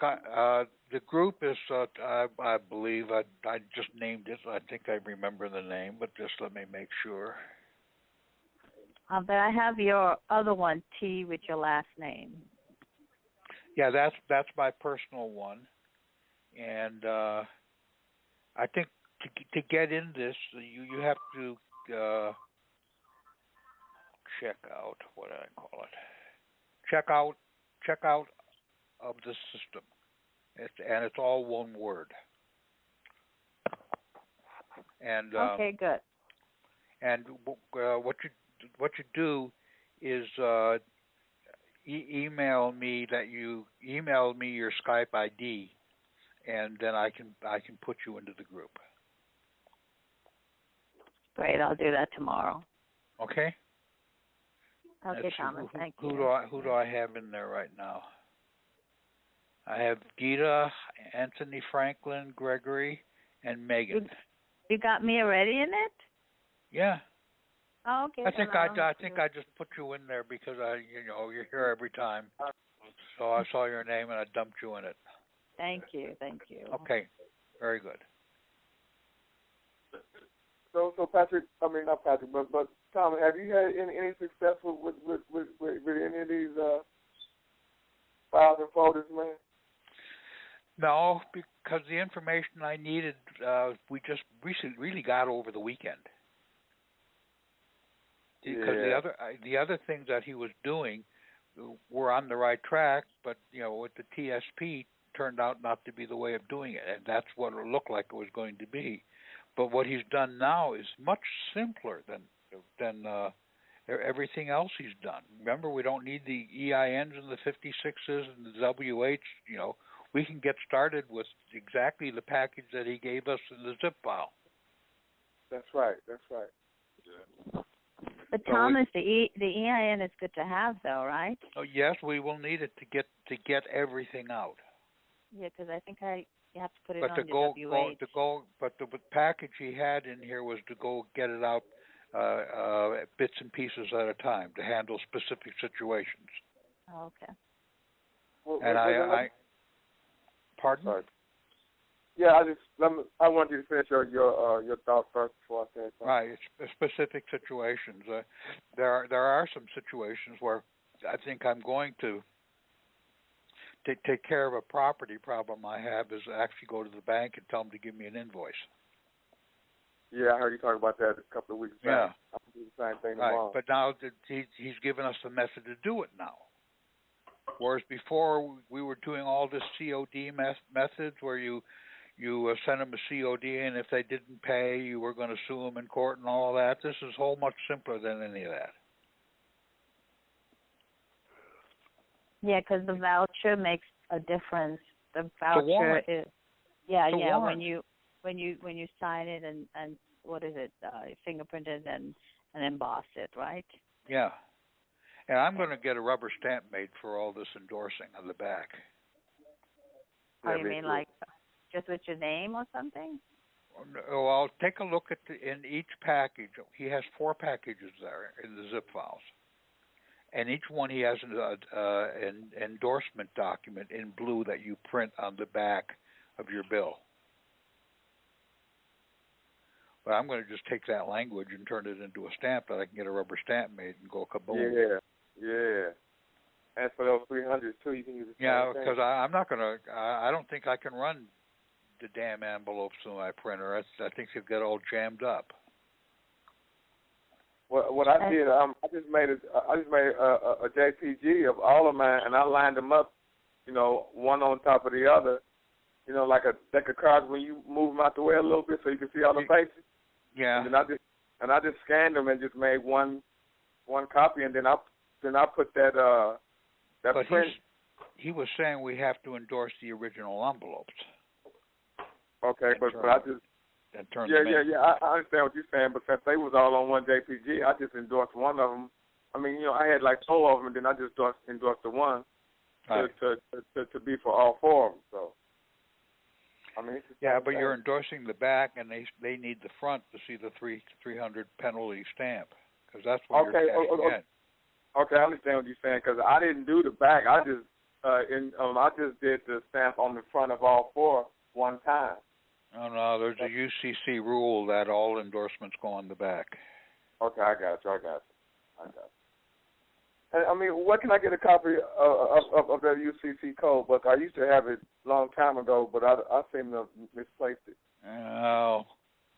The group is, I believe, I just named it. I think I remember the name, but just let me make sure. But I have your other one, T, with your last name. Yeah, that's my personal one, and I think to get in this, you have to check out, what do I call it? Check out of the system, and it's all one word. And okay, good. And what you do is email me your Skype ID, and then I can put you into the group. Great, I'll do that tomorrow. Okay. Okay, Thomas, thank you. Who do I have in there right now? I have Gita, Anthony Franklin, Gregory, and Megan. You got me already in it? Yeah. Oh, okay. I think I just put you in there because you're here every time. So I saw your name and I dumped you in it. Thank you. Okay. Very good. So Patrick, I mean not Patrick, but Tom, have you had any success with any of these files and folders, man? No, because the information I needed, we just really got over the weekend. Because the other things that he was doing were on the right track, but with the TSP turned out not to be the way of doing it, and that's what it looked like it was going to be. But what he's done now is much simpler than everything else he's done. Remember, we don't need the EINs and the 56s and the WH. We can get started with exactly the package that he gave us in the zip file. That's right. Yeah. But Thomas, the EIN is good to have, though, right? Oh yes, we will need it to get everything out. Yeah, because I think you have to put it on your WH. But the package he had in here was to go get it out bits and pieces at a time to handle specific situations. Oh, okay. And pardon? Sorry. Yeah, I want you to finish your thoughts first before I say something. Right, it's specific situations. There are some situations where I think I'm going to take care of a property problem I have is actually go to the bank and tell them to give me an invoice. Yeah, I heard you talk about that a couple of weeks back. Yeah. I'll do the same thing right. tomorrow. But now he's given us the method to do it now. Whereas before we were doing all this COD methods where you send them a COD, and if they didn't pay, you were going to sue them in court and all that. This is whole much simpler than any of that. Yeah, because the voucher makes a difference. The voucher is when you sign it and what is it, fingerprint it and emboss it, right? Yeah. And I'm going to get a rubber stamp made for all this endorsing on the back. Oh, you mean like just with your name or something? Well, take a look at in each package. He has 4 packages there in the zip files. And each one he has an endorsement document in blue that you print on the back of your bill. But I'm going to just take that language and turn it into a stamp that I can get a rubber stamp made and go kaboom. Yeah. As for those 300s too, you can use the same thing. Because I'm not going to. I don't think I can run the damn envelopes through my printer. I think they'll get all jammed up. Well, what I did, I just made a JPG of all of mine, and I lined them up, one on top of the other, like a deck of cards when you move them out the way a little bit so you can see all the faces. Yeah. And then I just scanned them and just made one copy, and then I put that but print. He was saying we have to endorse the original envelopes. Okay, but I just. I understand what you're saying, but since they was all on one JPG, I just endorsed one of them. I mean, I had like 4 of them, and then I just endorsed the one. to be for all four of them. So, I mean, yeah, but you're endorsing the back, and they need the front to see the 300 penalty stamp, because that's what you're cashing in. Okay, I understand what you're saying, because I didn't do the back. I just I just did the stamp on the front of all four one time. No, there's a UCC rule that all endorsements go on the back. Okay, I got you. And, I mean, where can I get a copy of that UCC code book? I used to have it a long time ago, but I seem to have misplaced it. Oh.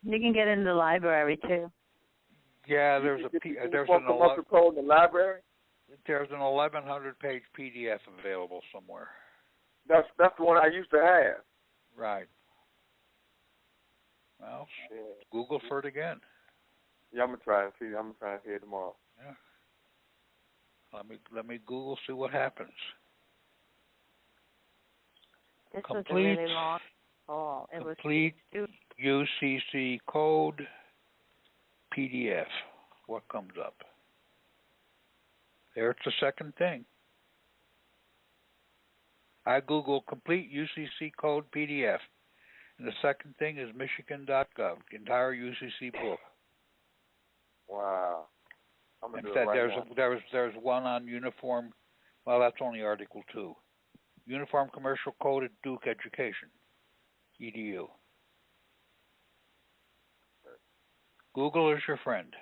You can get it in the library too. Yeah, there's an code in the library. There's an 1,100-page PDF available somewhere. That's the one I used to have. Right. Well, Google for it again. Yeah, I'm gonna try and see. I'm gonna try and see it tomorrow. Yeah. Let me Google, see what happens. This was a really long call. It complete UCC code PDF. What comes up? There's the second thing. I Google complete UCC code PDF, and the second thing is Michigan.gov, the entire UCC book. Wow. I'm gonna do Instead, it right now. there's one on uniform. Well, that's only Article 2. Uniform Commercial Code at Duke Education, EDU. Google is your friend.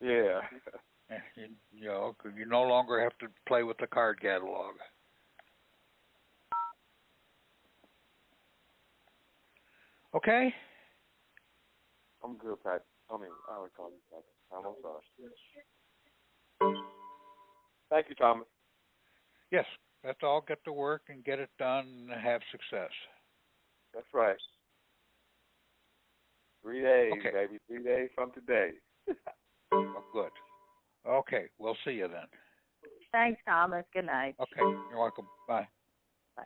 Yeah. You no longer have to play with the card catalog. Okay? I'm good, Pat. I would call you Pat. I'm sorry. Thank you, Thomas. Yes, let's all get to work and get it done and have success. That's right. 3 days, okay. Baby. 3 days from today. Well, good. Okay, we'll see you then. Thanks, Thomas. Good night. Okay, you're welcome. Bye. Bye.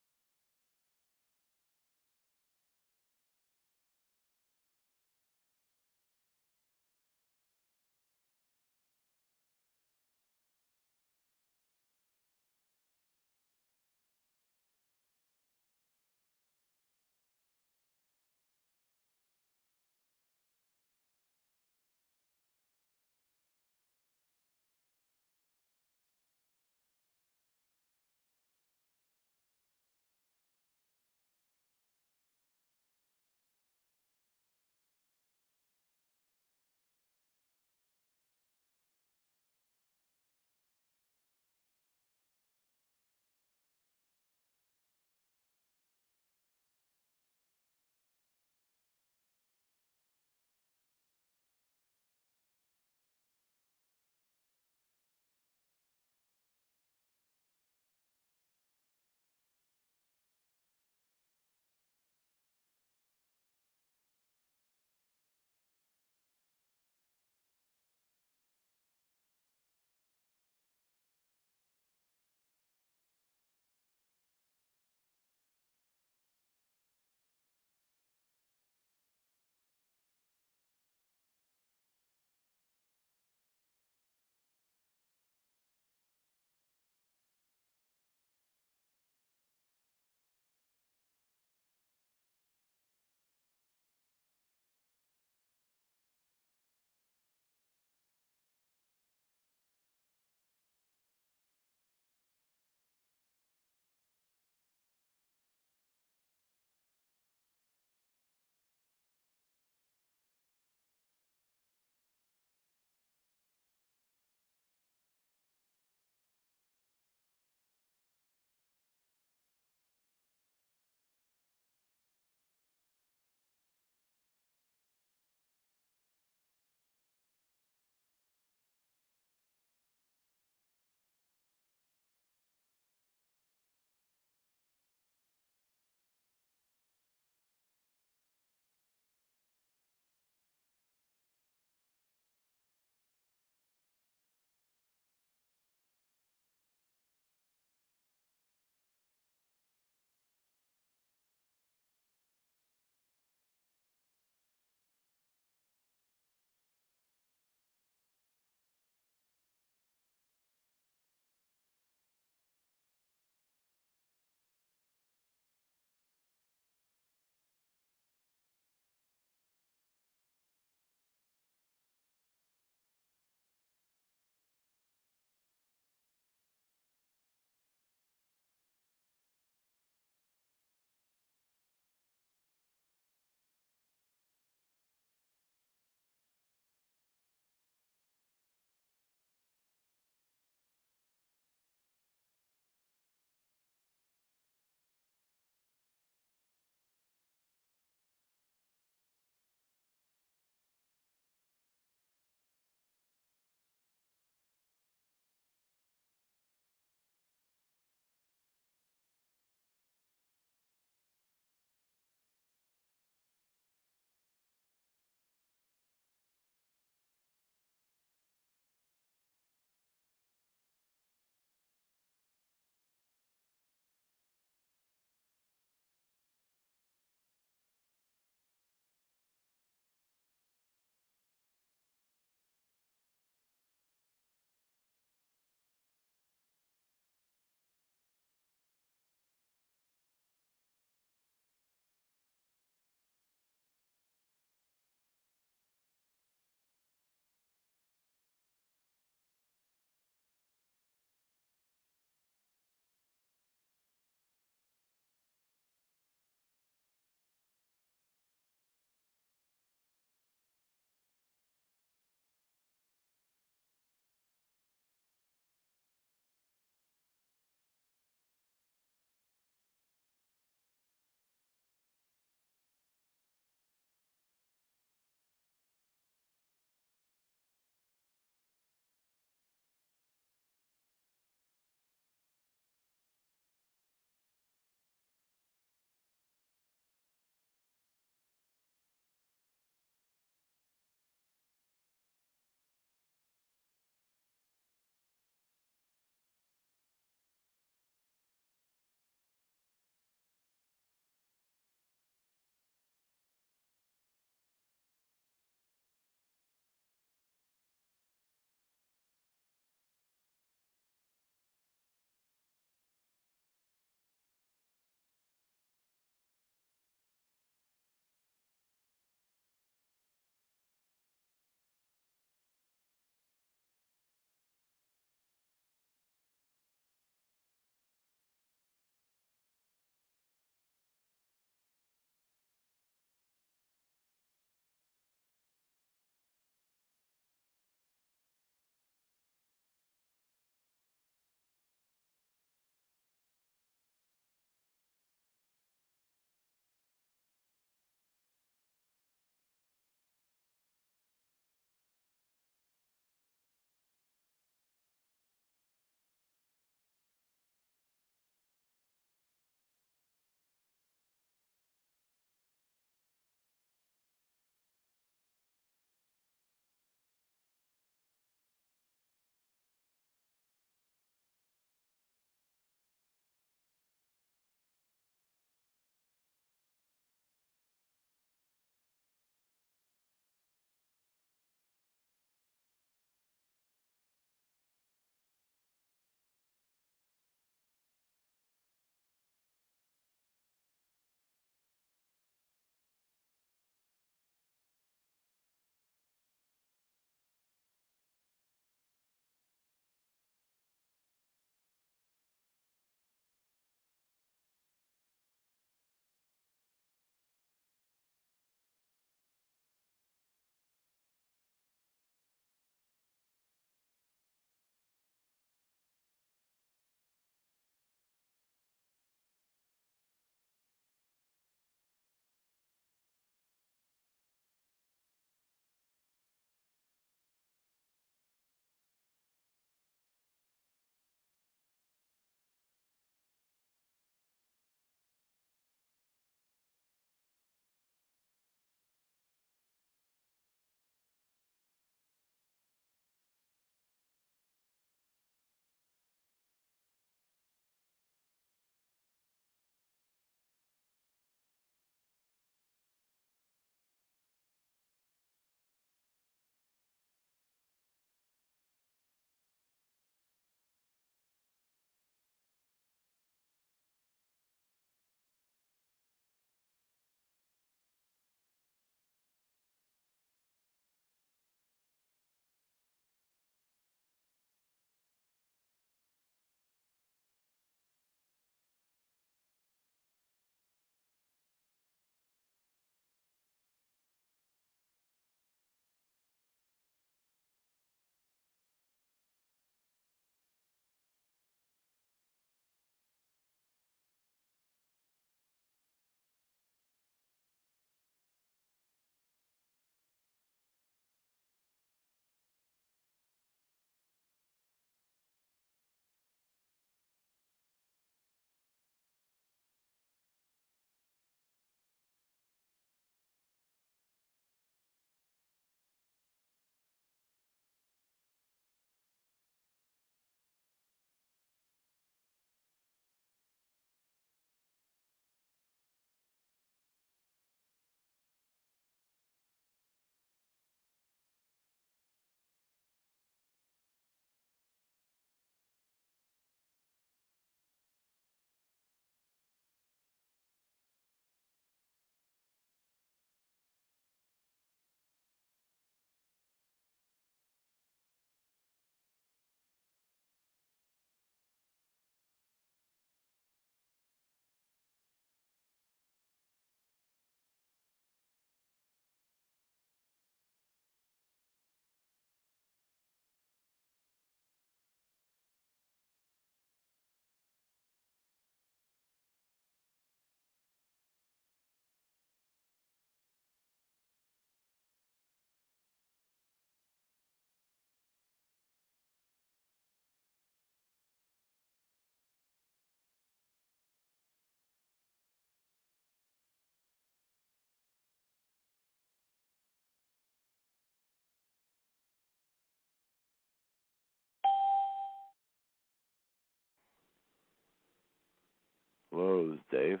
Hello, this is Dave.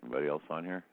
Anybody else on here?